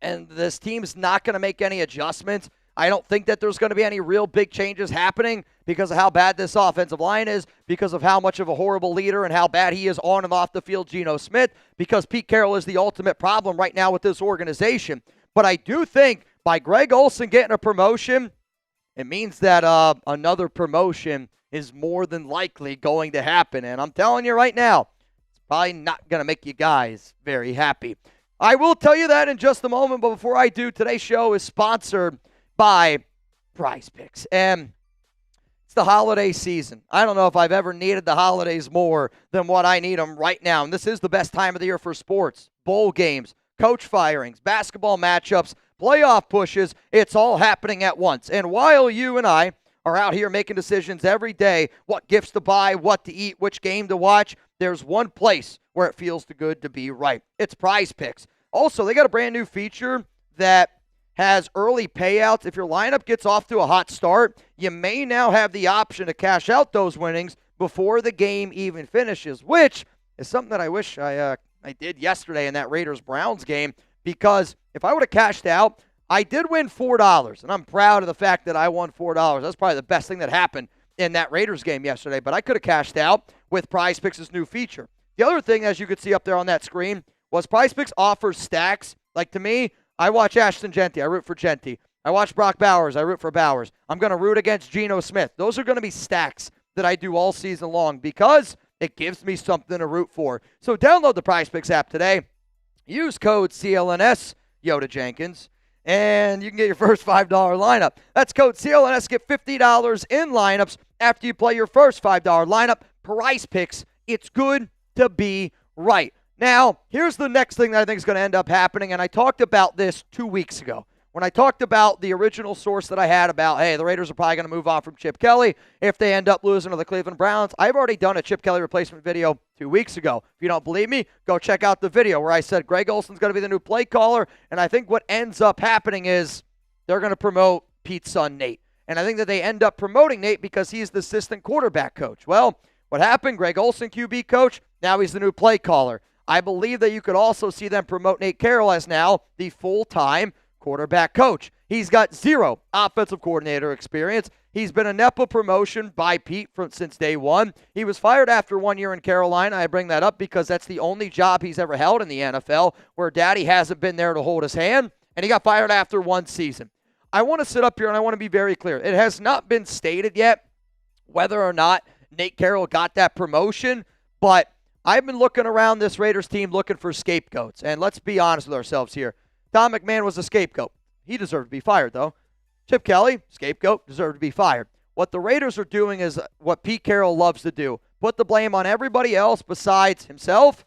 and this team's not going to make any adjustments. I don't think that there's going to be any real big changes happening because of how bad this offensive line is, because of how much of a horrible leader and how bad he is on and off the field, Geno Smith, because Pete Carroll is the ultimate problem right now with this organization. But I do think by Greg Olsen getting a promotion, it means that another promotion is more than likely going to happen. And I'm telling you right now, it's probably not going to make you guys very happy. I will tell you that in just a moment, but before I do, today's show is sponsored by Prize Picks. And it's the holiday season. I don't know if I've ever needed the holidays more than what I need them right now. And this is the best time of the year for sports, bowl games, coach firings, basketball matchups, playoff pushes. It's all happening at once. And while you and I are out here making decisions every day, what gifts to buy, what to eat, which game to watch, there's one place where it feels good to be right. It's Prize Picks. Also, they got a brand new feature that has early payouts. If your lineup gets off to a hot start, you may now have the option to cash out those winnings before the game even finishes, which is something that I wish I did yesterday in that Raiders-Browns game, because if I would have cashed out, I did win $4, and I'm proud of the fact that I won $4. That's probably the best thing that happened in that Raiders game yesterday, but I could have cashed out with Prize Picks' new feature. The other thing, as you could see up there on that screen, was Prize Picks offers stacks. Like, to me, I watch Ashton Genty. I root for Genty. I watch Brock Bowers. I root for Bowers. I'm going to root against Geno Smith. Those are going to be stacks that I do all season long because it gives me something to root for. So download the Prize Picks app today. Use code CLNS, Yoda Jenkins, and you can get your first $5 lineup. That's code CLNS. Get $50 in lineups after you play your first $5 lineup. Prize Picks. It's good to be right. Now, here's the next thing that I think is going to end up happening, and I talked about this 2 weeks ago. When I talked about the original source that I had about, hey, the Raiders are probably going to move on from Chip Kelly if they end up losing to the Cleveland Browns, I've already done a Chip Kelly replacement video 2 weeks ago. If you don't believe me, go check out the video where I said Greg Olsen's going to be the new play caller, and I think what ends up happening is they're going to promote Pete's son, Nate. And I think that they end up promoting Nate because he's the assistant quarterback coach. Well, what happened? Greg Olsen, QB coach, now he's the new play caller. I believe that you could also see them promote Nate Carroll as now the full-time quarterback coach. He's got zero offensive coordinator experience. He's been a Nepo promotion by Pete since day one. He was fired after 1 year in Carolina. I bring that up because that's the only job he's ever held in the NFL where daddy hasn't been there to hold his hand, and he got fired after 1 season. I want to sit up here and I want to be very clear. It has not been stated yet whether or not Nate Carroll got that promotion, but I've been looking around this Raiders team looking for scapegoats. And let's be honest with ourselves here. Tom McMahon was a scapegoat. He deserved to be fired, though. Chip Kelly, scapegoat, deserved to be fired. What the Raiders are doing is what Pete Carroll loves to do. Put the blame on everybody else besides himself,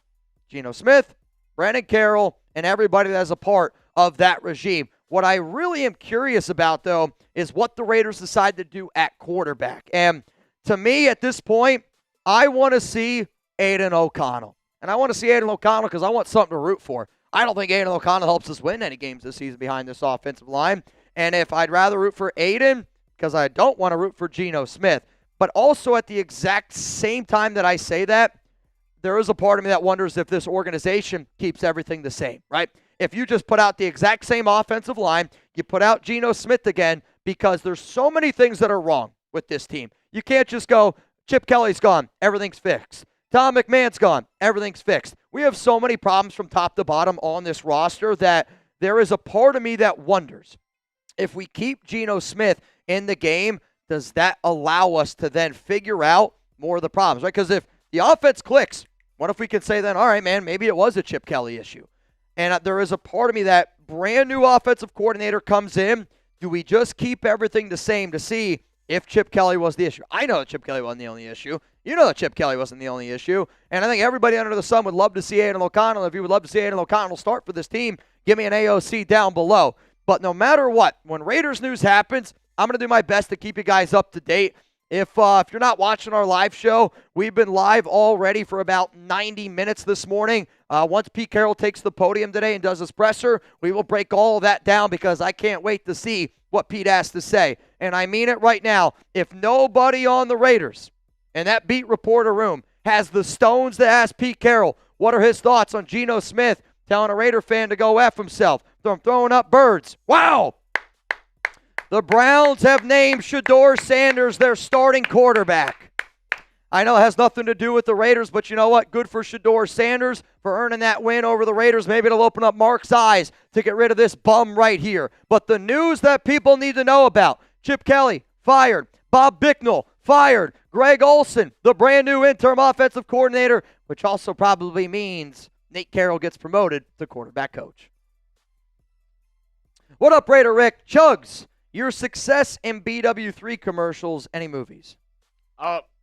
Geno Smith, Brandon Carroll, and everybody that's a part of that regime. What I really am curious about, though, is what the Raiders decide to do at quarterback. And to me, at this point, I want to see Aiden O'Connell. And I want to see Aiden O'Connell because I want something to root for. I don't think Aiden O'Connell helps us win any games this season behind this offensive line. And if I'd rather root for Aiden, because I don't want to root for Geno Smith. But also at the exact same time that I say that, there is a part of me that wonders if this organization keeps everything the same, right? If you just put out the exact same offensive line, you put out Geno Smith again, because there's so many things that are wrong with this team. You can't just go, Chip Kelly's gone, everything's fixed. Tom McMahon's gone, everything's fixed. We have so many problems from top to bottom on this roster that there is a part of me that wonders, if we keep Geno Smith in the game, does that allow us to then figure out more of the problems, right? Because if the offense clicks, what if we could say then, all right, man, maybe it was a Chip Kelly issue. And there is a part of me that brand new offensive coordinator comes in, do we just keep everything the same to see if Chip Kelly was the issue? I know that Chip Kelly wasn't the only issue. You know that Chip Kelly wasn't the only issue. And I think everybody under the sun would love to see Aiden O'Connell. If you would love to see Aiden O'Connell start for this team, give me an AOC down below. But no matter what, when Raiders news happens, I'm going to do my best to keep you guys up to date. If you're not watching our live show, we've been live already for about 90 minutes this morning. Once Pete Carroll takes the podium today and does his presser, we will break all of that down because I can't wait to see what Pete has to say. And I mean it right now. If nobody on the Raiders in that beat reporter room has the stones to ask Pete Carroll what are his thoughts on Geno Smith telling a Raider fan to go F himself. I'm throwing up birds. Wow! The Browns have named Shedeur Sanders their starting quarterback. I know it has nothing to do with the Raiders, but you know what? Good for Shedeur Sanders for earning that win over the Raiders. Maybe it'll open up Mark's eyes to get rid of this bum right here. But the news that people need to know about, Chip Kelly, fired. Bob Bicknell, fired. Greg Olsen, the brand new interim offensive coordinator, which also probably means Nate Carroll gets promoted to quarterback coach. What up, Raider Rick? Chugs, your success in BW3 commercials, any movies?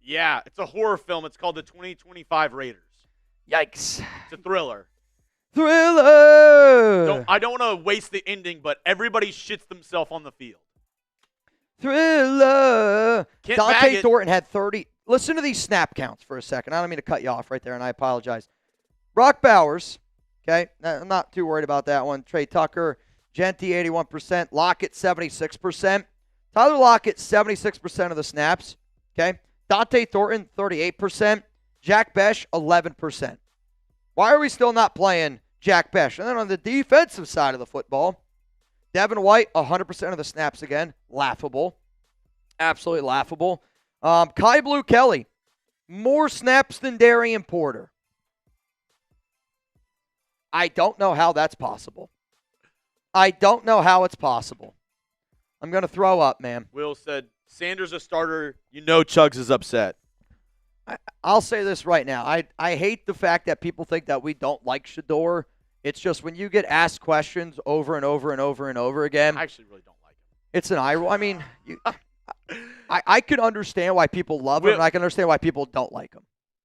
Yeah, it's a horror film. It's called The 2025 Raiders. Yikes. It's a thriller. Thriller! I don't want to waste the ending, but everybody shits themselves on the field. Thriller! Can't bag Dante it. Thornton had 30. Listen to these snap counts for a second. I don't mean to cut you off right there, and I apologize. Brock Bowers, okay, I'm not too worried about that one. Trey Tucker, Genty, 81%. Lockett, 76%. Tyler Lockett, 76% of the snaps, okay? Dante Thornton, 38%. Jack Besh, 11%. Why are we still not playing Jack Besh? And then on the defensive side of the football, Devin White, 100% of the snaps again. Laughable. Absolutely laughable. Kai Blue Kelly, more snaps than Darian Porter. I don't know how that's possible. I don't know how it's possible. I'm going to throw up, man. Will said, Sanders a starter. You know Chugs is upset. I'll say this right now. I hate the fact that people think that we don't like Shedeur. It's just when you get asked questions over and over and over and over again. I actually really don't like him. It's an eye roll. I mean, I can understand why people love him, and I can understand why people don't like him.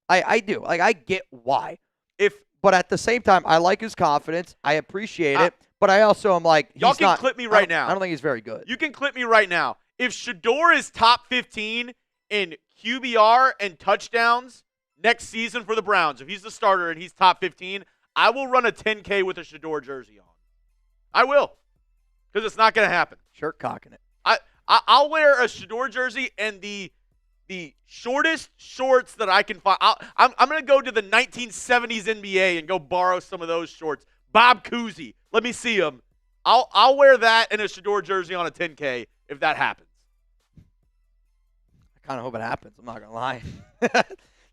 I do. Like, I get why. But at the same time, I like his confidence. I appreciate it. But I also am like, y'all can clip me right now. I don't think he's very good. You can clip me right now. If Shedeur is top 15 in QBR and touchdowns next season for the Browns, if he's the starter and he's top 15, I will run a 10K with a Shedeur jersey on. I will. Because it's not going to happen. Shirt cocking it. I'll wear a Shedeur jersey and the shortest shorts that I can find. I'm going to go to the 1970s NBA and go borrow some of those shorts. Bob Cousy. Let me see them. I'll wear that and a Shedeur jersey on a 10K if that happens. I kind of hope it happens. I'm not going to lie.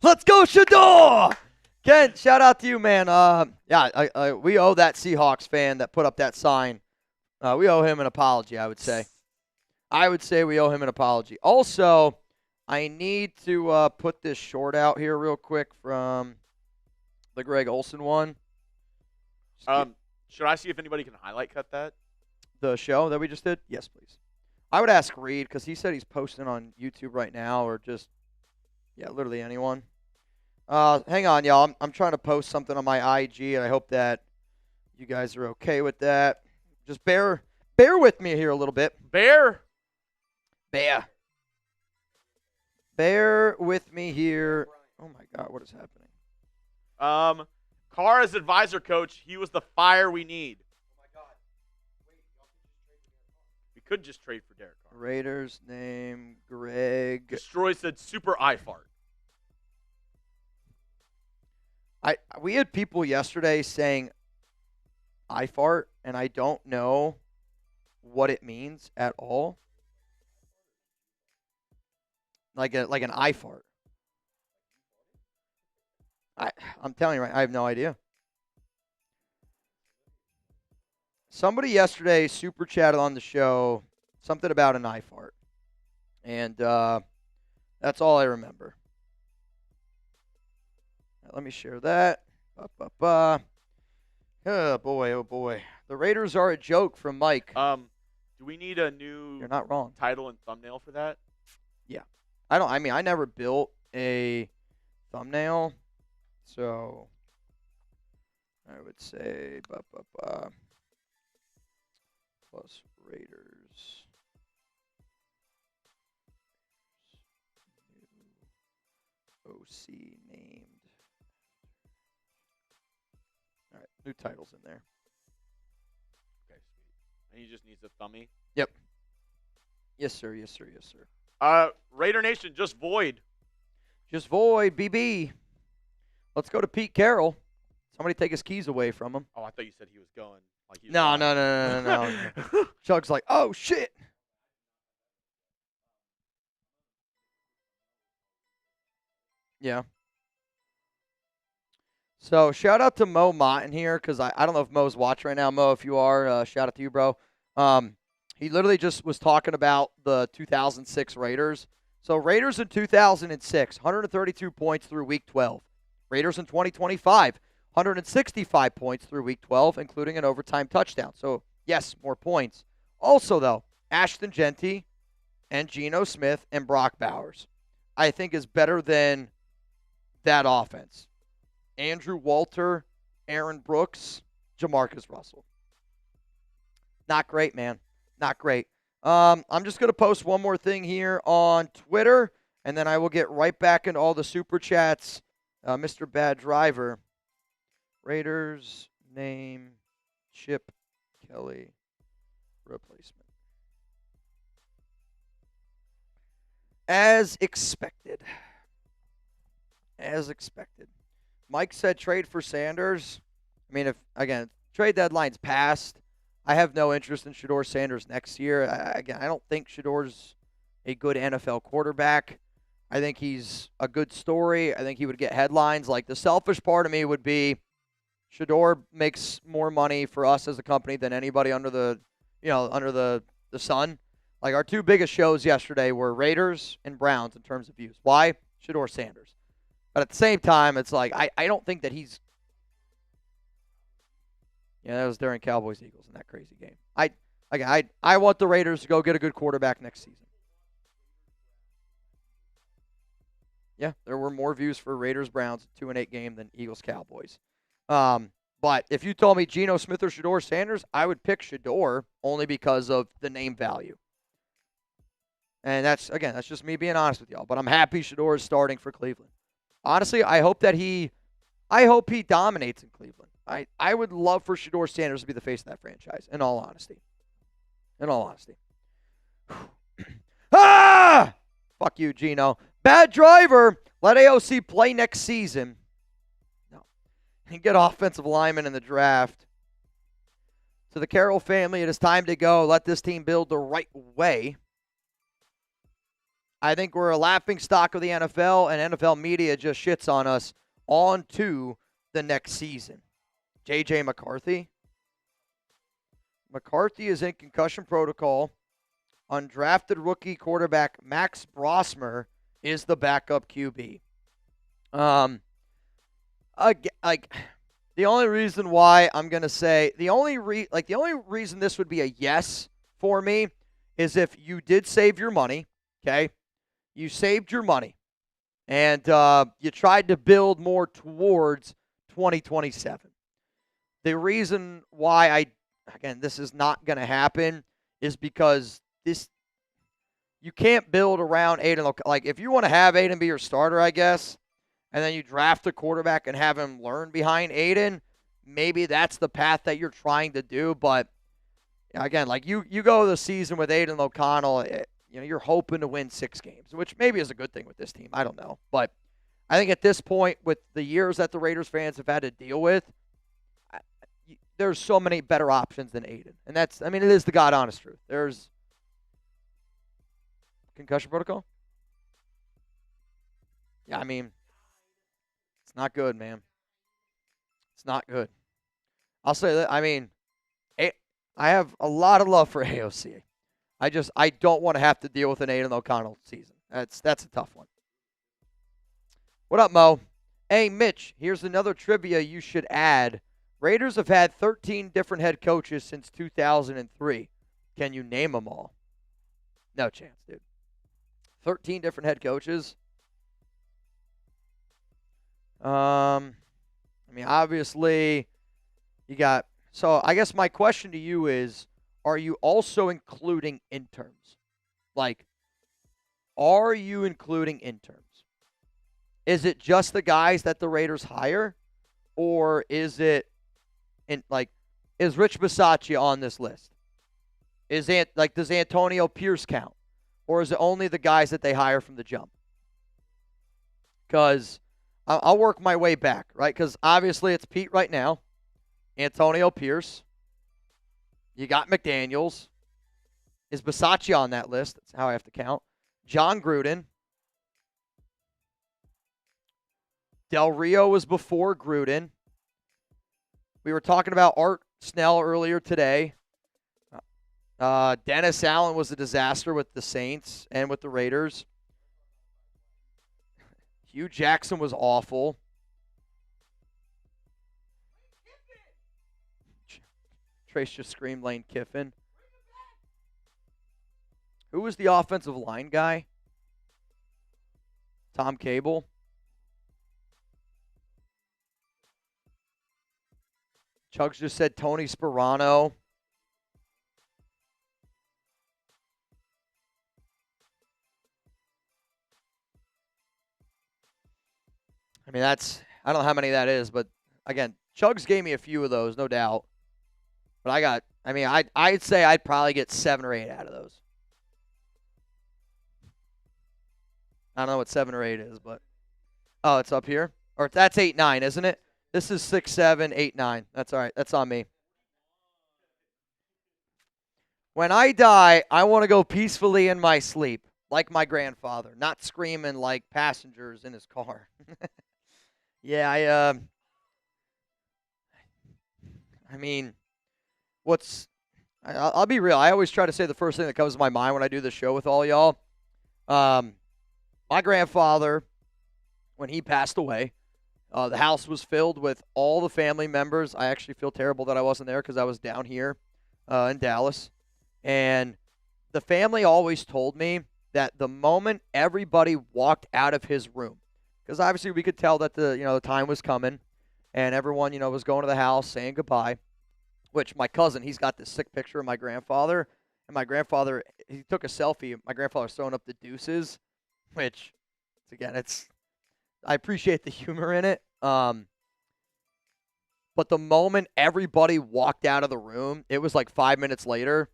Let's go, Shedeur! Ken, shout out to you, man. We owe that Seahawks fan that put up that sign. We owe him an apology, I would say. I would say we owe him an apology. Also, I need to put this short out here real quick from the Greg Olsen one. Should I see if anybody can highlight cut that? The show that we just did? Yes, please. I would ask Reed because he said he's posting on YouTube right now or just, literally anyone. Hang on, y'all. I'm trying to post something on my IG, and I hope that you guys are okay with that. Just bear with me here a little bit. Bear with me here. Oh, my God. What is happening? Carr as advisor coach, he was the fire we need. Oh, my God. Wait, we could just trade for Derek Carr. Raiders name Greg. Destroy said super eye fart. We had people yesterday saying I fart, and I don't know what it means at all. Like an eye fart. I'm telling you, right, I have no idea. Somebody yesterday super chatted on the show something about an eye fart. And that's all I remember. Let me share that. Oh, boy. The Raiders are a joke from Mike. Do we need a new You're not wrong. title and thumbnail for that? Yeah. I never built a thumbnail. So I would say plus Raiders. OC named. All right, new titles in there. Okay, sweet. And he just needs a thumbie? Yep. Yes, sir. Raider Nation, just void. Just void, BB. Let's go to Pete Carroll. Somebody take his keys away from him. Oh, I thought you said he was going. Like he was No, lying. no. Chuck's like, oh, shit. Yeah. So shout out to Mo Mott here because I don't know if Mo's watching right now. Mo, if you are, shout out to you, bro. He literally just was talking about the 2006 Raiders. So Raiders in 2006, 132 points through Week 12. Raiders in 2025, 165 points through Week 12, including an overtime touchdown. So, yes, more points. Also, though, Ashton Genty and Geno Smith and Brock Bowers, I think is better than that offense. Andrew Walter, Aaron Brooks, Jamarcus Russell. Not great, man. Not great. I'm just going to post one more thing here on Twitter, and then I will get right back into all the super chats. Mr. Bad Driver, Raiders name Chip Kelly replacement. As expected. As expected. Mike said trade for Sanders. I mean, if, again, trade deadline's passed. I have no interest in Shedeur Sanders next year. I don't think Shedor's a good NFL quarterback. I think he's a good story. I think he would get headlines. Like, the selfish part of me would be Shedeur makes more money for us as a company than anybody under the sun. Like, our two biggest shows yesterday were Raiders and Browns in terms of views. Why? Shedeur Sanders. But at the same time, it's like, I don't think that he's... Yeah, that was during Cowboys-Eagles in that crazy game. I want the Raiders to go get a good quarterback next season. Yeah, there were more views for Raiders-Browns 2-8 game than Eagles-Cowboys. But if you told me Geno Smith or Shedeur Sanders, I would pick Shedeur only because of the name value. And that's just me being honest with y'all. But I'm happy Shedeur is starting for Cleveland. Honestly, I hope he dominates in Cleveland. I would love for Shedeur Sanders to be the face of that franchise, in all honesty. Ah! Fuck you, Geno. Bad driver. Let AOC play next season. No. And get offensive linemen in the draft. To the Carroll family, it is time to go. Let this team build the right way. I think we're a laughing stock of the NFL, and NFL media just shits on us. On to the next season. J.J. McCarthy. McCarthy is in concussion protocol. Undrafted rookie quarterback Max Brosmer is the backup QB. The only reason why I'm gonna say the only reason this would be a yes for me is if you did save your money. Okay, you saved your money, and you tried to build more towards 2027. The reason why this is not going to happen is because you can't build around Aiden. Like, if you want to have Aiden be your starter, I guess, and then you draft a quarterback and have him learn behind Aiden, maybe that's the path that you're trying to do. But, again, like you go the season with Aiden O'Connell, you're hoping to win 6 games, which maybe is a good thing with this team. I don't know. But I think at this point, with the years that the Raiders fans have had to deal with, there's so many better options than Aiden. And it is the God honest truth. There's concussion protocol? Yeah, it's not good, man. It's not good. I'll say that, I have a lot of love for AOC. I don't want to have to deal with an Aiden O'Connell season. That's a tough one. What up, Mo? Hey, Mitch, here's another trivia you should add. Raiders have had 13 different head coaches since 2003. Can you name them all? No chance, dude. 13 different head coaches. Obviously, you got... So, I guess my question to you is, are you also including interns? Like, are you including interns? Is it just the guys that the Raiders hire? Or is it... is Rich Bisaccia on this list? Does Antonio Pierce count? Or is it only the guys that they hire from the jump? Because I'll work my way back, right? Because obviously it's Pete right now, Antonio Pierce. You got McDaniels. Is Bisaccia on that list? That's how I have to count. John Gruden. Del Rio was before Gruden. We were talking about Art Snell earlier today. Dennis Allen was a disaster with the Saints and with the Raiders. Hugh Jackson was awful. Trace just screamed Lane Kiffin. Who was the offensive line guy? Tom Cable. Chugs just said Tony Sperano. I mean, I don't know how many that is, but again, Chugs gave me a few of those, no doubt. But I'd say I'd probably get 7 or 8 out of those. I don't know what 7 or 8 is, but oh, it's up here? Or that's 8, 9, isn't it? This is 6, 7, 8, 9. That's all right. That's on me. When I die, I want to go peacefully in my sleep, like my grandfather, not screaming like passengers in his car. Yeah, I'll be real. I always try to say the first thing that comes to my mind when I do the show with all y'all. My grandfather, when he passed away, the house was filled with all the family members. I actually feel terrible that I wasn't there because I was down here in Dallas. And the family always told me that the moment everybody walked out of his room, because obviously we could tell that the time was coming, and everyone was going to the house saying goodbye. Which my cousin, he's got this sick picture of my grandfather, and my grandfather, he took a selfie. My grandfather's throwing up the deuces, which again, I appreciate the humor in it. But the moment everybody walked out of the room, it was like 5 minutes later,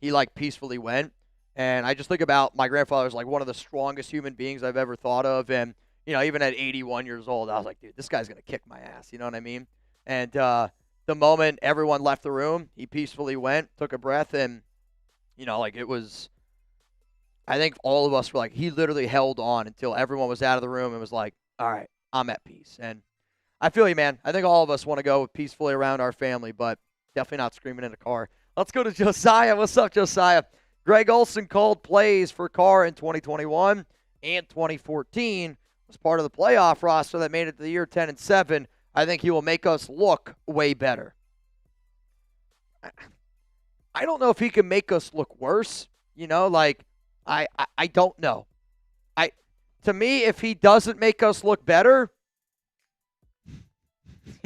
he like peacefully went. And I just think about my grandfather's like one of the strongest human beings I've ever thought of. And, even at 81 years old, I was like, dude, this guy's going to kick my ass. You know what I mean? And the moment everyone left the room, he peacefully went, took a breath, and, it was, I think all of us were like, he literally held on until everyone was out of the room and was like, all right, I'm at peace. And I feel you, man. I think all of us want to go peacefully around our family, but definitely not screaming in a car. Let's go to Josiah. What's up, Josiah? Greg Olsen called plays for Carr in 2021 and 2014. Was part of the playoff roster that made it to the year 10-7. I think he will make us look way better. I don't know if he can make us look worse. I don't know. To me, if he doesn't make us look better,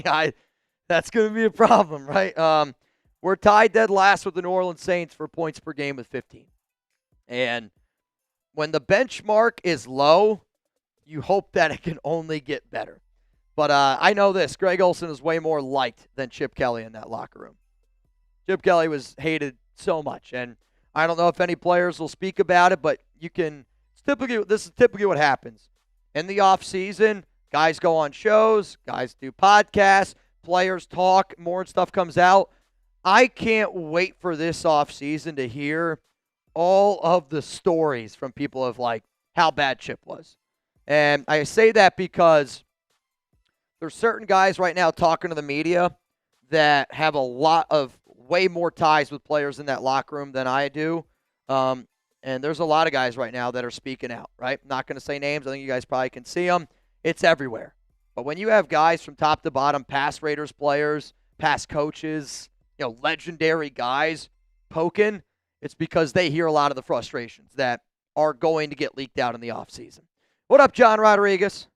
that's going to be a problem, right? We're tied dead last with the New Orleans Saints for points per game with 15. And when the benchmark is low, you hope that it can only get better. But I know this. Greg Olsen is way more liked than Chip Kelly in that locker room. Chip Kelly was hated so much. And I don't know if any players will speak about it, but this is typically what happens. In the offseason, guys go on shows, guys do podcasts, players talk, more stuff comes out. I can't wait for this offseason to hear all of the stories from people of how bad Chip was. And I say that because there's certain guys right now talking to the media that have a lot of way more ties with players in that locker room than I do. And there's a lot of guys right now that are speaking out, right? I'm not going to say names. I think you guys probably can see them. It's everywhere. But when you have guys from top to bottom, past Raiders players, past coaches, legendary guys poking, it's because they hear a lot of the frustrations that are going to get leaked out in the offseason. What up, John Rodriguez?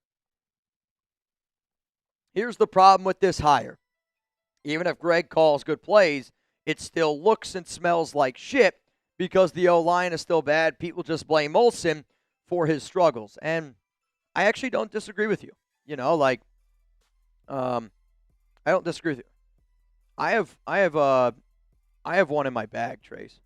Here's the problem with this hire. Even if Greg calls good plays, it still looks and smells like shit because the O-line is still bad. People just blame Olsen for his struggles. And I actually don't disagree with you. I don't disagree with you. I have one in my bag, Trace.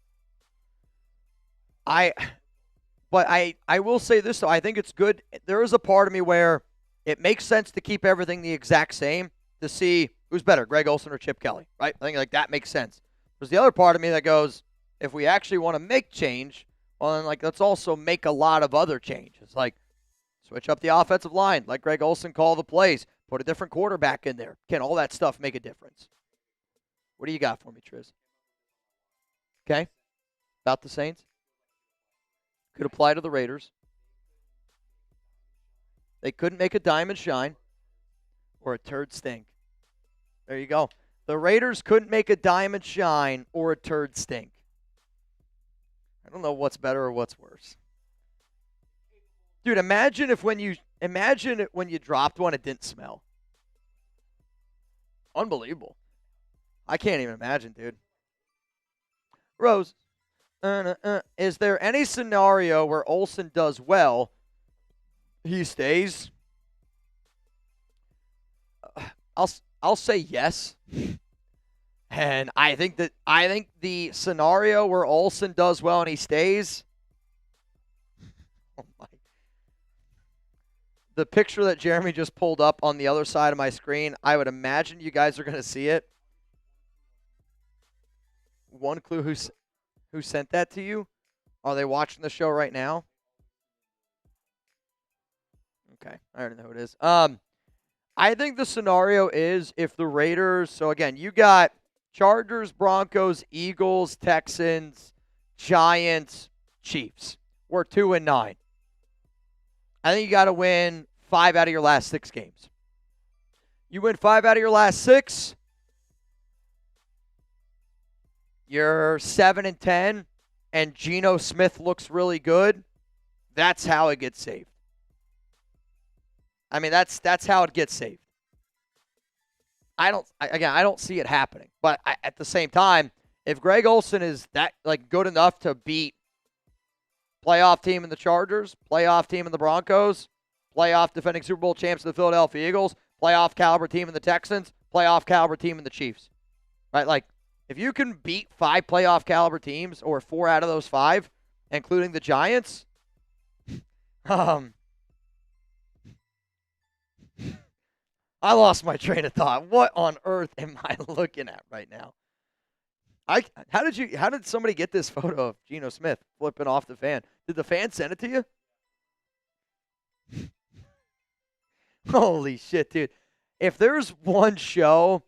But I will say this, though. I think it's good. There is a part of me where it makes sense to keep everything the exact same to see who's better, Greg Olsen or Chip Kelly, right? I think like that makes sense. There's the other part of me that goes, if we actually want to make change, well, then let's also make a lot of other changes. Like switch up the offensive line, let Greg Olsen call the plays, put a different quarterback in there. Can all that stuff make a difference? What do you got for me, Triz? Okay. About the Saints? Could apply to the Raiders. They couldn't make a diamond shine or a turd stink. There you go. The Raiders couldn't make a diamond shine or a turd stink. I don't know what's better or what's worse. Dude, imagine when you dropped one, it didn't smell. Unbelievable. I can't even imagine, dude. Rose, is there any scenario where Olsen does well, he stays? I'll say yes. And I think the scenario where Olsen does well and he stays. Oh my. The picture that Jeremy just pulled up on the other side of my screen, I would imagine you guys are going to see it. One clue who sent that to you? Are they watching the show right now? Okay, I already know who it is. I think the scenario is if the Raiders, so again, you got Chargers, Broncos, Eagles, Texans, Giants, Chiefs. We're 2-9. I think you got to win 5 out of your last 6 games. You win 5 out of your last 6, you're 7-10, and Geno Smith looks really good. That's how it gets saved. I mean, that's how it gets saved. I don't see it happening. But at the same time, if Greg Olsen is that good enough to beat playoff team in the Chargers, playoff team in the Broncos, playoff defending Super Bowl champs in the Philadelphia Eagles, playoff caliber team in the Texans, playoff caliber team in the Chiefs, right? If you can beat 5 playoff caliber teams or 4 out of those 5, including the Giants, I lost my train of thought. What on earth am I looking at right now? How did somebody get this photo of Geno Smith flipping off the fan? Did the fan send it to you? Holy shit, dude. If there's one show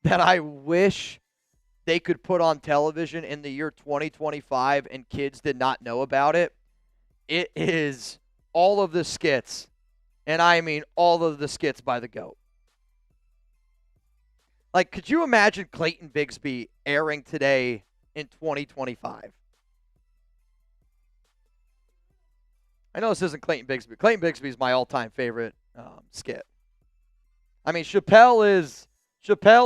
that I wish they could put on television in the year 2025 and kids did not know about it, it is all of the skits. And I mean all of the skits by the GOAT. Could you imagine Clayton Bigsby airing today in 2025? I know this isn't Clayton Bigsby. Clayton Bigsby is my all-time favorite skit. I mean, Chappelle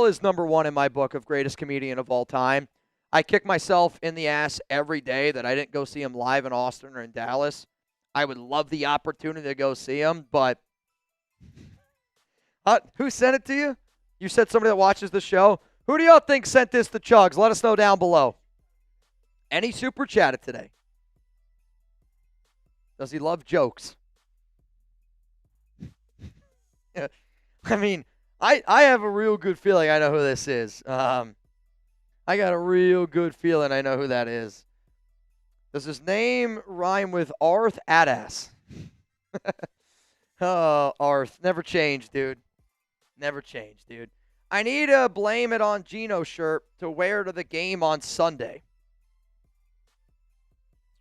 is number 1 in my book of greatest comedian of all time. I kick myself in the ass every day that I didn't go see him live in Austin or in Dallas. I would love the opportunity to go see him, but who sent it to you? You said somebody that watches the show. Who do y'all think sent this to Chugs? Let us know down below. Any super chatted today? Does he love jokes? I mean, I have a real good feeling I know who this is. I got a real good feeling I know who that is. Does his name rhyme with Arth Adas? Oh, Arth. Never changed, dude. Never changed, dude. I need to blame it on Geno shirt to wear to the game on Sunday.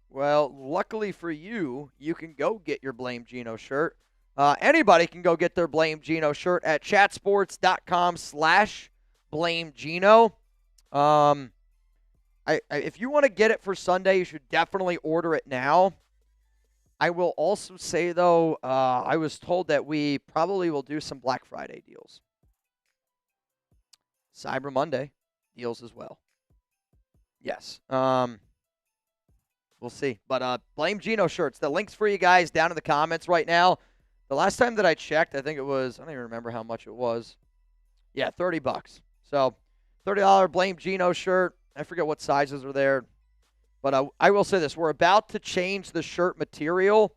Well, luckily for you, you can go get your Blame Geno shirt. Anybody can go get their Blame Geno shirt at chatsports.com/BlameGeno. If you want to get it for Sunday, you should definitely order it now. I will also say, though, I was told that we probably will do some Black Friday deals. Cyber Monday deals as well. Yes. We'll see. But Blame Geno shirts. The link's for you guys down in the comments right now. The last time that I checked, I think it was, I don't even remember how much it was. Yeah, $30. So, $30 Blame Geno shirt. I forget what sizes are there. But I will say this. We're about to change the shirt material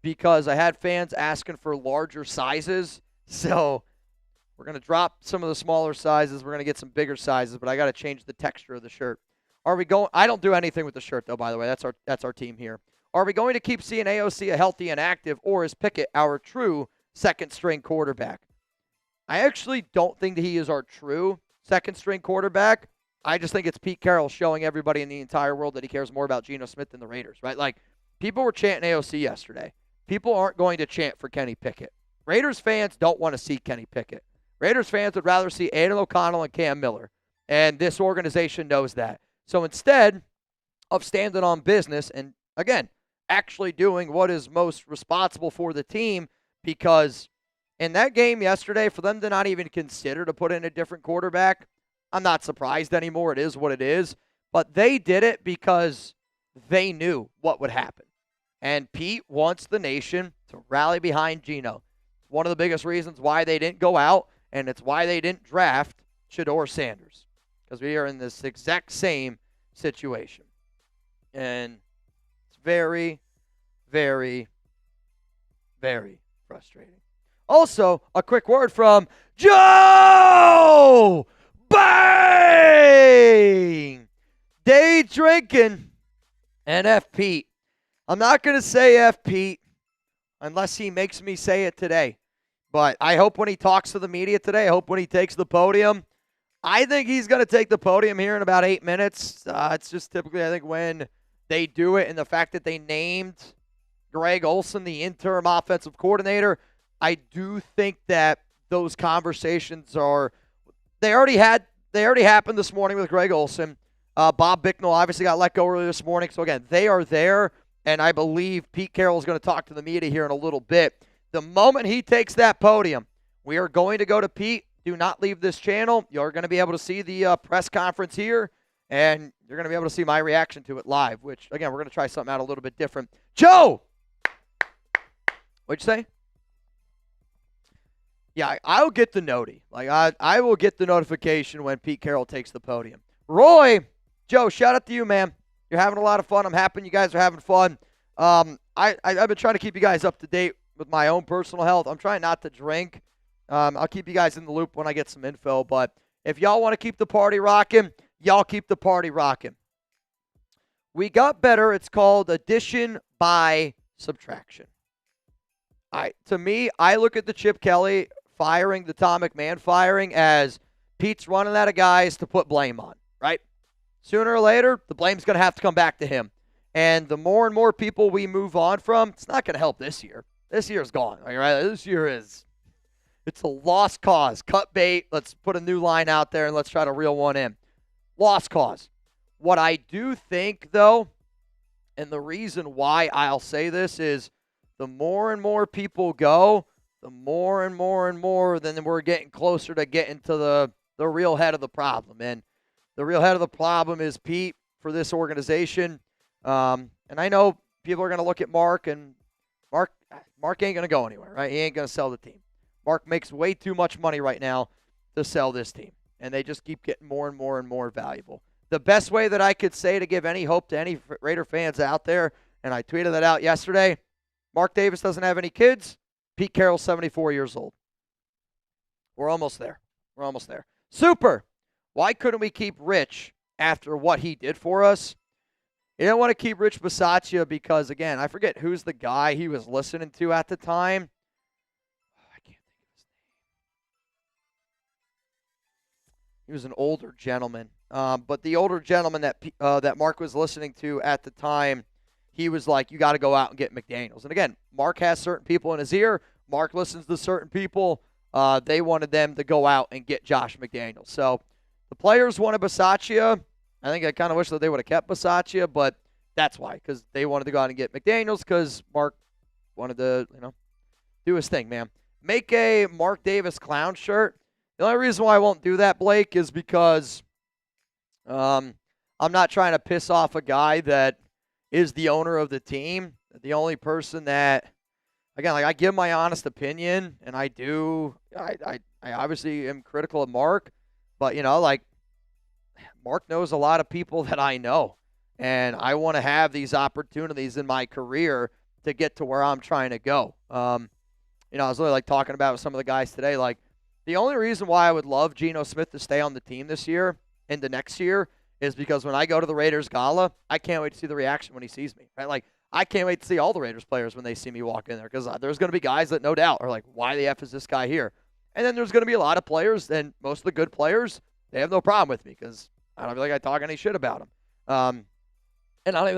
because I had fans asking for larger sizes. So we're going to drop some of the smaller sizes. We're going to get some bigger sizes, but I got to change the texture of the shirt. Are we going? I don't do anything with the shirt, though, by the way. That's our team here. Are we going to keep seeing AOC a healthy and active, or is Pickett our true second-string quarterback? I actually don't think that he is our true second-string quarterback. I just think it's Pete Carroll showing everybody in the entire world that he cares more about Geno Smith than the Raiders, right? Like, people were chanting AOC yesterday. People aren't going to chant for Kenny Pickett. Raiders fans don't want to see Kenny Pickett. Raiders fans would rather see Aiden O'Connell and Cam Miller, and this organization knows that. So instead of standing on business and, again, actually doing what is most responsible for the team, because in that game yesterday, for them to not even consider to put in a different quarterback, I'm not surprised anymore. It is what it is. But they did it because they knew what would happen. And Pete wants the nation to rally behind Geno. It's one of the biggest reasons why they didn't go out, and it's why they didn't draft Shedeur Sanders, because we are in this exact same situation. And it's very, very, very frustrating. Also, a quick word from Joe Bang! Day drinking and F. Pete. I'm not going to say F. Pete unless he makes me say it today. But I hope when he talks to the media today, I hope when he takes the podium, I think he's going to take the podium here in about 8 minutes. It's just typically, I think, when they do it, and the fact that they named Greg Olsen the interim offensive coordinator, I do think that those conversations they already happened this morning with Greg Olsen. Bob Bicknell obviously got let go earlier this morning. So, again, they are there, and I believe Pete Carroll is going to talk to the media here in a little bit. The moment he takes that podium, we are going to go to Pete. Do not leave this channel. You're going to be able to see the press conference here, and you're going to be able to see my reaction to it live, which, again, we're going to try something out a little bit different. Joe! What'd you say? Yeah, I'll get the noti. Like, I will get the notification when Pete Carroll takes the podium. Roy, Joe, shout out to you, man. You're having a lot of fun. I'm happy you guys are having fun. I've been trying to keep you guys up to date with my own personal health. I'm trying not to drink. I'll keep you guys in the loop when I get some info. But if y'all want to keep the party rocking, y'all keep the party rocking. We got better. It's called addition by subtraction. To me, I look at the Chip Kelly firing, the Tom McMahon firing, as Pete's running out of guys to put blame on, right? Sooner or later, the blame's going to have to come back to him. And the more and more people we move on from, it's not going to help this year. This year's gone, right? This year it's a lost cause. Cut bait. Let's put a new line out there and let's try to reel one in. Lost cause. What I do think, though, and the reason why I'll say this is the more and more people go, the more and more, then we're getting closer to getting to the real head of the problem. And the real head of the problem is Pete for this organization. And I know people are going to look at Mark, and Mark ain't going to go anywhere, right? He ain't going to sell the team. Mark makes way too much money right now to sell this team, and they just keep getting more and more valuable. The best way that I could say to give any hope to any Raider fans out there, and I tweeted that out yesterday, Mark Davis doesn't have any kids. Pete Carroll's 74 years old. We're almost there. Super. Why couldn't we keep Rich after what he did for us? You don't want to keep Rich Bisaccia because, again, I forget who's the guy he was listening to at the time. I can't think of his name. He was an older gentleman. But the older gentleman that Mark was listening to at the time, he was like, you got to go out and get McDaniels. And, again, Mark has certain people in his ear. Mark listens to certain people. They wanted them to go out and get Josh McDaniels. So the players wanted Bisaccia. I think I kind of wish that they would have kept Bisaccia, but that's why, because they wanted to go out and get McDaniels because Mark wanted to, do his thing, man. Make a Mark Davis clown shirt. The only reason why I won't do that, Blake, is because I'm not trying to piss off a guy that is the owner of the team. The only person that, again, I give my honest opinion, and I do. I obviously am critical of Mark, but, Mark knows a lot of people that I know, and I want to have these opportunities in my career to get to where I'm trying to go. You know, I was really like talking about with some of the guys today. Like, the only reason why I would love Geno Smith to stay on the team this year and the next year is because when I go to the Raiders gala, I can't wait to see the reaction when he sees me. Right? Like, I can't wait to see all the Raiders players when they see me walk in there, because there's going to be guys that no doubt are like, why the F is this guy here? And then there's going to be a lot of players, and most of the good players, they have no problem with me because I don't feel like I talk any shit about them. And I don't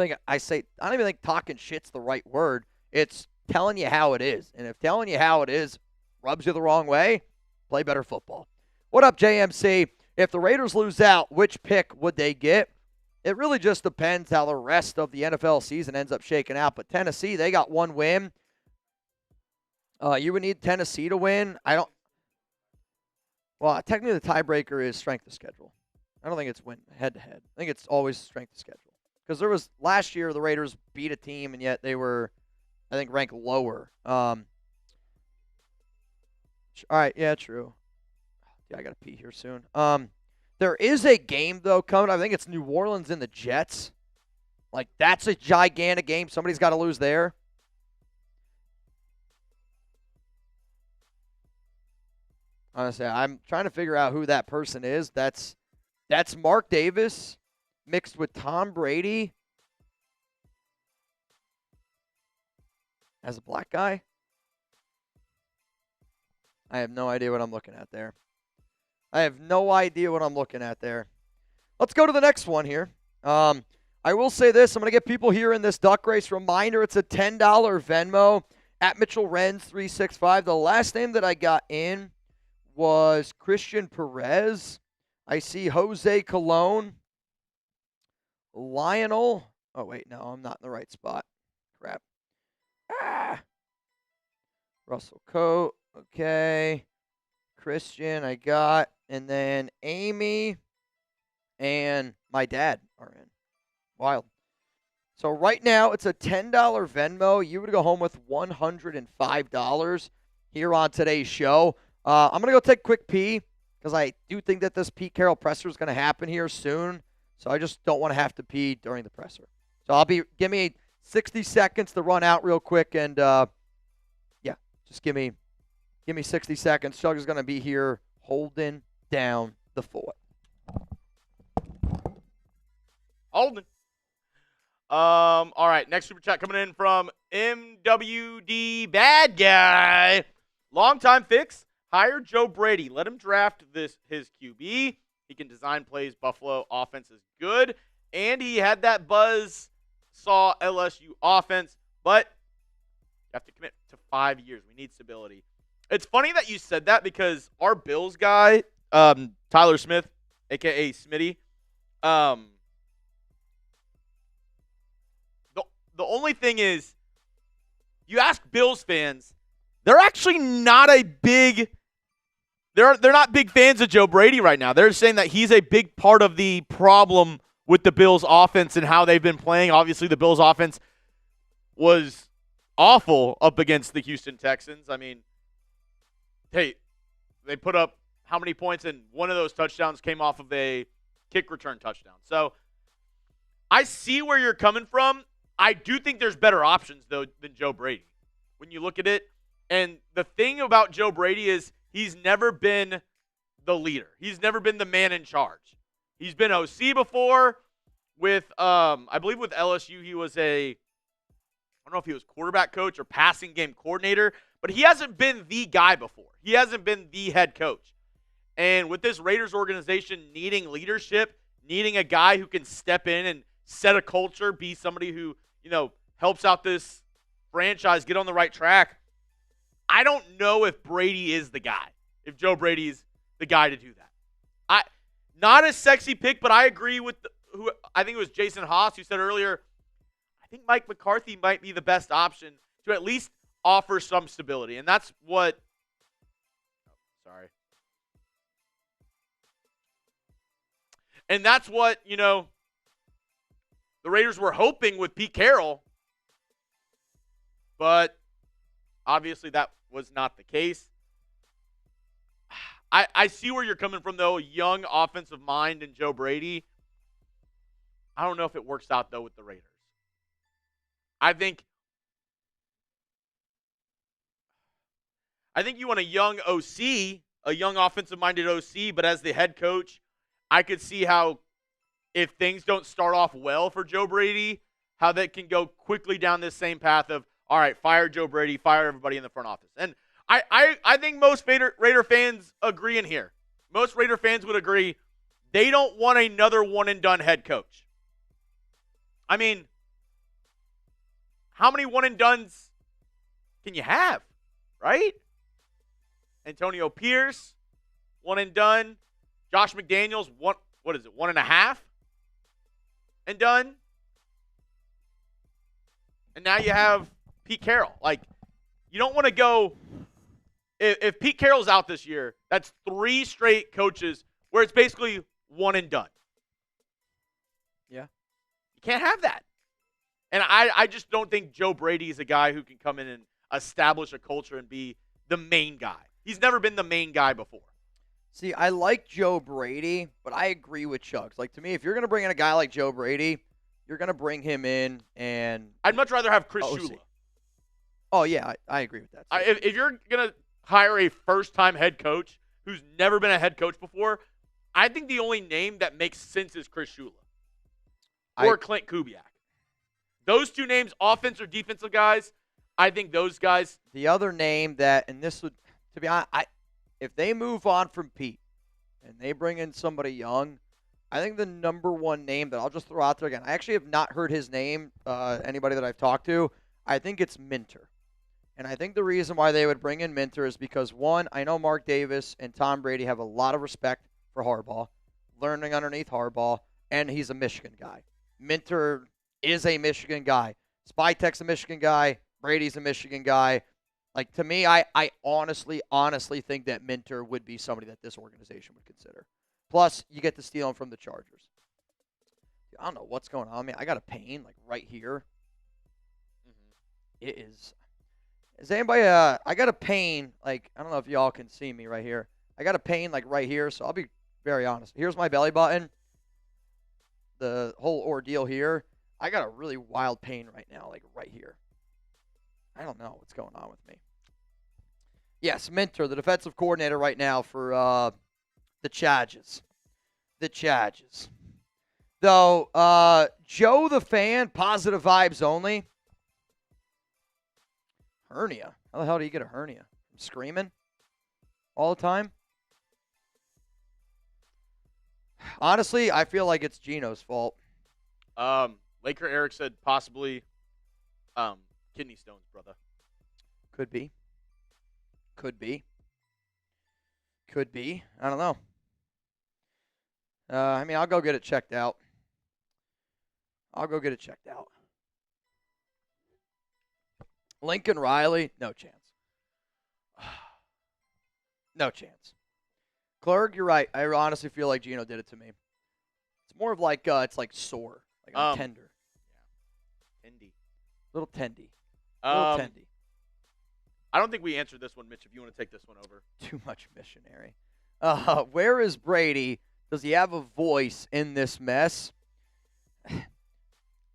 even think talking shit's the right word. It's telling you how it is. And if telling you how it is rubs you the wrong way, play better football. What up, JMC? If the Raiders lose out, which pick would they get? It really just depends how the rest of the NFL season ends up shaking out. But Tennessee, they got one win. You would need Tennessee to win. Well, technically the tiebreaker is strength of schedule. I don't think it's win head-to-head. I think it's always strength of schedule. Because there was last year the Raiders beat a team, and yet they were, I think, ranked lower. All right, yeah, true. Yeah, I got to pee here soon. There is a game, though, coming. I think it's New Orleans and the Jets. Like, that's a gigantic game. Somebody's got to lose there. Honestly, I'm trying to figure out who that person is. That's Mark Davis mixed with Tom Brady as a black guy. I have no idea what I'm looking at there. Let's go to the next one here. I will say this. I'm going to get people here in this duck race. Reminder, it's a $10 Venmo at Mitchell Renz 365. The last name that I got in was Christian Perez. I see Jose Colon. Lionel. Oh, wait. No, I'm not in the right spot. Crap. Russell Coate. Okay. Christian, I got. And then Amy and my dad are in. Wild. So right now, it's a $10 Venmo. You would go home with $105 here on today's show. I'm going to go take a quick pee because I do think that this Pete Carroll presser is going to happen here soon. So I just don't want to have to pee during the presser. So give me 60 seconds to run out real quick. And, just give me 60 seconds. Chug is going to be here holding down the fort. Holden. All right, next super chat coming in from MWD Bad Guy. Long-time fix. Hire Joe Brady. Let him draft his QB. He can design plays. Buffalo offense is good. And he had that buzz saw LSU offense. But you have to commit to 5 years. We need stability. It's funny that you said that because our Bills guy, Tyler Smith, a.k.a. Smitty, the only thing is, you ask Bills fans, they're actually not a big they're not big fans of Joe Brady right now. They're saying that he's a big part of the problem with the Bills offense and how they've been playing. Obviously, the Bills offense was awful up against the Houston Texans. I mean, hey, they put up how many points, and one of those touchdowns came off of a kick return touchdown. So I see where you're coming from. I do think there's better options, though, than Joe Brady when you look at it. And the thing about Joe Brady is he's never been the leader. He's never been the man in charge. He's been OC before with, I believe with LSU, he was I don't know if he was quarterback coach or passing game coordinator, but he hasn't been the guy before. He hasn't been the head coach. And with this Raiders organization needing leadership, needing a guy who can step in and set a culture, be somebody who, helps out this franchise get on the right track, I don't know if Brady is the guy, if Joe Brady's the guy to do that. Not a sexy pick, but I agree with who I think it was Jason Haas who said earlier, I think Mike McCarthy might be the best option to at least offer some stability. And that's what And that's what, the Raiders were hoping with Pete Carroll. But obviously that was not the case. I see where you're coming from, though. Young offensive mind in Joe Brady. I don't know if it works out, though, with the Raiders. I think I think you want a young OC, a young offensive-minded OC, but as the head coach, I could see how if things don't start off well for Joe Brady, how that can go quickly down this same path of, all right, fire Joe Brady, fire everybody in the front office. And I think most Raider fans agree in here. Most Raider fans would agree they don't want another one-and-done head coach. I mean, how many one-and-dones can you have, right? Antonio Pierce, one-and-done. Josh McDaniels, what is it, 1.5 and done? And now you have Pete Carroll. Like, you don't want to go – if Pete Carroll's out this year, that's 3 straight coaches where it's basically one and done. Yeah. You can't have that. And I just don't think Joe Brady is a guy who can come in and establish a culture and be the main guy. He's never been the main guy before. See, I like Joe Brady, but I agree with Chugs. Like, to me, if you're going to bring in a guy like Joe Brady, you're going to bring him in and – I'd much rather have Chris Shula. Oh, yeah, I agree with that. If you're going to hire a first-time head coach who's never been a head coach before, I think the only name that makes sense is Chris Shula or Clint Kubiak. Those 2 names, offense or defensive guys, I think those guys. The other name that, and this would, to be honest, if they move on from Pete and they bring in somebody young, I think the number one name that I'll just throw out there again, I actually have not heard his name, anybody that I've talked to, I think it's Minter. And I think the reason why they would bring in Minter is because, one, I know Mark Davis and Tom Brady have a lot of respect for Harbaugh, learning underneath Harbaugh, and he's a Michigan guy. Minter is a Michigan guy. Spytek's a Michigan guy. Brady's a Michigan guy. Like, to me, I honestly think that Minter would be somebody that this organization would consider. Plus, you get to steal him from the Chargers. I don't know what's going on. I mean, I got a pain, like, right here. It is. Is anybody, I got a pain, like, I don't know if y'all can see me right here. I got a pain, like, right here, so I'll be very honest. Here's my belly button. The whole ordeal here. I got a really wild pain right now, like, right here. I don't know what's going on with me. Yes, Minter, the defensive coordinator right now for the Chargers. The Chargers. Though, Joe the fan, positive vibes only. Hernia. How the hell do you get a hernia? From screaming all the time? Honestly, I feel like it's Geno's fault. Laker Eric said possibly kidney stones, brother. Could be. Could be. Could be. I don't know. I mean, I'll go get it checked out. Lincoln Riley, no chance. No chance. Clerk, you're right. I honestly feel like Geno did it to me. It's more of like, it's like sore. Like I'm tender. Yeah. Tendy. Little tendy. I don't think we answered this one, Mitch, if you want to take this one over. Too much missionary. Where is Brady? Does he have a voice in this mess?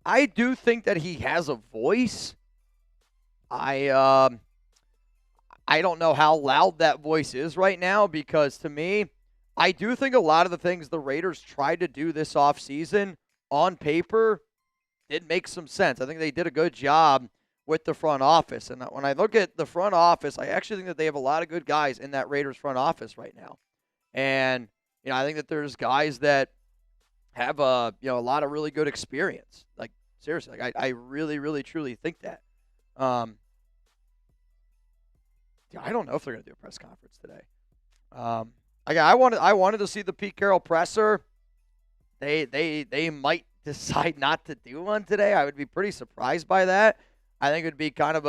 I do think that he has a voice. I don't know how loud that voice is right now because to me, I do think a lot of the things the Raiders tried to do this offseason on paper did make some sense. I think they did a good job with the front office. And when I look at the front office, I actually think that they have a lot of good guys in that Raiders front office right now. And, I think that there's guys that have a lot of really good experience. Like, seriously, like I really, really, truly think that. I don't know if they're going to do a press conference today. I wanted to see the Pete Carroll presser. They might decide not to do one today. I would be pretty surprised by that. I think it would be kind of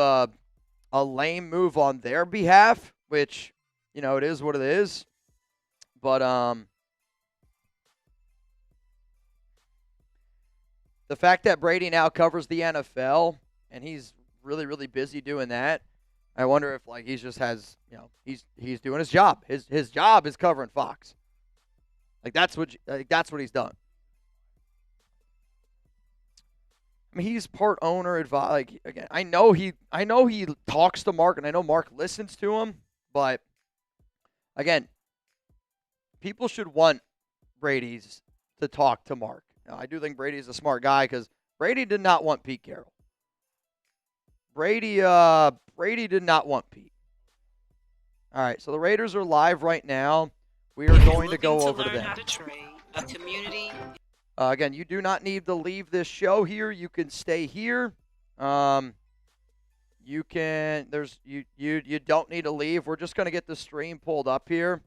a lame move on their behalf, which, it is what it is. But the fact that Brady now covers the NFL and he's really, really busy doing that, I wonder if he just has, he's doing his job. His job is covering Fox. That's what he's done. I mean, he's part owner, again, I know he talks to Mark, and I know Mark listens to him, But, again, people should want Brady's to talk to Mark. Now, I do think Brady's a smart guy because Brady did not want Pete Carroll. Brady did not want Pete. All right, so the Raiders are live right now. We are going to go over to them. How to trade, a community. Again, you do not need to leave this show here. You can stay here. You can. You don't need to leave. We're just going to get the stream pulled up here.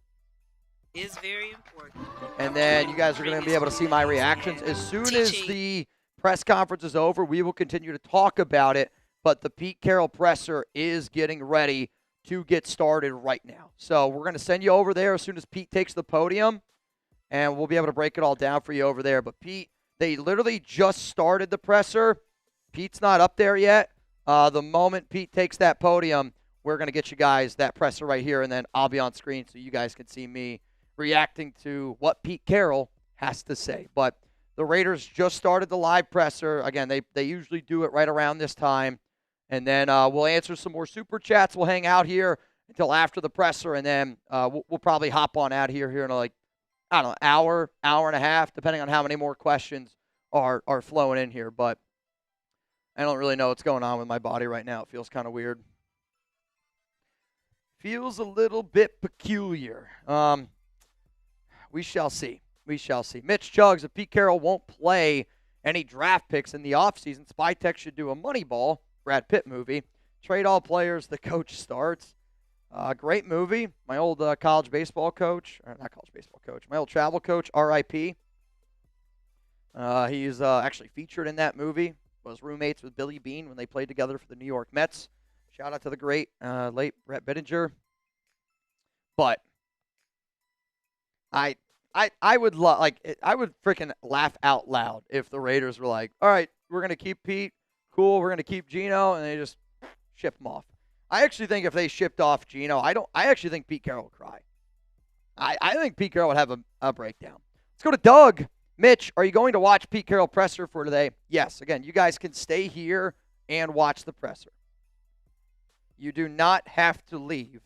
Is very important. And then you guys are going to be able to see my reactions. As soon as the press conference is over, we will continue to talk about it. But the Pete Carroll presser is getting ready to get started right now. So we're going to send you over there as soon as Pete takes the podium. And we'll be able to break it all down for you over there. But Pete, they literally just started the presser. Pete's not up there yet. The moment Pete takes that podium, we're going to get you guys that presser right here. And then I'll be on screen so you guys can see me reacting to what Pete Carroll has to say. But the Raiders just started the live presser. Again, they usually do it right around this time. And then we'll answer some more super chats. We'll hang out here until after the presser. And then we'll probably hop on out here in like, I don't know, hour and a half, depending on how many more questions are flowing in here. But I don't really know what's going on with my body right now. It feels kind of weird. Feels a little bit peculiar. We shall see. We shall see. Mitch Chugs, if Pete Carroll won't play any draft picks in the offseason, Spytech should do a Moneyball, Brad Pitt movie. Trade all players, the coach starts. Great movie. My old college baseball coach, or not college baseball coach, my old travel coach, R.I.P. He's actually featured in that movie. Was roommates with Billy Beane when they played together for the New York Mets. Shout out to the great late Brett Bittinger. But I would I would freaking laugh out loud if the Raiders were like, all right, we're gonna keep Pete, cool, we're gonna keep Geno, and they just ship him off. I actually think if they shipped off Geno, I actually think Pete Carroll would cry. I think Pete Carroll would have a breakdown. Let's go to Doug. Mitch, are you going to watch Pete Carroll presser for today? Yes. Again, you guys can stay here and watch the presser. You do not have to leave.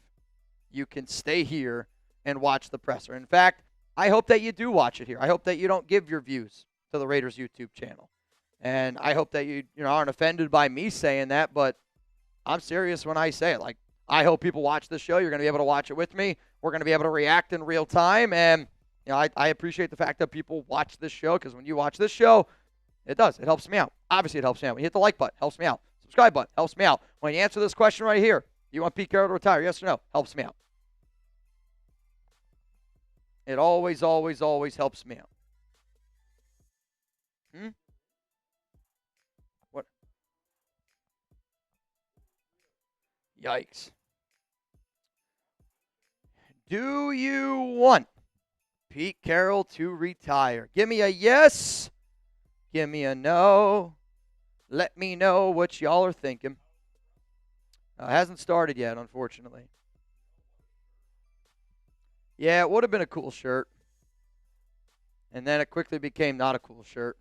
You can stay here and watch the presser. In fact, I hope that you do watch it here. I hope that you don't give your views to the Raiders YouTube channel. And I hope that you aren't offended by me saying that, but I'm serious when I say it. Like, I hope people watch this show. You're going to be able to watch it with me. We're going to be able to react in real time. And I appreciate the fact that people watch this show, because when you watch this show, it does. It helps me out. Obviously, it helps me out. When you hit the like button, helps me out. Subscribe button, helps me out. When you answer this question right here, do you want Pete Carroll to retire? Yes or no? Helps me out. It always, always, always helps me out. What? Yikes. Do you want Pete Carroll to retire? Give me a yes. Give me a no. Let me know what y'all are thinking. It hasn't started yet, unfortunately. Yeah, it would have been a cool shirt. And then it quickly became not a cool shirt.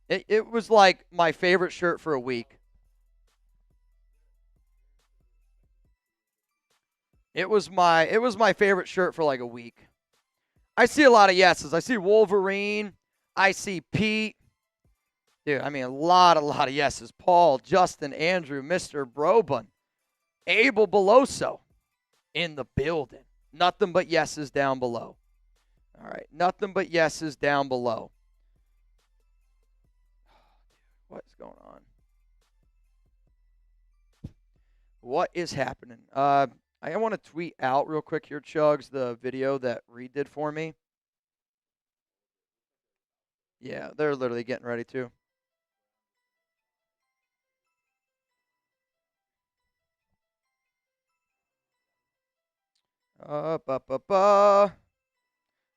It was like my favorite shirt for a week. It was my favorite shirt for like a week. I see a lot of yeses. I see Wolverine. I see Pete. Dude, I mean, a lot of yeses. Paul, Justin, Andrew, Mr. Brobun, Abel Beloso in the building. Nothing but yeses down below. All right, nothing but yeses down below. What is going on? What is happening? I want to tweet out real quick here, Chugs, the video that Reed did for me. Yeah, they're literally getting ready to.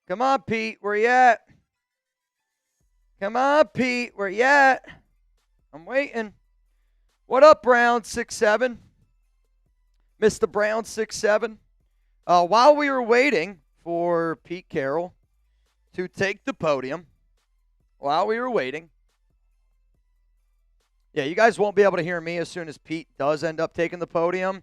Come on, Pete, where you at? Come on, Pete, where you at? I'm waiting. What up, Brown 6'7"? Mr. Brown 6'7". While we were waiting for Pete Carroll to take the podium, while we were waiting, yeah, you guys won't be able to hear me as soon as Pete does end up taking the podium,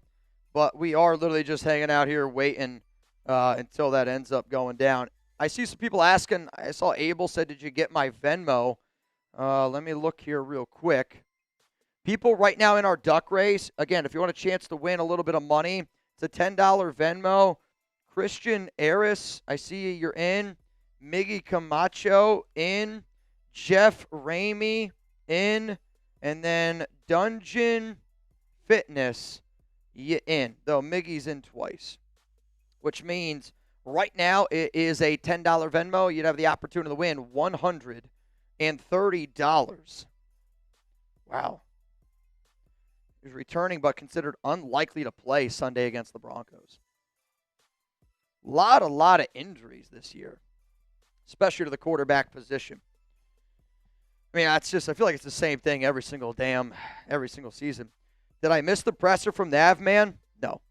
but we are literally just hanging out here waiting until that ends up going down. I see some people asking. I saw Abel said, "Did you get my Venmo?" Let me look here real quick. People right now in our duck race, again, if you want a chance to win a little bit of money, it's a $10 Venmo. Christian Eris, I see you're in. Miggy Camacho in. Jeff Ramey in. And then Dungeon Fitness in. Though Miggy's in twice. Which means right now it is a $10 Venmo. You'd have the opportunity to win $130. Wow. He's returning but considered unlikely to play Sunday against the Broncos. A lot of injuries this year, especially to the quarterback position. I mean, that's just, I feel like it's the same thing every single season. Did I miss the presser from Navman? No.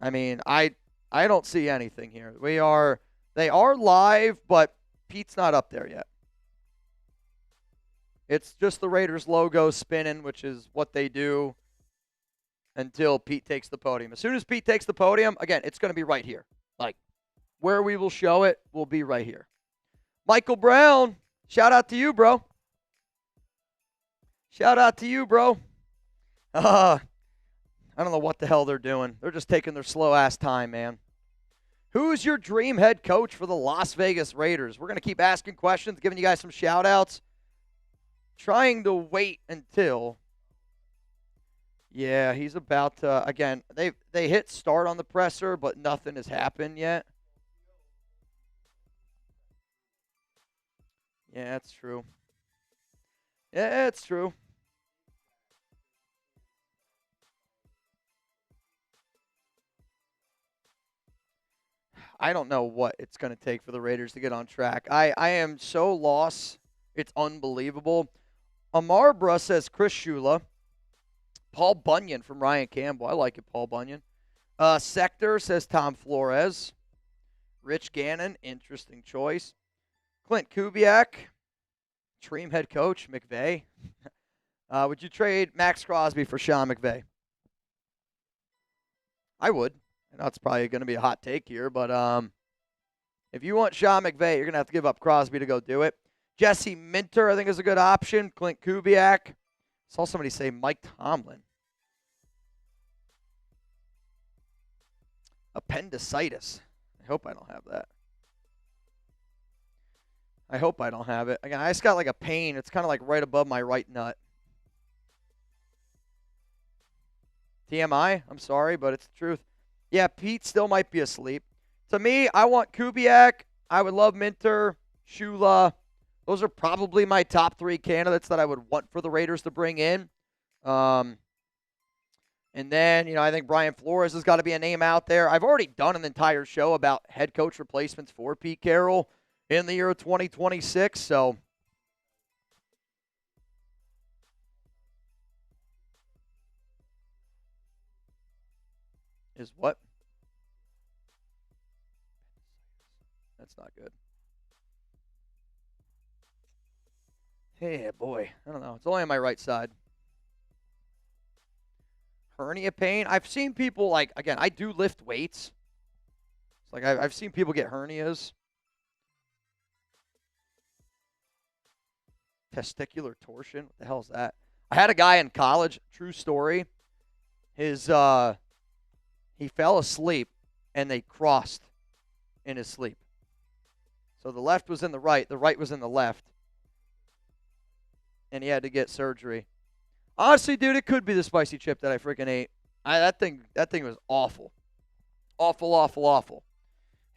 I mean, I don't see anything here. They are live, but Pete's not up there yet. It's just the Raiders logo spinning, which is what they do until Pete takes the podium. As soon as Pete takes the podium, again, it's going to be right here. Like, where we will show it will be right here. Michael Brown, shout out to you, bro. Shout out to you, bro. I don't know what the hell they're doing. They're just taking their slow-ass time, man. Who's your dream head coach for the Las Vegas Raiders? We're going to keep asking questions, giving you guys some shout-outs. Trying to wait until, yeah, he's about to, again, they hit start on the presser, but nothing has happened yet. Yeah, that's true. Yeah, it's true. I don't know what it's going to take for the Raiders to get on track. I am so lost. It's unbelievable. Amarbra says Chris Shula. Paul Bunyan from Ryan Campbell. I like it, Paul Bunyan. Sector says Tom Flores. Rich Gannon, interesting choice. Clint Kubiak, Dream head coach, McVay. Would you trade Max Crosby for Sean McVay? I would. I know it's probably going to be a hot take here, but if you want Sean McVay, you're going to have to give up Crosby to go do it. Jesse Minter, I think, is a good option. Clint Kubiak. Saw somebody say Mike Tomlin. Appendicitis. I hope I don't have that. I hope I don't have it. Again, I just got like a pain. It's kind of like right above my right nut. TMI? I'm sorry, but it's the truth. Yeah, Pete still might be asleep. To me, I want Kubiak. I would love Minter, Shula. Those are probably my top three candidates that I would want for the Raiders to bring in. And then, I think Brian Flores has got to be a name out there. I've already done an entire show about head coach replacements for Pete Carroll in the year of 2026. So, is what? That's not good. Hey, boy. I don't know. It's only on my right side. Hernia pain. I've seen people, again, I do lift weights. It's like I've seen people get hernias. Testicular torsion. What the hell is that? I had a guy in college, true story. He fell asleep, and they crossed in his sleep. So the left was in the right was in the left. And he had to get surgery. Honestly, dude, it could be the spicy chip that I freaking ate. That thing was awful. Awful, awful, awful.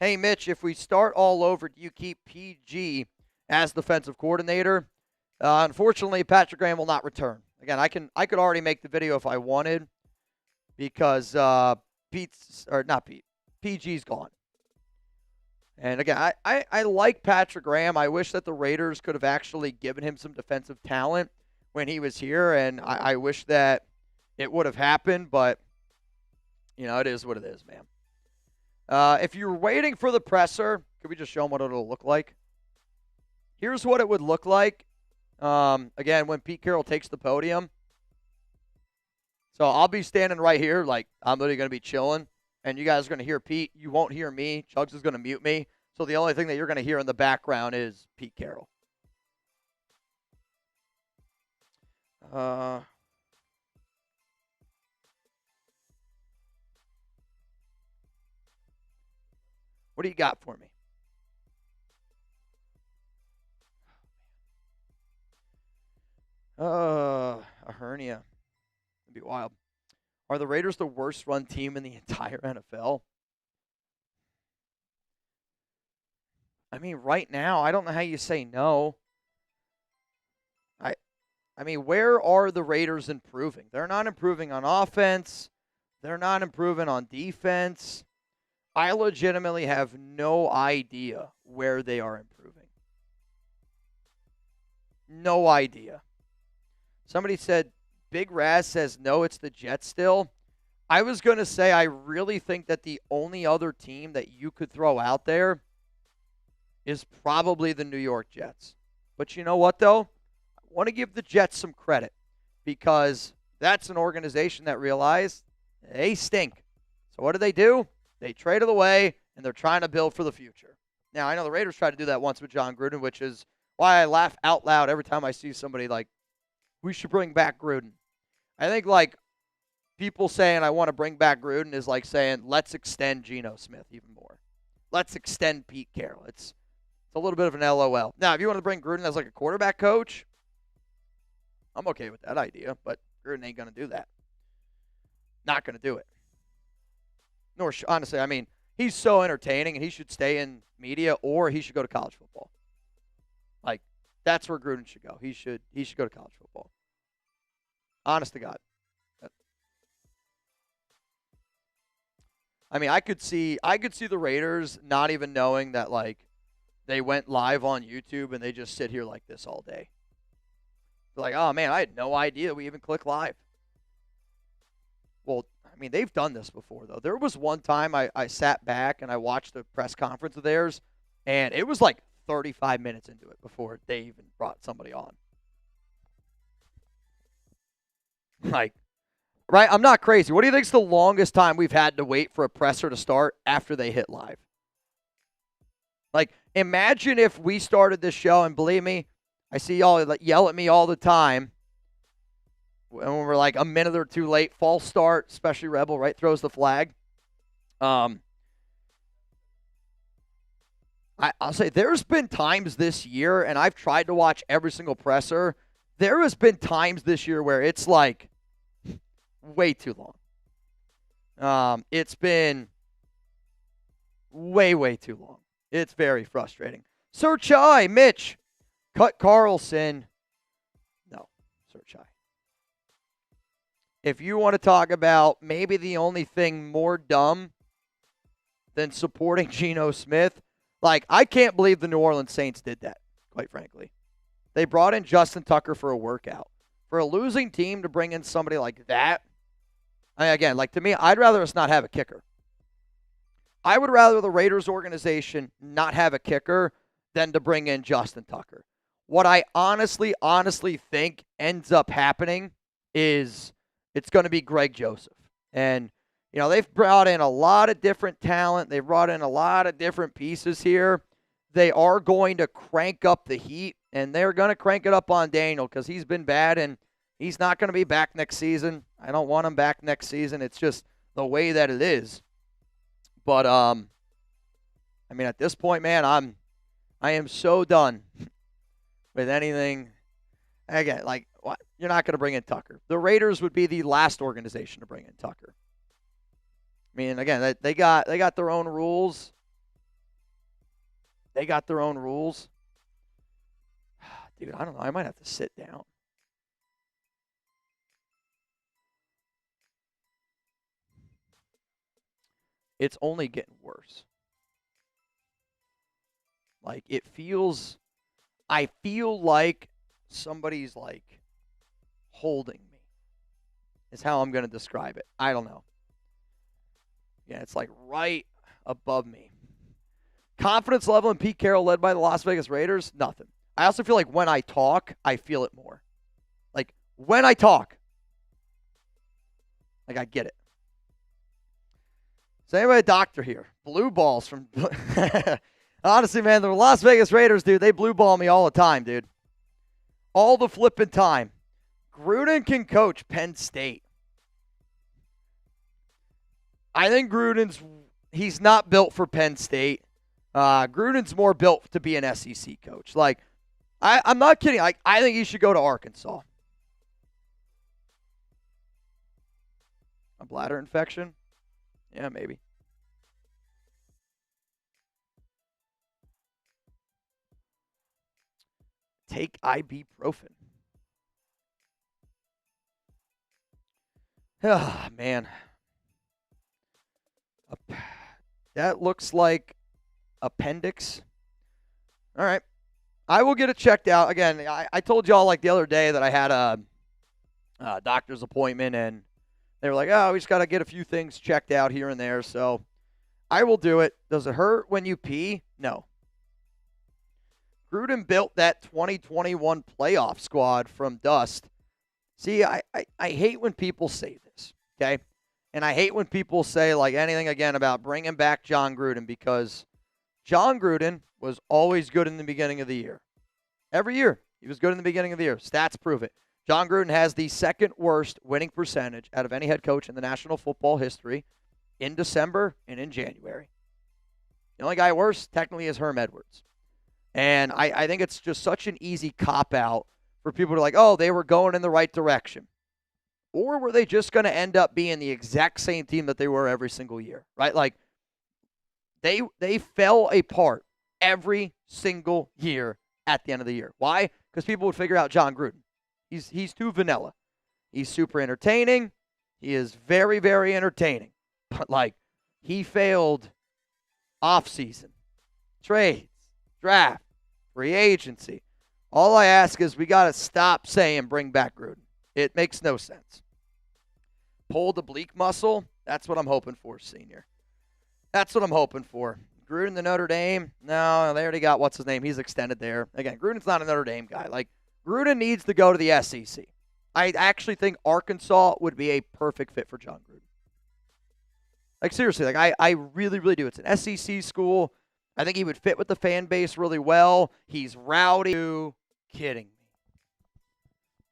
Hey, Mitch, if we start all over, do you keep PG as defensive coordinator? Unfortunately, Patrick Graham will not return. Again, I could already make the video if I wanted because PG's gone. And again, I like Patrick Graham. I wish that the Raiders could have actually given him some defensive talent when he was here, and I wish that it would have happened, but, it is what it is, man. If you're waiting for the presser, could we just show them what it'll look like? Here's what it would look like. Again, when Pete Carroll takes the podium. So I'll be standing right here, like I'm literally going to be chilling, and you guys are going to hear Pete. You won't hear me. Chugs is going to mute me. So the only thing that you're going to hear in the background is Pete Carroll. What do you got for me? A hernia. It'd be wild. Are the Raiders the worst run team in the entire NFL? I mean, right now, I don't know how you say no. I mean, where are the Raiders improving? They're not improving on offense. They're not improving on defense. I legitimately have no idea where they are improving. No idea. Somebody said, Big Raz says, no, it's the Jets still. I was going to say, I really think that the only other team that you could throw out there is probably the New York Jets. But you know what, though? I want to give the Jets some credit because that's an organization that realized they stink. So what do? They traded away, and they're trying to build for the future. Now, I know the Raiders tried to do that once with John Gruden, which is why I laugh out loud every time I see somebody like, we should bring back Gruden. I think, like, people saying I want to bring back Gruden is like saying, let's extend Geno Smith even more. Let's extend Pete Carroll. It's a little bit of an LOL. Now, if you want to bring Gruden as like a quarterback coach, I'm okay with that idea, but Gruden ain't going to do that. Not going to do it. Nor, honestly, I mean, he's so entertaining, and he should stay in media, or he should go to college football. Like, that's where Gruden should go. He should go to college football. Honest to God. I mean, I could see the Raiders not even knowing that, like, they went live on YouTube and they just sit here like this all day. They're like, oh, man, I had no idea we even click live. Well, I mean, they've done this before, though. There was one time I sat back and I watched the press conference of theirs, and it was like 35 minutes into it before they even brought somebody on. Like, right? I'm not crazy. What do you think's the longest time we've had to wait for a presser to start after they hit live? Like, imagine if we started this show, and believe me, I see y'all yell at me all the time when we're like a minute or two late. False start, especially Rebel, right? Throws the flag. I'll say there's been times this year, and I've tried to watch every single presser. There has been times this year where it's like way too long. It's been way too long. It's very frustrating. Search I, Mitch. Cut Carlson. No, search I. If you want to talk about maybe the only thing more dumb than supporting Geno Smith, like, I can't believe the New Orleans Saints did that, quite frankly. They brought in Justin Tucker for a workout. For a losing team to bring in somebody like that, I mean, again, like, to me, I'd rather us not have a kicker. I would rather the Raiders organization not have a kicker than to bring in Justin Tucker. What I honestly think ends up happening is it's going to be Greg Joseph. And, you know, they've brought in a lot of different talent. They've brought in a lot of different pieces here. They are going to crank up the heat, and they're going to crank it up on Daniel because he's been bad, and he's not going to be back next season. I don't want him back next season. It's just the way that it is. But, I mean, at this point, man, I am so done with anything. Again, like, what? You're not going to bring in Tucker. The Raiders would be the last organization to bring in Tucker. I mean, again, they got their own rules. They got their own rules. Dude, I don't know. I might have to sit down. It's only getting worse. Like, I feel like somebody's, like, holding me, is how I'm going to describe it. I don't know. Yeah, it's like right above me. Confidence level in Pete Carroll led by the Las Vegas Raiders? Nothing. I also feel like when I talk, I feel it more. Like, when I talk, Like, I get it. Is anybody a doctor here? Blue balls from honestly, man, the Las Vegas Raiders, dude, they blue ball me all the time, dude. All the flipping time. Gruden can coach Penn State. I think he's not built for Penn State. Gruden's more built to be an SEC coach. Like, I'm not kidding. Like, I think he should go to Arkansas. A bladder infection? Yeah, maybe. Take ibuprofen. Ah, man. That looks like appendix. All right. I will get it checked out. Again, I told y'all like the other day that I had a doctor's appointment, and they were like, oh, we just got to get a few things checked out here and there. So I will do it. Does it hurt when you pee? No. Gruden built that 2021 playoff squad from dust. See, I hate when people say this, okay? And I hate when people say like anything again about bringing back John Gruden, because John Gruden was always good in the beginning of the year. Every year, he was good in the beginning of the year. Stats prove it. John Gruden has the second worst winning percentage out of any head coach in the National Football history in December and in January. The only guy worse technically is Herm Edwards. And I think it's just such an easy cop-out for people to like, oh, they were going in the right direction. Or were they just going to end up being the exact same team that they were every single year, right? Like, they fell apart every single year at the end of the year. Why? Because people would figure out John Gruden. He's too vanilla. He's super entertaining. He is very, very entertaining. But, like, he failed offseason, trades, draft, free agency. All I ask is we got to stop saying bring back Gruden. It makes no sense. Pull the bleak muscle. That's what I'm hoping for, senior. That's what I'm hoping for. Gruden, the Notre Dame. No, they already got what's his name. He's extended there. Again, Gruden's not a Notre Dame guy. Like, Gruden needs to go to the SEC. I actually think Arkansas would be a perfect fit for John Gruden. Like, seriously, like I really, really do. It's an SEC school. I think he would fit with the fan base really well. He's rowdy. You kidding me?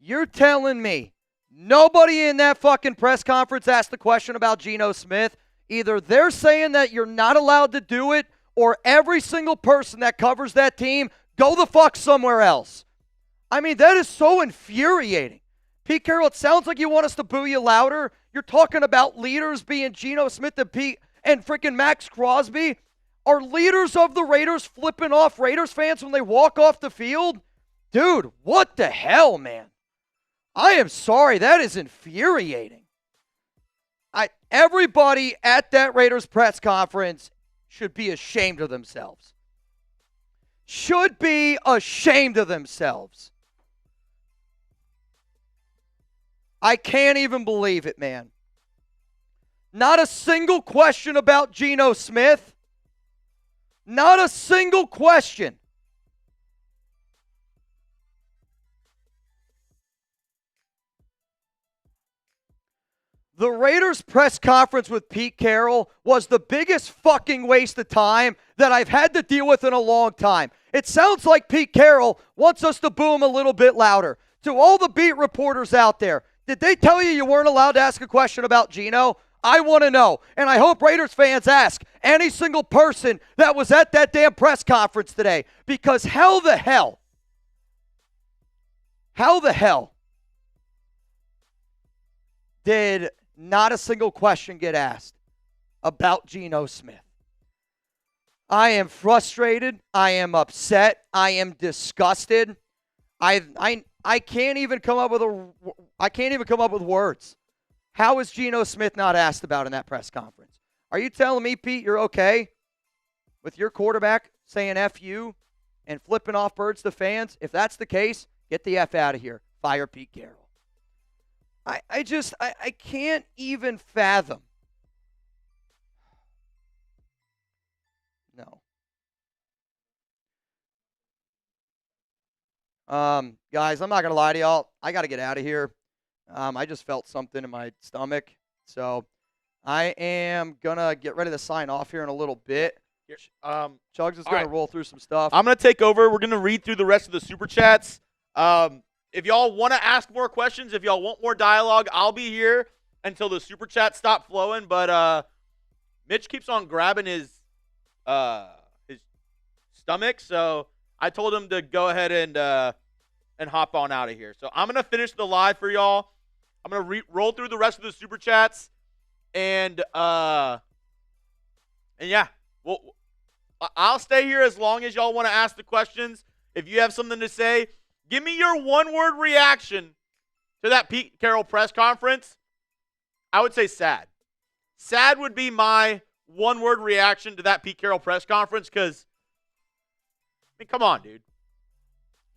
You're telling me nobody in that fucking press conference asked the question about Geno Smith? Either they're saying that you're not allowed to do it, or every single person that covers that team, go the fuck somewhere else. I mean, that is so infuriating. Pete Carroll, it sounds like you want us to boo you louder. You're talking about leaders being Geno Smith and freaking Max Crosby. Are leaders of the Raiders flipping off Raiders fans when they walk off the field? Dude, what the hell, man? I am sorry. That is infuriating. Everybody at that Raiders press conference should be ashamed of themselves. Should be ashamed of themselves. I can't even believe it, man. Not a single question about Geno Smith. Not a single question. The Raiders press conference with Pete Carroll was the biggest fucking waste of time that I've had to deal with in a long time. It sounds like Pete Carroll wants us to boo him a little bit louder. To all the beat reporters out there, did they tell you weren't allowed to ask a question about Geno? I want to know. And I hope Raiders fans ask any single person that was at that damn press conference today. Because how the hell did not a single question get asked about Geno Smith? I am frustrated. I am upset. I am disgusted. I can't even come up with words. How is Geno Smith not asked about in that press conference? Are you telling me, Pete, you're okay with your quarterback saying F you and flipping off birds to fans? If that's the case, get the F out of here. Fire Pete Carroll. I can't even fathom. No. Guys, I'm not going to lie to y'all. I got to get out of here. I just felt something in my stomach. So I am going to get ready to sign off here in a little bit. Chugs is going to roll through some stuff. I'm going to take over. We're going to read through the rest of the Super Chats. If y'all want to ask more questions, if y'all want more dialogue, I'll be here until the Super Chats stop flowing. But Mitch keeps on grabbing his stomach, so I told him to go ahead and hop on out of here. So I'm going to finish the live for y'all. I'm going to roll through the rest of the Super Chats. And yeah, I'll stay here as long as y'all want to ask the questions. If you have something to say, give me your one-word reaction to that Pete Carroll press conference. I would say sad. Sad would be my one-word reaction to that Pete Carroll press conference because, I mean, come on, dude.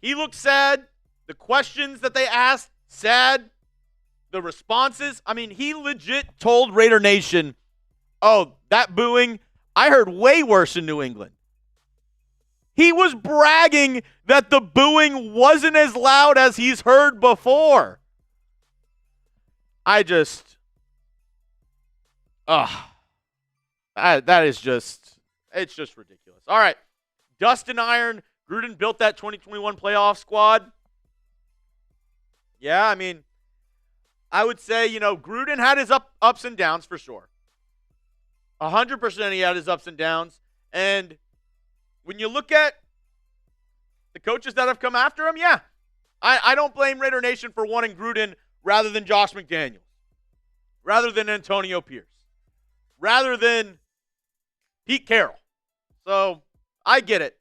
He looked sad. The questions that they asked, sad. The responses, I mean, he legit told Raider Nation, oh, that booing, I heard way worse in New England. He was bragging that the booing wasn't as loud as he's heard before. That is just, it's just ridiculous. All right, Dustin Iron, Gruden built that 2021 playoff squad. Yeah, I mean, I would say, Gruden had his ups and downs for sure. 100% he had his ups and downs. And when you look at the coaches that have come after him, yeah, I don't blame Raider Nation for wanting Gruden rather than Josh McDaniels, rather than Antonio Pierce, rather than Pete Carroll. So I get it.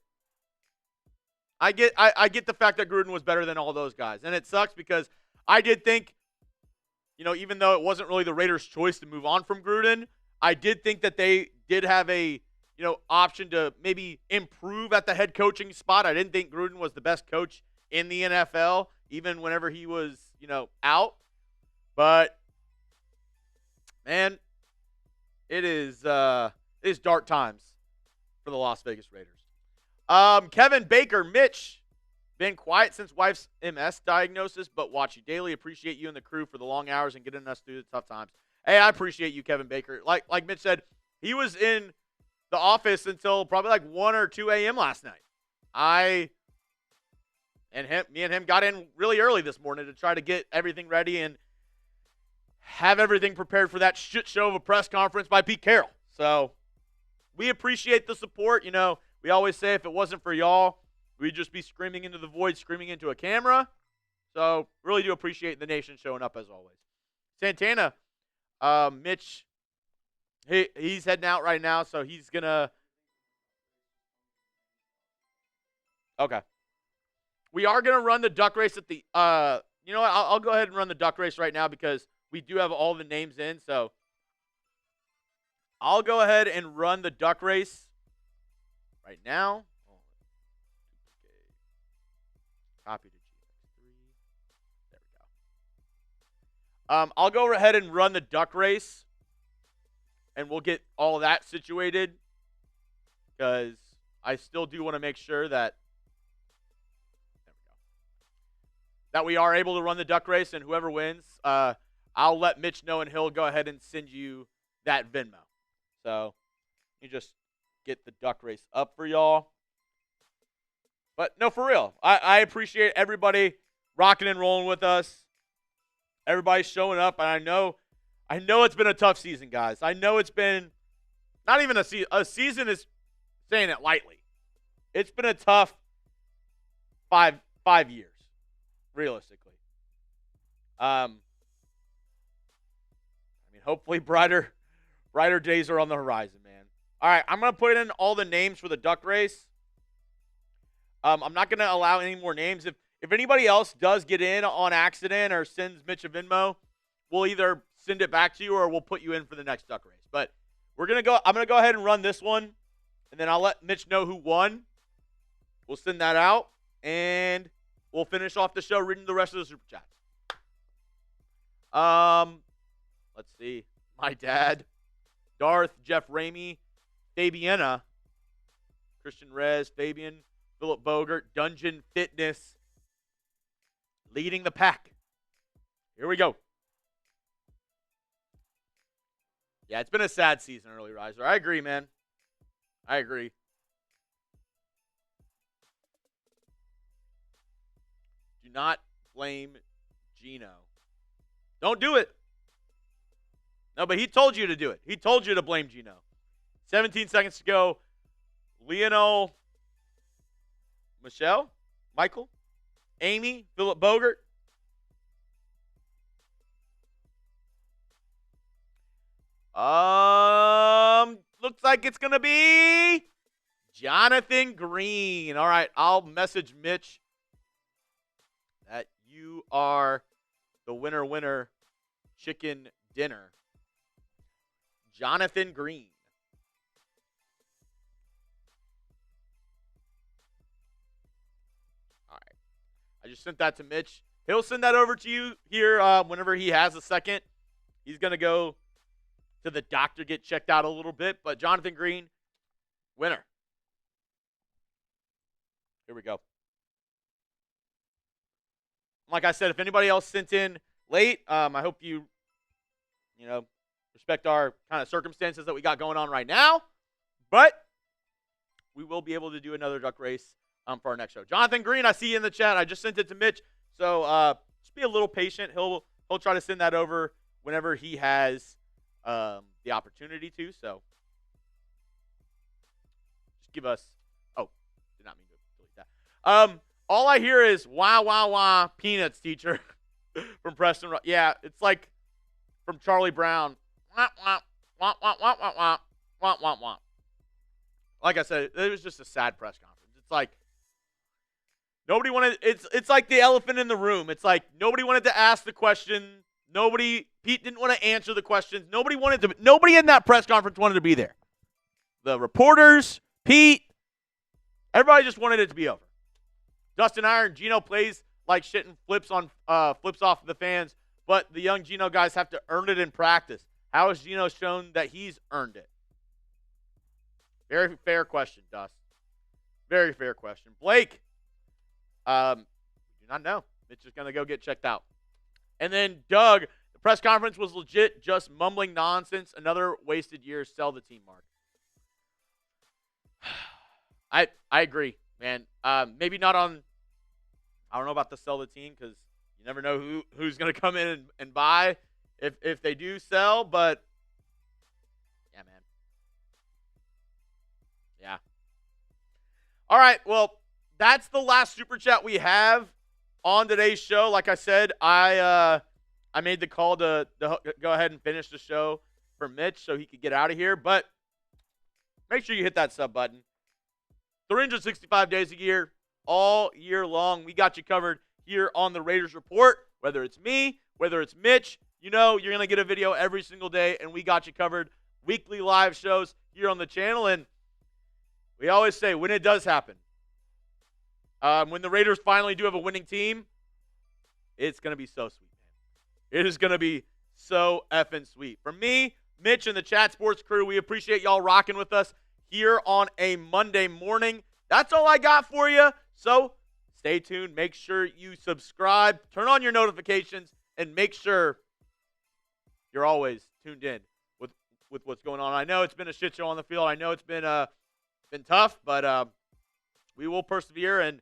I get the fact that Gruden was better than all those guys. And it sucks because I did think, even though it wasn't really the Raiders' choice to move on from Gruden, I did think that they did have a, option to maybe improve at the head coaching spot. I didn't think Gruden was the best coach in the NFL, even whenever he was, out. But, man, it is dark times for the Las Vegas Raiders. Kevin Baker, Mitch, been quiet since wife's MS diagnosis, but watch you daily. Appreciate you and the crew for the long hours and getting us through the tough times. Hey, I appreciate you, Kevin Baker. Like Mitch said, he was in the office until probably like 1 or 2 a.m. last night. Me and him got in really early this morning to try to get everything ready and have everything prepared for that shit show of a press conference by Pete Carroll. So we appreciate the support. We always say if it wasn't for y'all, we'd just be screaming into the void, screaming into a camera. So really do appreciate the nation showing up as always. Santana, Mitch, he's heading out right now, so he's going to – okay. We are going to run the duck race at the you know what? I'll go ahead and run the duck race right now because we do have all the names in. So I'll go ahead and run the duck race right now. Copy to GX3. There we go. I'll go ahead and run the duck race, and we'll get all of that situated because I still do want to make sure that we are able to run the duck race, and whoever wins, I'll let Mitch know, and he'll go ahead and send you that Venmo. So you just get the duck race up for y'all. But no, for real, I appreciate everybody rocking and rolling with us. Everybody's showing up, and I know it's been a tough season, guys. I know it's been not even a season. A season is saying it lightly. It's been a tough five years, realistically. Hopefully brighter days are on the horizon, man. All right, I'm gonna put in all the names for the duck race. I'm not going to allow any more names. If anybody else does get in on accident or sends Mitch a Venmo, we'll either send it back to you or we'll put you in for the next duck race. But I'm going to go ahead and run this one, and then I'll let Mitch know who won. We'll send that out, and we'll finish off the show reading the rest of the Super Chats. Let's see. My dad, Darth, Jeff Ramey, Fabiana, Christian Rez, Fabian, Philip Bogert, Dungeon Fitness, leading the pack. Here we go. Yeah, it's been a sad season, early riser. I agree, man. I agree. Do not blame Geno. Don't do it. No, but he told you to do it. He told you to blame Geno. 17 seconds to go. Michael, Amy, Philip Bogert. Looks like it's gonna be Jonathan Green. All right, I'll message Mitch that you are the winner chicken dinner. Jonathan Green. All right, I just sent that to Mitch. He'll send that over to you here whenever he has a second. He's gonna go to the doctor, get checked out a little bit. But Jonathan Green, winner. Here we go. Like I said, if anybody else sent in late, I hope you respect our kind of circumstances that we got going on right now. But we will be able to do another duck race for our next show. Jonathan Green, I see you in the chat. I just sent it to Mitch. So just be a little patient. He'll try to send that over whenever he has the opportunity to. So just give us. Oh, did not mean to delete that. All I hear is wah peanuts, teacher, from Preston. Yeah, it's like from Charlie Brown. Wah wah wah wah wah wah wah wah wah wah. Like I said, it was just a sad press conference. It's like nobody wanted. It's like the elephant in the room. It's like nobody wanted to ask the question. Pete didn't want to answer the questions. Nobody in that press conference wanted to be there. The reporters, Pete, everybody just wanted it to be over. Dustin Iron, Geno plays like shit and flips off the fans, but the young Geno guys have to earn it in practice. How has Geno shown that he's earned it? Very fair question, Dust. Very fair question. Blake, do not know. Mitch is going to go get checked out. And then Doug, the press conference was legit, just mumbling nonsense. Another wasted year. Sell the team, Mark. I agree, man. Maybe not on. I don't know about the sell the team because you never know who's going to come in and buy if they do sell. But yeah, man. Yeah. All right. Well, that's the last super chat we have on today's show. Like I said, I made the call to go ahead and finish the show for Mitch so he could get out of here. But make sure you hit that sub button. 365 days a year, all year long. We got you covered here on the Raiders Report. Whether it's me, whether it's Mitch, you're going to get a video every single day, and we got you covered. Weekly live shows here on the channel. And we always say when it does happen, when the Raiders finally do have a winning team, it's going to be so sweet, man. It is going to be so effing sweet. From me, Mitch, and the Chat Sports crew, we appreciate y'all rocking with us here on a Monday morning. That's all I got for you. So stay tuned. Make sure you subscribe, turn on your notifications, and make sure you're always tuned in with what's going on. I know it's been a shit show on the field. I know it's been tough, but we will persevere, and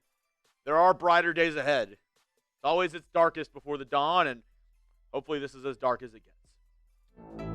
there are brighter days ahead. It's always its darkest before the dawn, and hopefully this is as dark as it gets.